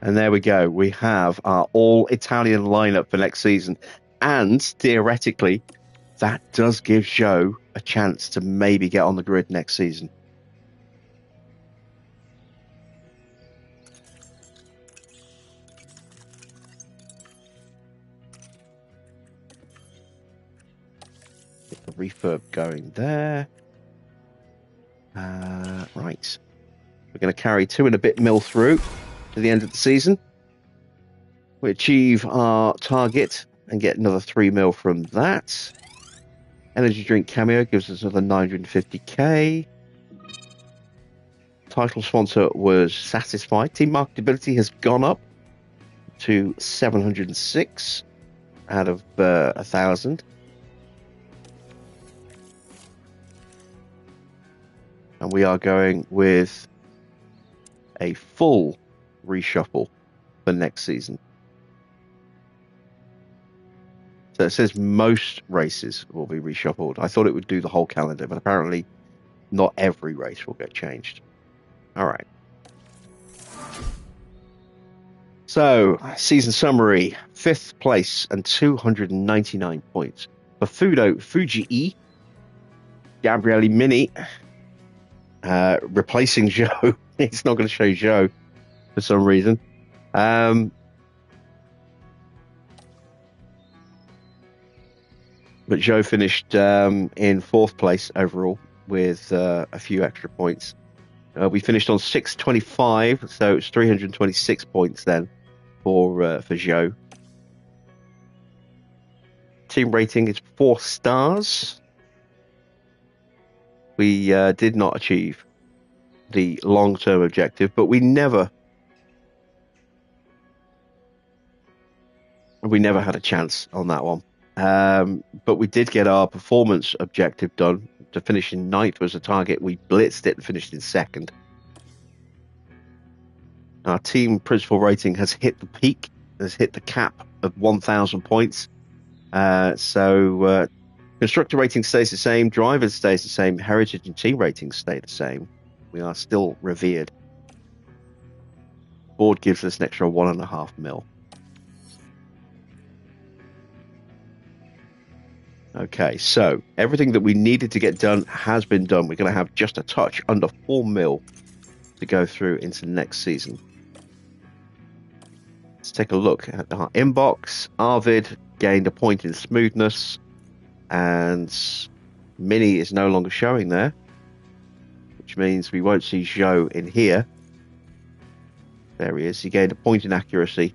And there we go. We have our all-Italian lineup for next season. And theoretically, that does give Zhou a chance to maybe get on the grid next season. Get the refurb going there. Right. We're going to carry 2 and a bit mil through to the end of the season. We achieve our target and get another 3 mil from that. Energy drink cameo gives us another 950k. Title sponsor was satisfied. Team marketability has gone up to 706 out of 1,000. And we are going with a full reshuffle for next season. So it says most races will be reshuffled. I thought it would do the whole calendar, but apparently not every race will get changed. All right. So, season summary. 5th place and 299 points. For Fuji, Gabriele Mini, replacing Zhou. It's not going to show Zhou for some reason. But Zhou finished in 4th place overall with a few extra points. We finished on 625, so it's 326 points then for Zhou. Team rating is 4 stars. We did not achieve the long-term objective, but we never had a chance on that one. But we did get our performance objective done. To finish in 9th was a target. We blitzed it and finished in 2nd. Our team principal rating has hit the peak, has hit the cap of 1,000 points. So constructor rating stays the same, drivers stays the same, heritage and team ratings stay the same. We are still revered. Board gives us an extra 1.5 mil. Okay, so everything that we needed to get done has been done. We're going to have just a touch under 4 mil to go through into next season. Let's take a look at our inbox. Arvid gained a point in smoothness, and Mini is no longer showing there, which means we won't see Zhou in here. There he is. He gained a point in accuracy.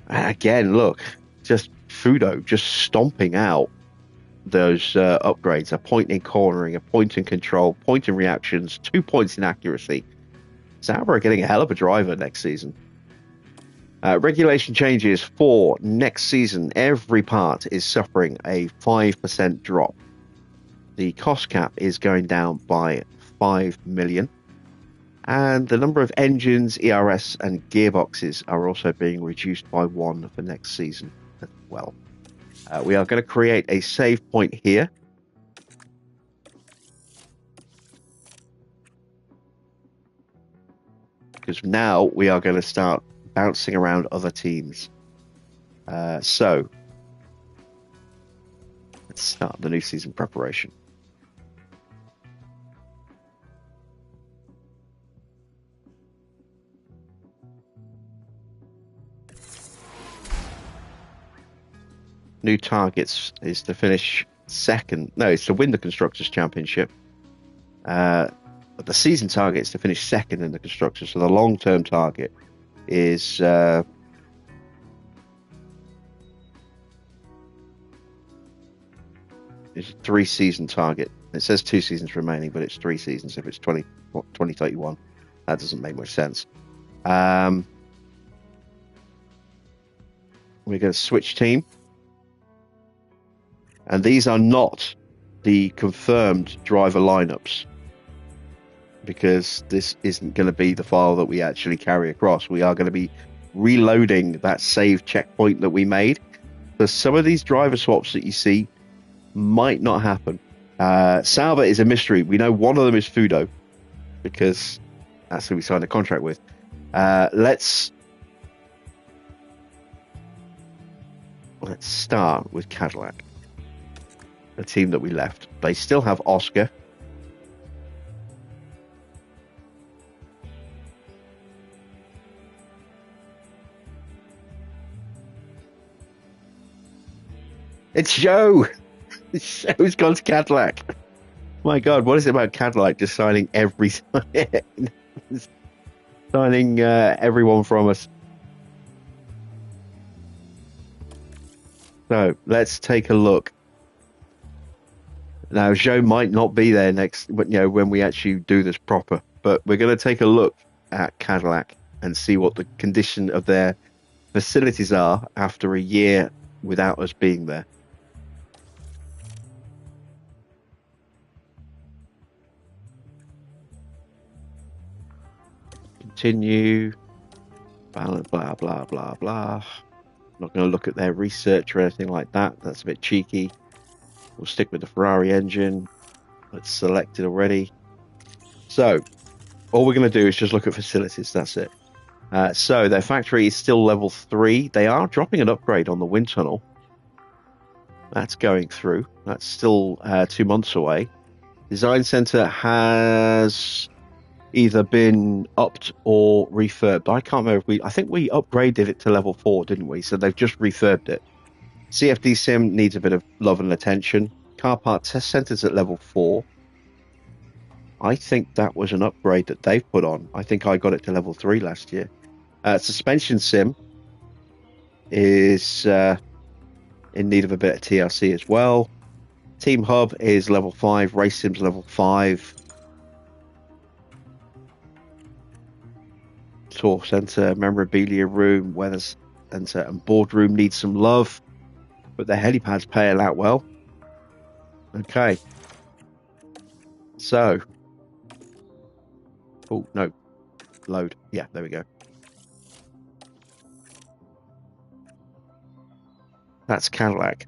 And again, look, just Fudo just stomping out those upgrades: a point in cornering, a point in control, point in reactions, 2 points in accuracy. Sauber are getting a hell of a driver next season. Regulation changes for next season. Every part is suffering a 5% drop. The cost cap is going down by 5 million. And the number of engines, ERS, and gearboxes are also being reduced by 1 for next season as well. We are going to create a save point here. Because now we are going to start bouncing around other teams. So, let's start the new season preparation. New targets is to finish second. No, it's to win the Constructors' Championship. But the season target is to finish second in the Constructors. So the long-term target is a 3-season target. It says 2 seasons remaining, but it's 3 seasons if it's 2031. That doesn't make much sense. We're going to switch team. And these are not the confirmed driver lineups, because this isn't going to be the file that we actually carry across. We are going to be reloading that save checkpoint that we made. So some of these driver swaps that you see might not happen. Sauber is a mystery. We know one of them is Fudo, because that's who we signed a contract with. Let's start with Cadillac, the team that we left. They still have Oscar. It's Zhou. Zhou's gone to Cadillac. My God, what is it about Cadillac just signing signing everyone from us? So let's take a look. Now, Zhou might not be there next, when we actually do this proper. But we're going to take a look at Cadillac and see what the condition of their facilities are after a year without us being there. Continue. Blah, blah, blah, blah, blah. Not going to look at their research or anything like that. That's a bit cheeky. We'll stick with the Ferrari engine. Let's select it already. So, all we're going to do is just look at facilities. That's it. So, their factory is still level 3. They are dropping an upgrade on the wind tunnel. That's going through. That's still 2 months away. Design center has either been upped or refurbed. I can't remember if I think we upgraded it to level 4, didn't we? So they've just refurbed it. CFD Sim needs a bit of love and attention. Car part test centers at level 4. I think that was an upgrade that they've put on. I think I got it to level 3 last year. Suspension Sim is in need of a bit of TLC as well. Team Hub is level 5. Race Sim's level 5. Tour Center, Memorabilia Room, Weather Center, and Boardroom need some love, but the helipad's paying out well. Okay. So. Oh, no. Load. Yeah, there we go. That's Cadillac.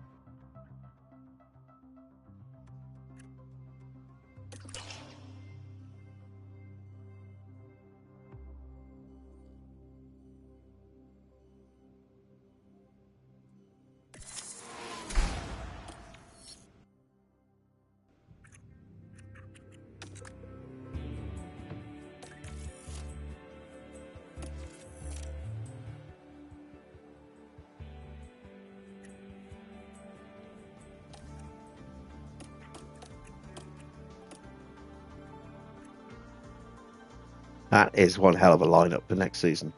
That is one hell of a lineup for next season.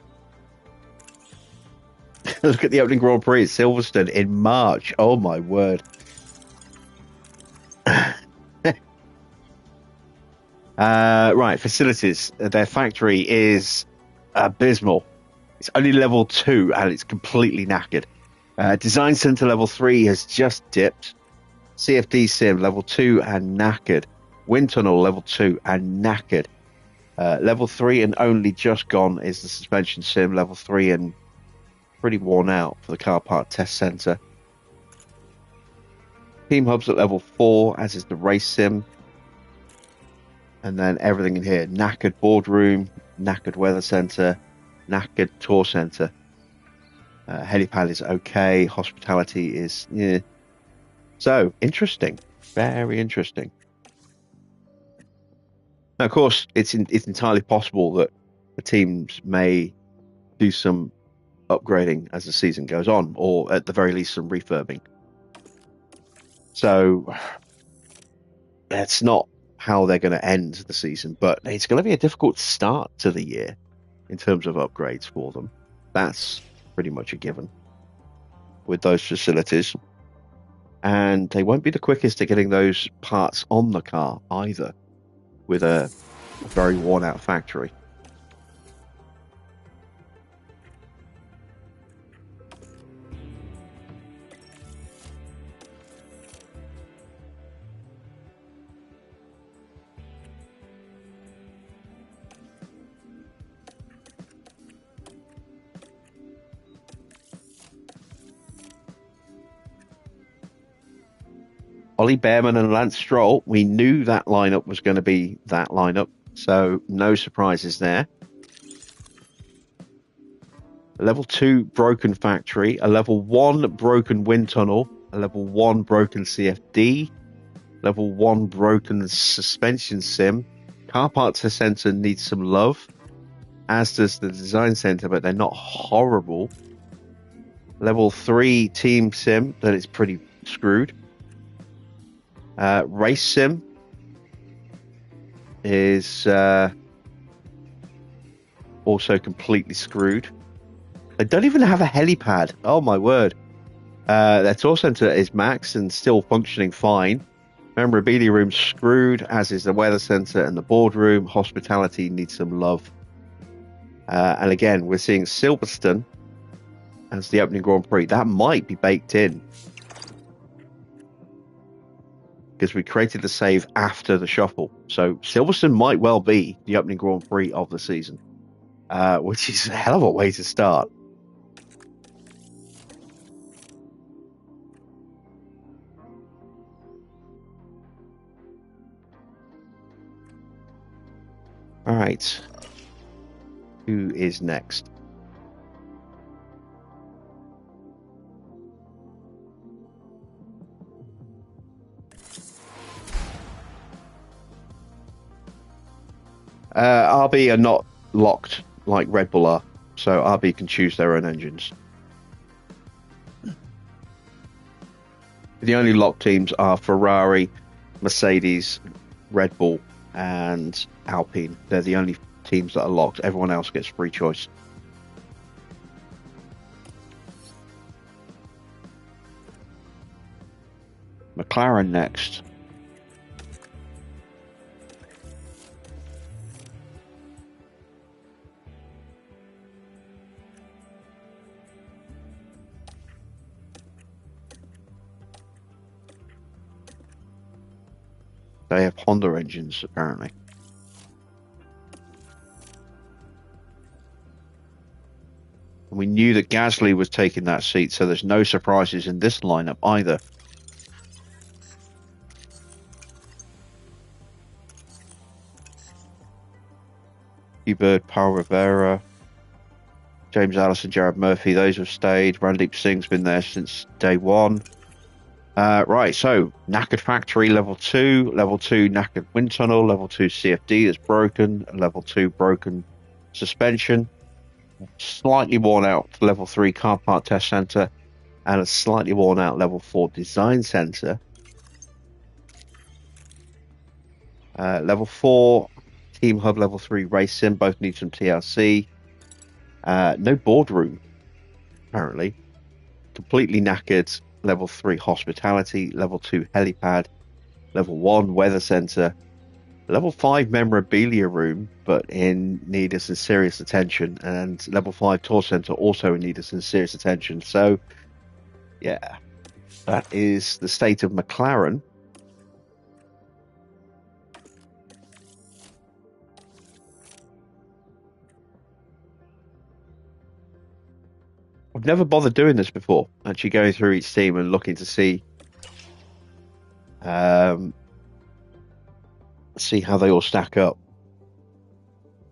Look at the opening Grand Prix at Silverstone in March. Oh my word. Right, facilities. Their factory is abysmal. It's only level 2 and it's completely knackered. Design Center level 3 has just dipped. CFD Sim level 2 and knackered. Wind Tunnel level 2 and knackered. Level 3 and only just gone is the Suspension Sim level 3 and pretty worn out for the Car Part Test Center. Team Hub's at level 4, as is the Race Sim. And then everything in here. Knackered Boardroom, knackered Weather Center, knackered Tour Center. Helipad is okay. Hospitality is, yeah. So, interesting. Very interesting. Now, of course, it's entirely possible that the teams may do some upgrading as the season goes on, or at the very least some refurbing. So that's not how they're going to end the season, but it's going to be a difficult start to the year in terms of upgrades for them. That's pretty much a given with those facilities. And they won't be the quickest at getting those parts on the car either, with a very worn out factory. Ollie Behrman and Lance Stroll, we knew that lineup was going to be that lineup, so no surprises there. A level 2 broken factory, a level 1 broken wind tunnel, a level 1 broken CFD, level 1 broken suspension sim. Car parts center needs some love, as does the design center, but they're not horrible. Level 3 team sim, that is pretty screwed. Race sim is also completely screwed. They don't even have a helipad. Oh my word. Their tour center is maxed and still functioning fine. Memorabilia room screwed, as is the weather center and the boardroom. Hospitality needs some love. And again, we're seeing Silverstone as the opening Grand Prix. That might be baked in, because we created the save after the shuffle. So Silverstone might well be the opening Grand Prix of the season, which is a hell of a way to start. All right. Who is next? RB are not locked like Red Bull are, so RB can choose their own engines. The only locked teams are Ferrari, Mercedes, Red Bull, and Alpine. They're the only teams that are locked. Everyone else gets free choice. McLaren next. They have Honda engines, apparently. And we knew that Gasly was taking that seat, so there's no surprises in this lineup either. Bird, Paul Rivera, James Allison, Jared Murphy, those have stayed. Randeep Singh's been there since day one. Right, so knackered factory level 2 knackered wind tunnel, level 2 CFD is broken, level 2 broken suspension, slightly worn out level 3 car part test center, and a slightly worn out level 4 design center. Level 4 team hub, level 3 race sim, both need some TLC. No boardroom, apparently. Completely knackered. Level 3 hospitality, level 2 helipad, level 1 weather center, Level 5 memorabilia room, but in need of some serious attention, and level 5 tour center also in need of some serious attention. So, yeah, that is the state of McLaren. I've never bothered doing this before, actually going through each team and looking to see how they all stack up.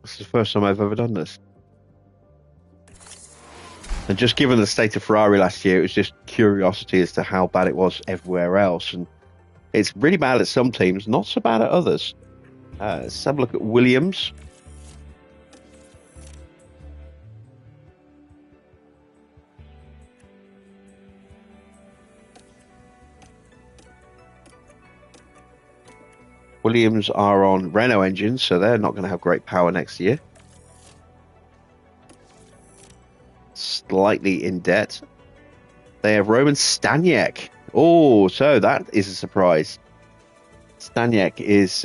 This is the first time I've ever done this. And just given the state of Ferrari last year, it was just curiosity as to how bad it was everywhere else. And it's really bad at some teams, not so bad at others. Let's have a look at Williams. Williams are on Renault engines, so they're not going to have great power next year. Slightly in debt. They have Roman Staniek. Oh, so that is a surprise. Staniek is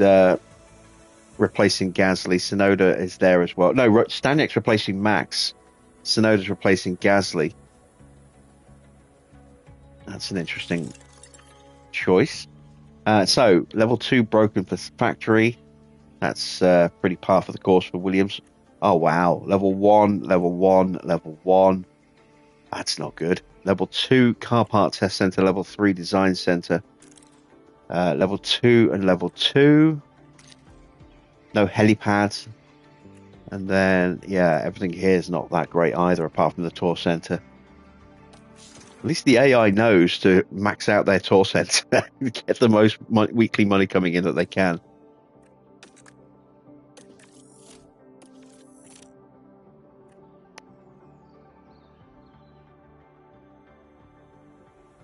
replacing Gasly. Tsunoda is there as well. No, Staniek's replacing Max. Tsunoda's replacing Gasly. That's an interesting choice. So, level 2 broken for factory. That's pretty par for the course for Williams. Oh, wow. Level 1, level 1, level 1. That's not good. Level 2 car part test center. Level 3 design center. Level 2 and level 2. No helipads. And then, yeah, everything here is not that great either, apart from the tour center. At least the AI knows to max out their tour center and get the most weekly money coming in that they can.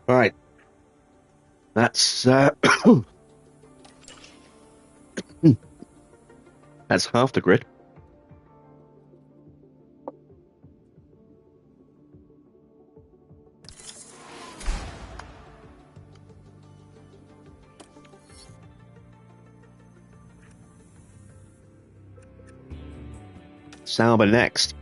Right. That's that's half the grid. Sauber next.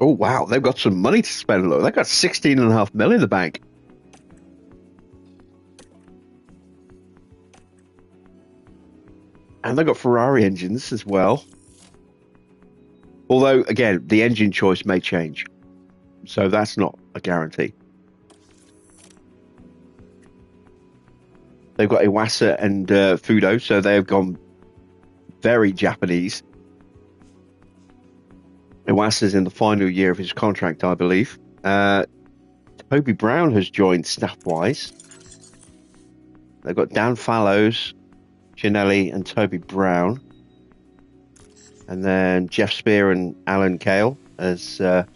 Oh, wow. They've got some money to spend. Look, they've got 16.5 million in the bank. And they've got Ferrari engines as well. Although, again, the engine choice may change. So that's not a guarantee. They've got Iwasa and Fudo, so they've gone very Japanese. Iwasa's in the final year of his contract, I believe. Toby Brown has joined staff-wise. They've got Dan Fallows, Ginelli, and Toby Brown. And then Jeff Spear and Alan Kale as their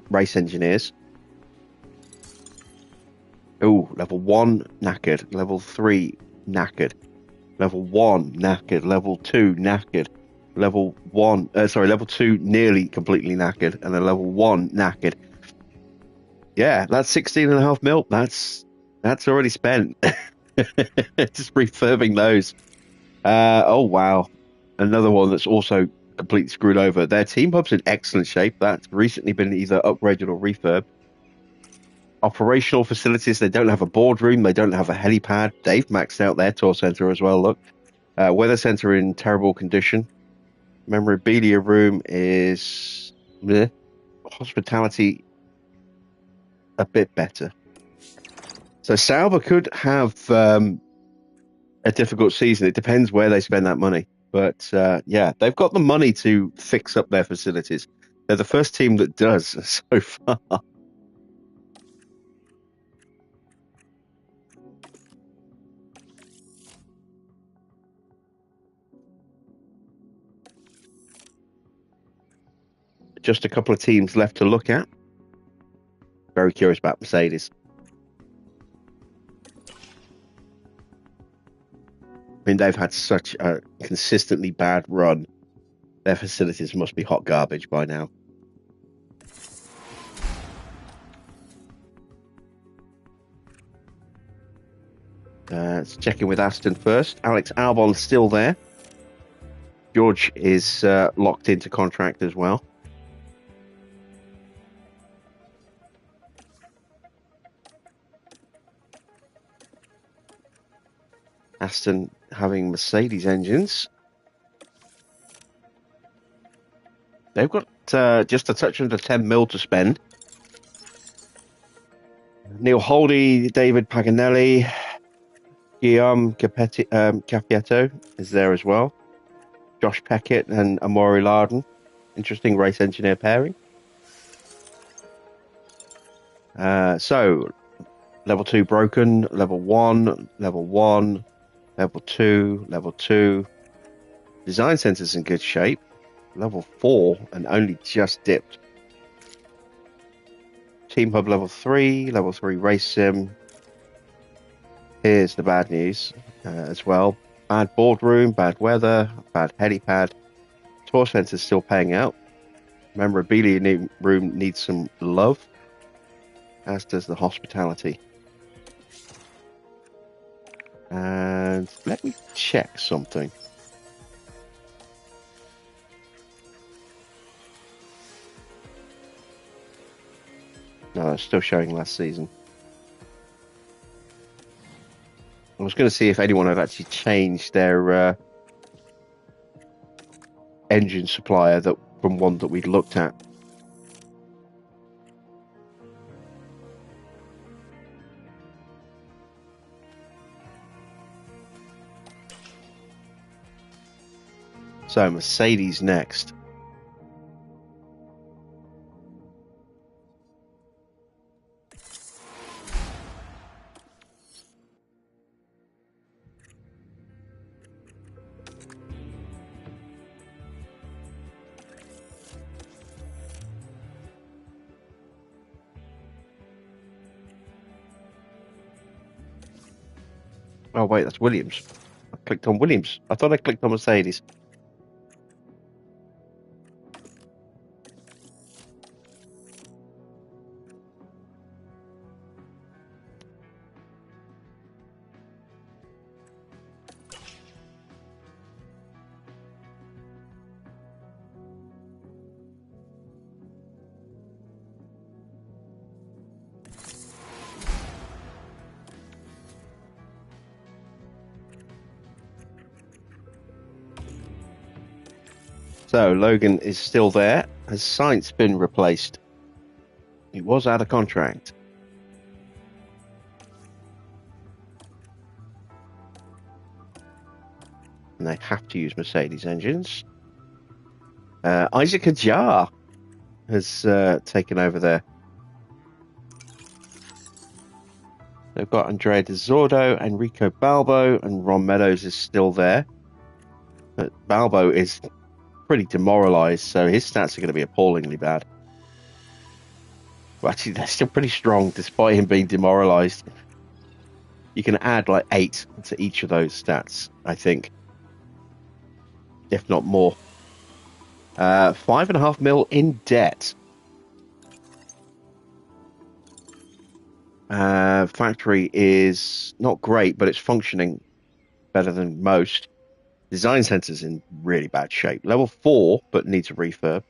race engineers. Oh, level 1 knackered, level 3 knackered, level 1 knackered, level 2 knackered, level 2 nearly completely knackered, and then level 1 knackered. Yeah, that's 16.5 mil. That's already spent. Just refurbing those. Oh wow, another one that's also completely screwed over. Their team hub's in excellent shape. That's recently been either upgraded or refurbed. Operational facilities, they don't have a boardroom, they don't have a helipad. They've maxed out their tour center as well, look. Weather center in terrible condition. Memorabilia room is bleh. Hospitality a bit better. So Sauber could have a difficult season. It depends where they spend that money. But yeah, they've got the money to fix up their facilities. They're the first team that does so far. Just a couple of teams left to look at. Very curious about Mercedes. they've had such a consistently bad run. Their facilities must be hot garbage by now. Let's check in with Aston first. Alex Albon's still there. George is locked into contract as well. Aston having Mercedes engines. They've got just a touch under 10 mil to spend. Neil Holdy, David Paganelli, Guillaume Capietto is there as well. Josh Peckett and Amaury Larden. Interesting race engineer pairing. So, level 2 broken, level 1, level 1, level 2, level 2. Design center's in good shape. Level 4 and only just dipped. Team Hub level 3, level 3 race sim. Here's the bad news as well. Bad boardroom, bad weather, bad helipad. Tour center's still paying out. Memorabilia room needs some love, as does the hospitality. And let me check something. No, it's still showing last season. I was going to see if anyone had actually changed their engine supplier from one that we'd looked at. So Mercedes next. Oh wait, that's Williams. I clicked on Williams. I thought I clicked on Mercedes. So Logan is still there. Has Sainz been replaced? He was out of contract. And they have to use Mercedes engines. Isaac Ajar has taken over there. They've got Andrea De Zordo, Enrico Balbo, and Ron Meadows is still there. But Balbo is pretty demoralised, so his stats are going to be appallingly bad. Well, actually, they're still pretty strong, despite him being demoralised. You can add like 8 to each of those stats, I think. If not more. 5.5 mil in debt. Factory is not great, but it's functioning better than most. Design center's in really bad shape. Level 4, but needs a refurb.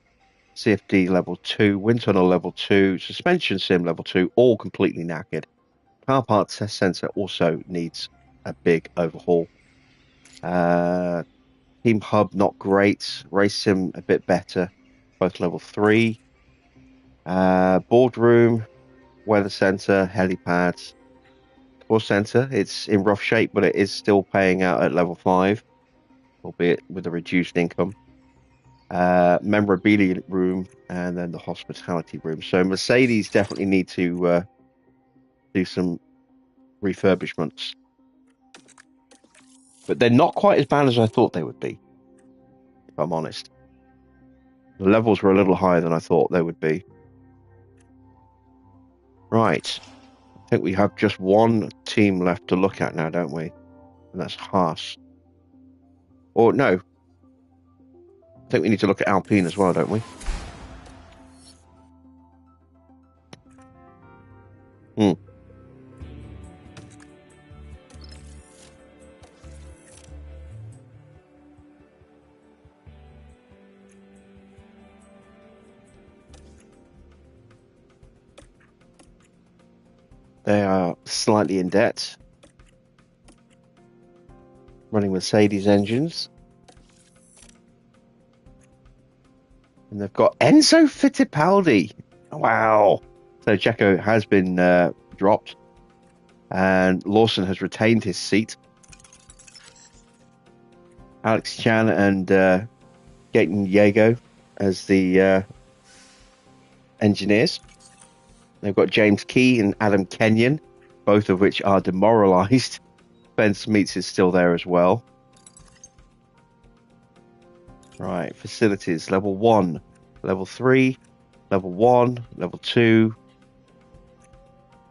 CFD level 2, wind tunnel level 2, suspension sim level 2, all completely knackered. Car parts test center also needs a big overhaul. Team hub not great. Race sim a bit better, both level 3. Boardroom, weather center, helipads. Tour center, it's in rough shape, but it is still paying out at level 5. Albeit with a reduced income. Memorabilia room, and then the hospitality room. So Mercedes definitely need to do some refurbishments. But they're not quite as bad as I thought they would be, if I'm honest. The levels were a little higher than I thought they would be. Right. I think we have just one team left to look at now, don't we? And that's Haas. Or no. I think we need to look at Alpine as well, don't we? They are slightly in debt. Running Mercedes engines. And they've got Enzo Fittipaldi. Wow. So Checo has been dropped. And Lawson has retained his seat. Alex Chan and Gaten Diego as the engineers. They've got James Key and Adam Kenyon, both of which are demoralised. Ben Smeets is still there as well. Right, facilities, level 1, level 3, level 1, level 2,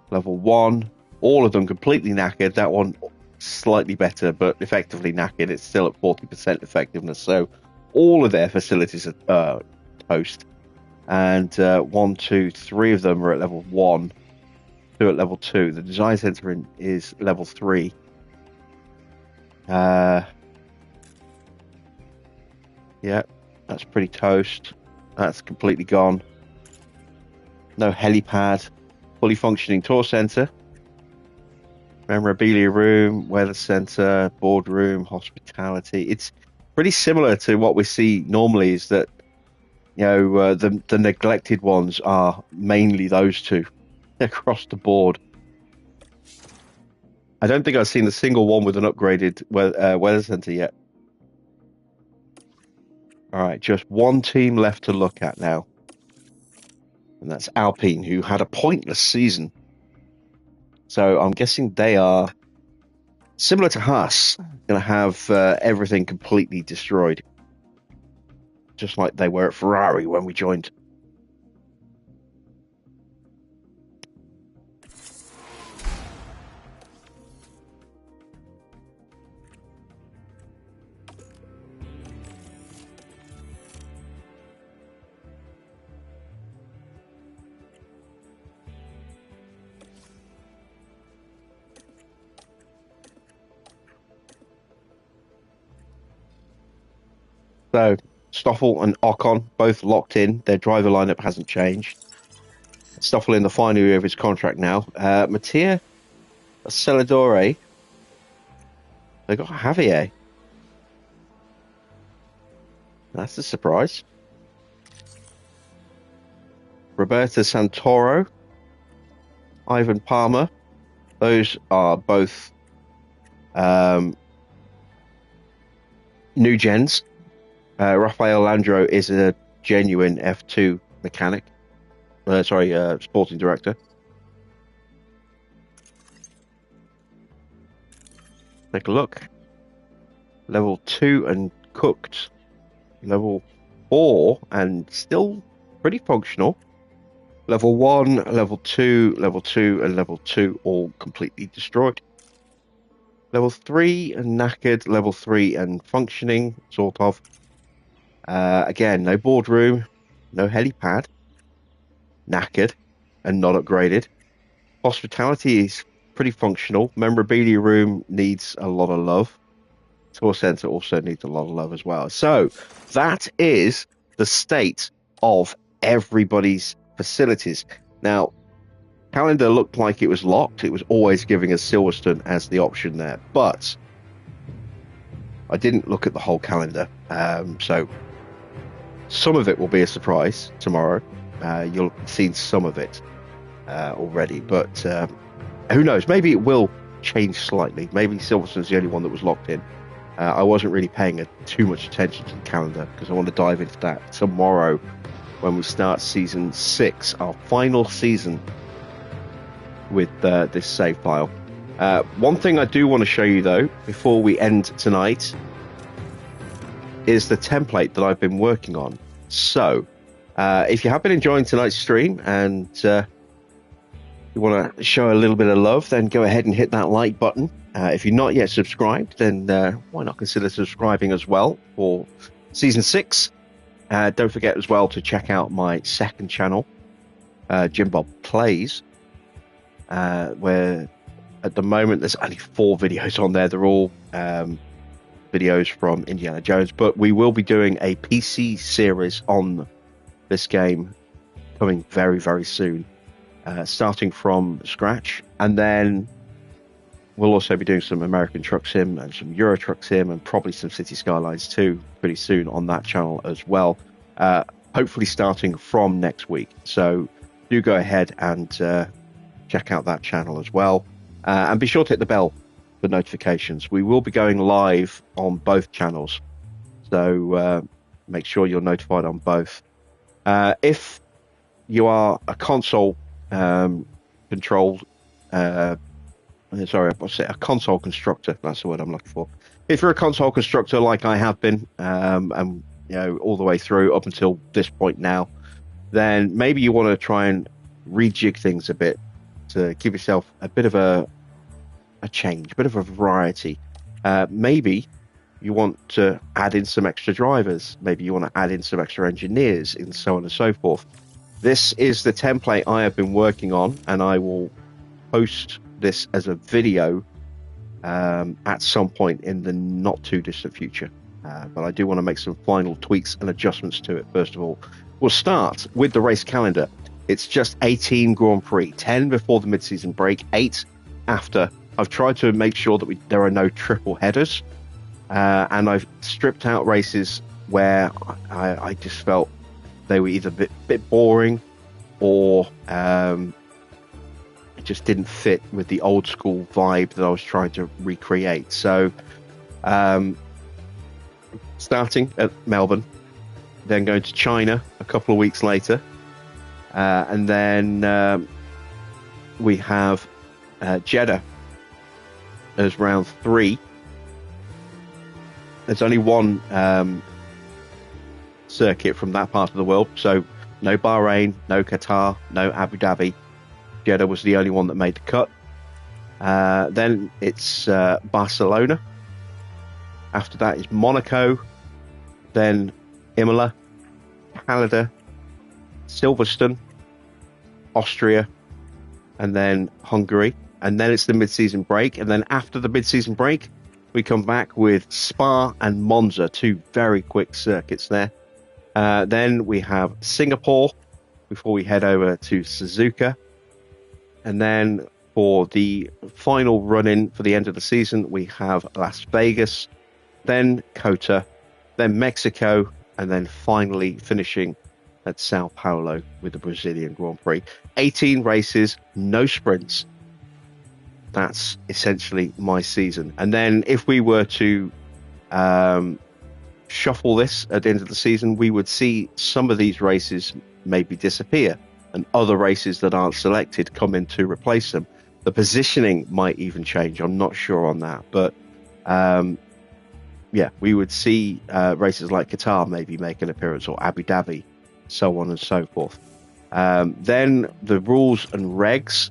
level 1. All of them completely knackered. That one slightly better, but effectively knackered. It's still at 40% effectiveness. So all of their facilities are toast. And 1, 2, 3 of them are at level 1, 2 at level 2. The design center is level 3. Yeah, that's pretty toast. That's completely gone. No helipad. Fully functioning tour center. Memorabilia room, weather center, boardroom, hospitality. It's pretty similar to what we see normally, is that, you know, the neglected ones are mainly those two across the board. I don't think I've seen a single one with an upgraded weather center yet. All right, just one team left to look at now. And that's Alpine, who had a pointless season. So I'm guessing they are, similar to Haas, going to have everything completely destroyed. Just like they were at Ferrari when we joined. So Stoffel and Ocon both locked in. Their driver lineup hasn't changed. Stoffel in the final year of his contract now. Mattia Celadore. They got Javier. That's a surprise. Roberto Santoro. Ivan Palmer. Those are both new gens. Rafael Landro is a genuine F2 mechanic. Sporting director. Take a look. Level 2 and cooked. Level 4 and still pretty functional. Level 1, level 2, level 2, and level 2 all completely destroyed. Level 3 and knackered. Level 3 and functioning, sort of. Again, no boardroom, no helipad, knackered, and not upgraded. Hospitality is pretty functional. Memorabilia room needs a lot of love. Tour center also needs a lot of love as well. So that is the state of everybody's facilities. Now, calendar looked like it was locked. It was always giving us Silverstone as the option there, but I didn't look at the whole calendar. So some of it will be a surprise tomorrow. You'll have seen some of it already, but who knows? Maybe it will change slightly. Maybe Silverstone's the only one that was locked in. I wasn't really paying too much attention to the calendar because I want to dive into that tomorrow when we start season 6, our final season with this save file. One thing I do want to show you though before we end tonight is the template that I've been working on. So if you have been enjoying tonight's stream and you want to show a little bit of love, then go ahead and hit that like button. If you're not yet subscribed, then why not consider subscribing as well for Season 6. Don't forget as well to check out my second channel, Jim Bob Plays, where at the moment there's only 4 videos on there. They're all videos from Indiana Jones, but we will be doing a PC series on this game coming very, very soon, starting from scratch. And then we'll also be doing some American Truck Sim and some Euro Truck Sim and probably some City Skylines too pretty soon on that channel as well, hopefully starting from next week. So do go ahead and check out that channel as well, and be sure to hit the bell for notifications. We will be going live on both channels, so make sure you're notified on both. If you are a console controlled a console constructor, that's the word I'm looking for. If you're a console constructor like I have been, and all the way through up until this point now, then maybe you want to try and rejig things a bit to give yourself a bit of a change, a bit of a variety. Maybe you want to add in some extra drivers. Maybe you want to add in some extra engineers, and so on and so forth. This is the template I have been working on, and I will post this as a video at some point in the not too distant future. But I do want to make some final tweaks and adjustments to it. First of all, we'll start with the race calendar. It's just 18 Grand Prix, 10 before the mid-season break, 8 after. I've tried to make sure that there are no triple headers, and I've stripped out races where I just felt they were either a bit boring or it just didn't fit with the old school vibe that I was trying to recreate. So starting at Melbourne, then going to China a couple of weeks later, and then we have Jeddah as round 3. There's only one circuit from that part of the world, so no Bahrain, no Qatar, no Abu Dhabi. Jeddah was the only one that made the cut. Then it's Barcelona. After that is Monaco, then Imola, Canada, Silverstone, Austria, and then Hungary. And then it's the mid-season break. And then after the mid-season break, we come back with Spa and Monza, 2 very quick circuits there. Then we have Singapore before we head over to Suzuka. And then for the final run-in for the end of the season, we have Las Vegas, then Kota, then Mexico, and then finally finishing at Sao Paulo with the Brazilian Grand Prix. 18 races, no sprints. That's essentially my season. And then if we were to shuffle this at the end of the season, we would see some of these races maybe disappear and other races that aren't selected come in to replace them. The positioning might even change. I'm not sure on that. But we would see races like Qatar maybe make an appearance, or Abu Dhabi, so on and so forth. Then the rules and regs,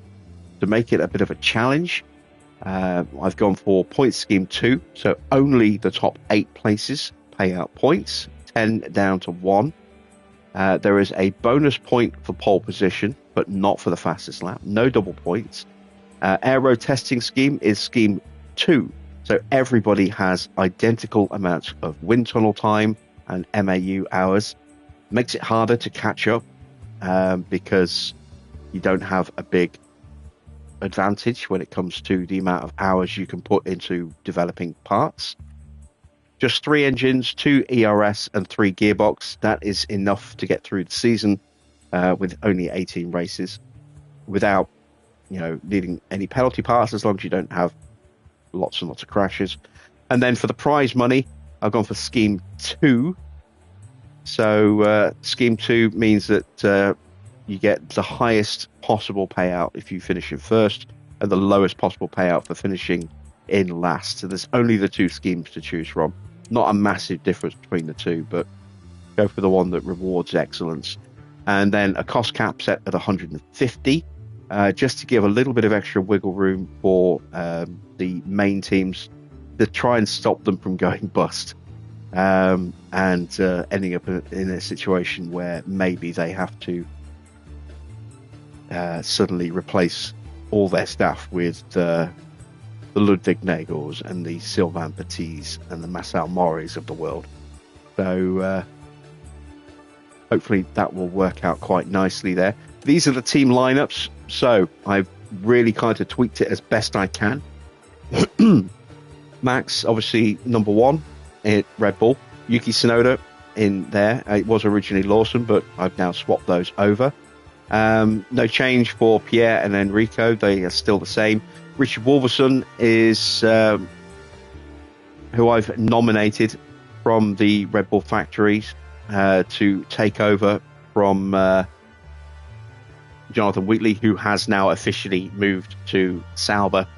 to make it a bit of a challenge, I've gone for point scheme 2, so only the top 8 places pay out points, 10 down to 1. There is a bonus point for pole position, but not for the fastest lap. No double points. Aero testing scheme is scheme 2, so everybody has identical amounts of wind tunnel time and MAU hours. Makes it harder to catch up because you don't have a big advantage when it comes to the amount of hours you can put into developing parts. Just 3 engines, 2 ERS and 3 gearbox. That is enough to get through the season with only 18 races without needing any penalty parts, as long as you don't have lots and lots of crashes. And then for the prize money, I've gone for scheme 2. So scheme 2 means that you get the highest possible payout if you finish in first, and the lowest possible payout for finishing in last. So there's only the 2 schemes to choose from. Not a massive difference between the 2, but go for the one that rewards excellence. And then a cost cap set at 150. just to give a little bit of extra wiggle room for the main teams to try and stop them from going bust and ending up in a situation where maybe they have to suddenly replace all their staff with the Ludwig Nagels and the Sylvain Petits and the Marcel Mauries of the world. So hopefully that will work out quite nicely there. These are the team lineups. So I've really kind of tweaked it as best I can. Max, obviously, number one at Red Bull. Yuki Tsunoda in there. It was originally Lawson, but I've now swapped those over. No change for Pierre and Enrico. They are still the same. Richard Wolverson is who I've nominated from the Red Bull factories to take over from Jonathan Wheatley, who has now officially moved to Sauber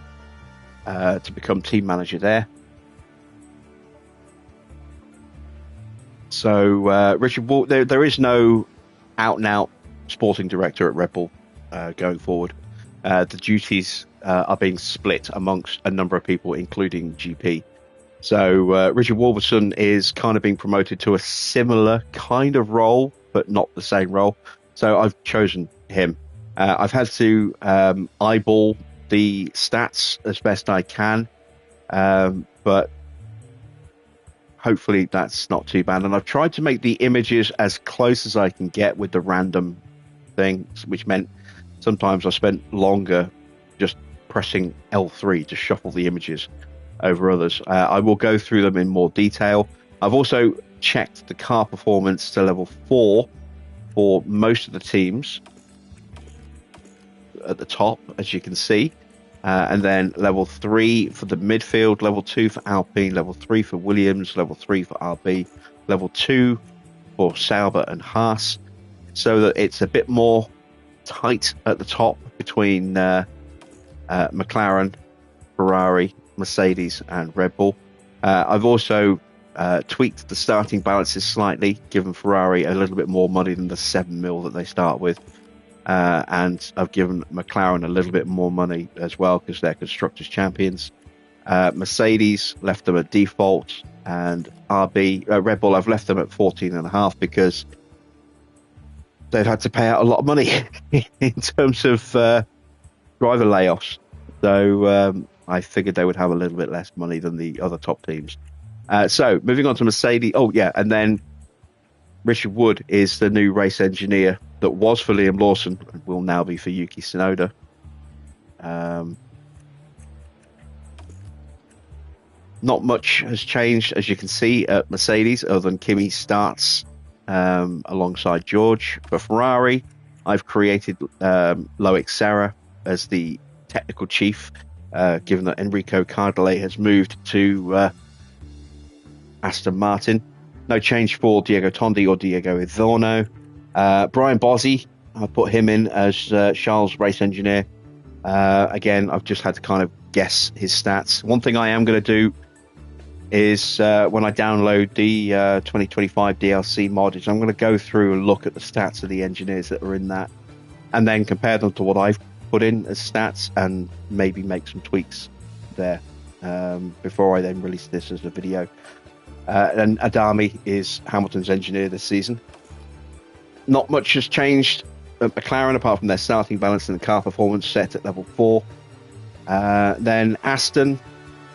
to become team manager there. So Richard, there is no out-and-out sporting director at Red Bull going forward. The duties are being split amongst a number of people, including GP. So Richard Wolverson is kind of being promoted to a similar kind of role, but not the same role. So I've chosen him. I've had to eyeball the stats as best I can, but hopefully that's not too bad. And I've tried to make the images as close as I can get with the random thing, which meant sometimes I spent longer just pressing L3 to shuffle the images over others. I will go through them in more detail. I've also checked the car performance to level 4 for most of the teams at the top, as you can see, and then level 3 for the midfield, level 2 for Alpine, level 3 for Williams, level 3 for RB, level 2 for Sauber and Haas, so that it's a bit more tight at the top between McLaren, Ferrari, Mercedes and Red Bull. I've also tweaked the starting balances slightly, given Ferrari a little bit more money than the 7 mil that they start with, and I've given McLaren a little bit more money as well because they're constructors champions. Mercedes left them at default, and Red Bull I've left them at 14.5 because they've had to pay out a lot of money in terms of driver layoffs. So I figured they would have a little bit less money than the other top teams. So moving on to Mercedes. Oh yeah, and then Richard Wood is the new race engineer that was for Liam Lawson and will now be for Yuki Tsunoda. Not much has changed, as you can see, at Mercedes, other than Kimi starts alongside George. For Ferrari, I've created Loic Serra as the technical chief, given that Enrico Cardelli has moved to Aston Martin. No change for Diego Tondi or Diego Idorno. Brian Bozzi, I put him in as Charles race engineer. Again, I've just had to kind of guess his stats. One thing I am going to do is when I download the 2025 DLC mod, is I'm going to go through and look at the stats of the engineers that are in that, and then compare them to what I've put in as stats, and maybe make some tweaks there before I then release this as a video. And Adami is Hamilton's engineer this season. Not much has changed at McLaren apart from their starting balance and the car performance set at level 4. Then Aston,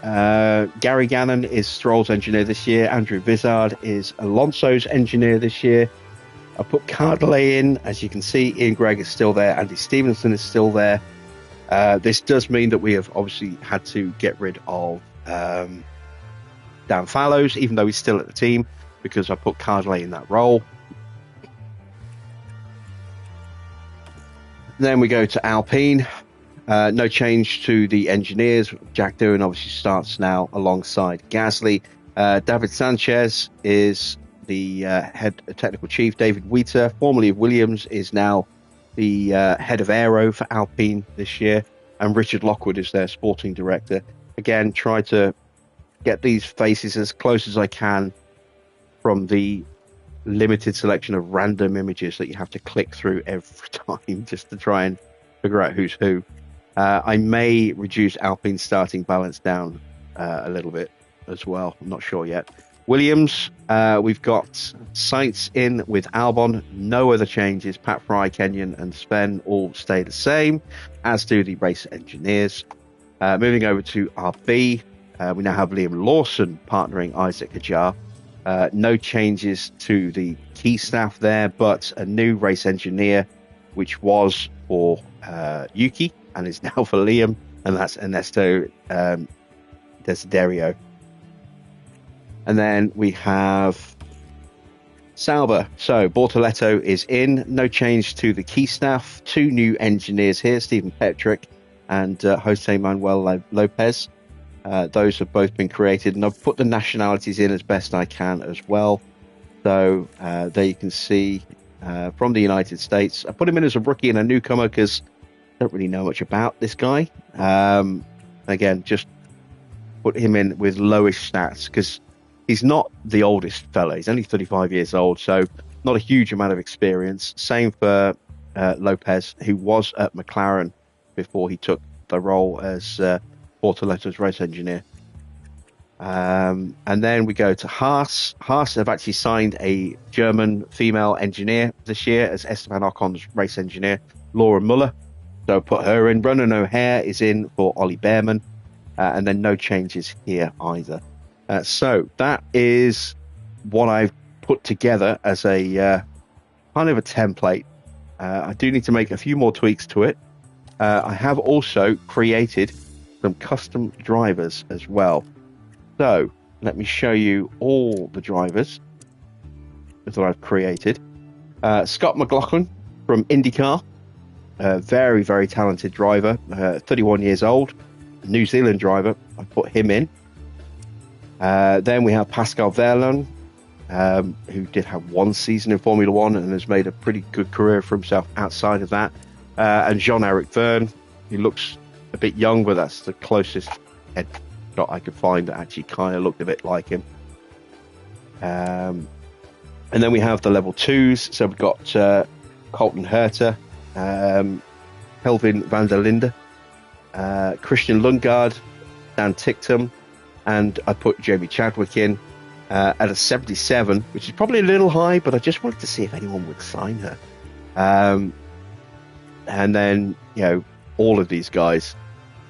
Gary Gannon is Stroll's engineer this year. Andrew Vizard is Alonso's engineer this year. I put Cardelli in. As you can see, Ian Gregg is still there. Andy Stevenson is still there. This does mean that we have obviously had to get rid of Dan Fallows, even though he's still at the team, because I put Cardelli in that role. Then we go to Alpine. No change to the engineers. Jack Doohan obviously starts now alongside Gasly. David Sanchez is the head technical chief. David Wheater, formerly of Williams, is now the head of aero for Alpine this year. And Richard Lockwood is their sporting director. Again, try to get these faces as close as I can from the limited selection of random images that you have to click through every time just to try and figure out who's who. I may reduce Alpine's starting balance down a little bit as well. I'm not sure yet. Williams, we've got Sainz in with Albon. No other changes. Pat Fry, Kenyon, and Sven all stay the same, as do the race engineers. Moving over to RB, we now have Liam Lawson partnering Isaac Hajar. No changes to the key staff there, but a new race engineer, which was for Yuki and is now for Liam, and that's Ernesto Desiderio. And then we have Sauber. So Bortoletto is in. No change to the key staff. Two new engineers here, Stephen Petrick and Jose Manuel Lopez. Those have both been created, and I've put the nationalities in as best I can as well. So there you can see from the United States. I put him in as a rookie and a newcomer because I don't really know much about this guy. Again, just put him in with lowish stats because he's not the oldest fella. He's only 35 years old, so not a huge amount of experience. Same for Lopez, who was at McLaren before he took the role as Bortoletto's race engineer. And then we go to Haas. Haas have actually signed a German female engineer this year as Esteban Ocon's race engineer, Laura Muller. So put her in. Ronan O'Hare is in for Ollie Behrman. And then no changes here either. So that is what I've put together as a kind of a template. I do need to make a few more tweaks to it. I have also created some custom drivers as well. So let me show you all the drivers that I've created. Scott McLaughlin from IndyCar, very, very talented driver, 31 years old, New Zealand driver. I put him in. Then we have Pascal Wehrlein, who did have one season in Formula One and has made a pretty good career for himself outside of that. And Jean-Eric Verne, who looks a bit young, but that's the closest headshot I could find that actually kind of looked a bit like him. And then we have the level 2s. So we've got Colton Herter, Kelvin van der Linde, Christian Lundgaard, Dan Ticktum, and I put Jamie Chadwick in at a 77, which is probably a little high, but I just wanted to see if anyone would sign her. And then, all of these guys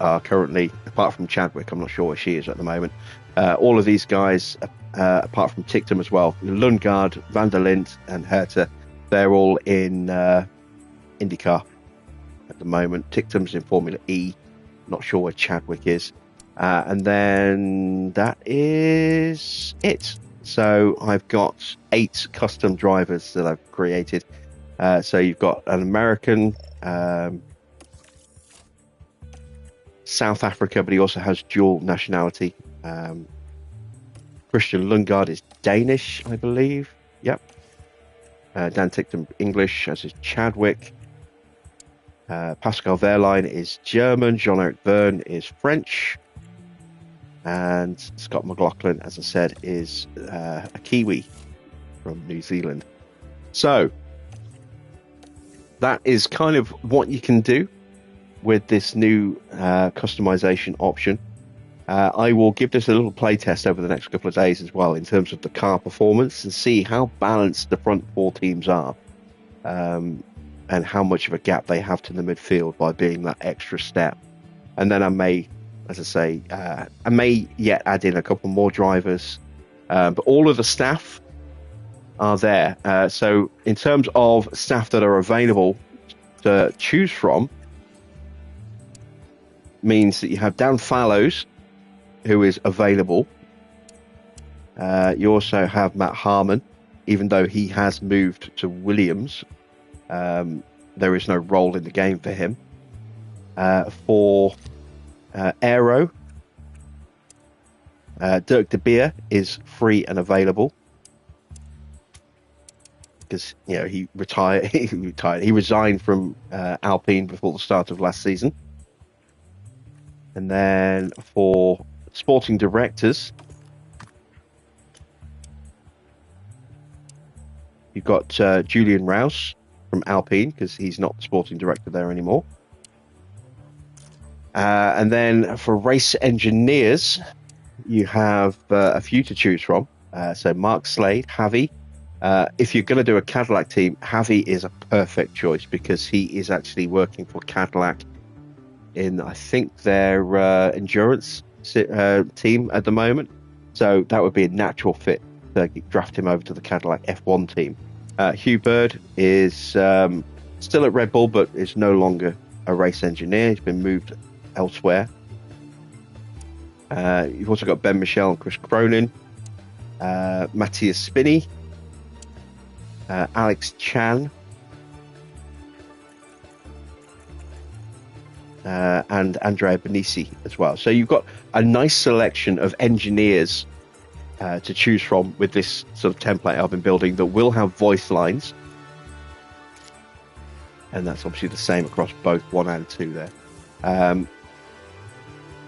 are currently, apart from Chadwick, I'm not sure where she is at the moment, all of these guys, apart from Ticktum as well, Lundgaard, van der Linde, and Herter, they're all in IndyCar at the moment. Ticktum's in Formula E, not sure where Chadwick is. And then that is it. So I've got 8 custom drivers that I've created. So you've got an American, South Africa, but he also has dual nationality. Christian Lundgaard is Danish, I believe. Yep. Dan Ticktum, English, as is Chadwick. Pascal Wehrlein is German. Jean-Eric Verne is French. And Scott McLaughlin, as I said, is a Kiwi from New Zealand. So that is kind of what you can do with this new customization option. I will give this a little play test over the next couple of days as well in terms of the car performance and see how balanced the front 4 teams are and how much of a gap they have to the midfield by being that extra step. And then I may, as I say, I may yet add in a couple more drivers, but all of the staff are there. So in terms of staff that are available to choose from, means that you have Dan Fallows, who is available. You also have Matt Harmon, even though he has moved to Williams. There is no role in the game for him. For Aero, Dirk de Beer is free and available because he retired. He resigned from Alpine before the start of last season. And then for sporting directors, you've got Julian Rouse from Alpine because he's not the sporting director there anymore. And then for race engineers, you have a few to choose from. So Mark Slade, Javi. If you're going to do a Cadillac team, Javi is a perfect choice because he is actually working for Cadillac in, I think, their endurance team at the moment. So that would be a natural fit to draft him over to the Cadillac F1 team. Hugh Bird is still at Red Bull, but is no longer a race engineer. He's been moved elsewhere. You've also got Ben Michel and Chris Cronin, Matthias Spinney, Alex Chan, and Andrea Benisi as well. So you've got a nice selection of engineers to choose from with this sort of template I've been building that will have voice lines. And that's obviously the same across both 1 and 2 there. And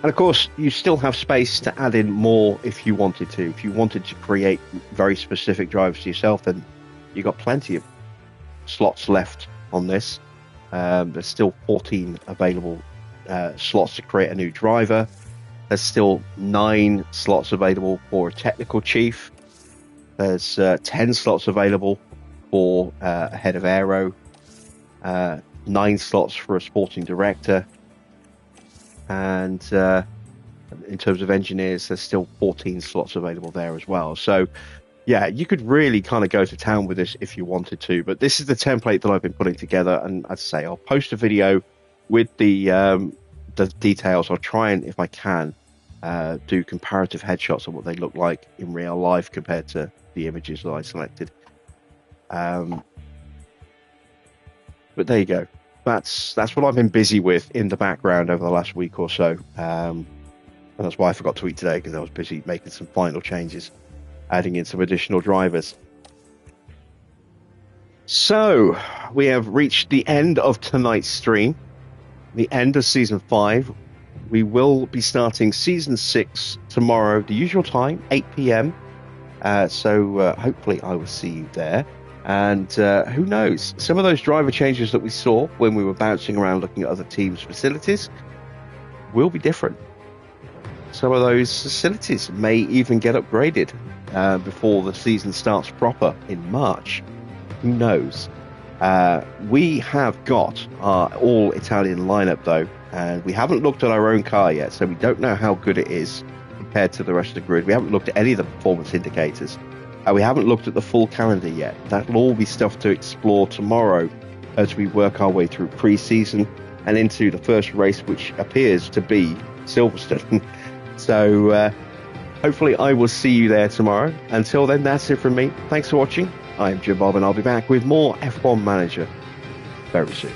of course, you still have space to add in more if you wanted to. If you wanted to create very specific drivers to yourself, then you've got plenty of slots left on this. There's still 14 available slots to create a new driver. There's still 9 slots available for a technical chief. There's 10 slots available for a head of aero. 9 slots for a sporting director. And in terms of engineers, there's still 14 slots available there as well. So, yeah, you could really kind of go to town with this if you wanted to. But this is the template that I've been putting together. And I'd say I'll post a video with the details. I'll try and, if I can, do comparative headshots of what they look like in real life compared to the images that I selected. But there you go. That's what I've been busy with in the background over the last week or so. And that's why I forgot to eat today, because I was busy making some final changes, adding in some additional drivers. So we have reached the end of tonight's stream, the end of Season 5. We will be starting Season 6 tomorrow, the usual time, 8 p.m. So hopefully I will see you there. And who knows, some of those driver changes that we saw when we were bouncing around looking at other teams' facilities will be different. Some of those facilities may even get upgraded before the season starts proper in March. Who knows? We have got our all-Italian lineup, though, and we haven't looked at our own car yet, so we don't know how good it is compared to the rest of the grid. We haven't looked at any of the performance indicators. We haven't looked at the full calendar yet. That'll all be stuff to explore tomorrow as we work our way through pre-season and into the first race, which appears to be Silverstone. So hopefully I will see you there tomorrow. Until then, that's it from me. Thanks for watching. I'm Jim Bob, and I'll be back with more F1 Manager very soon.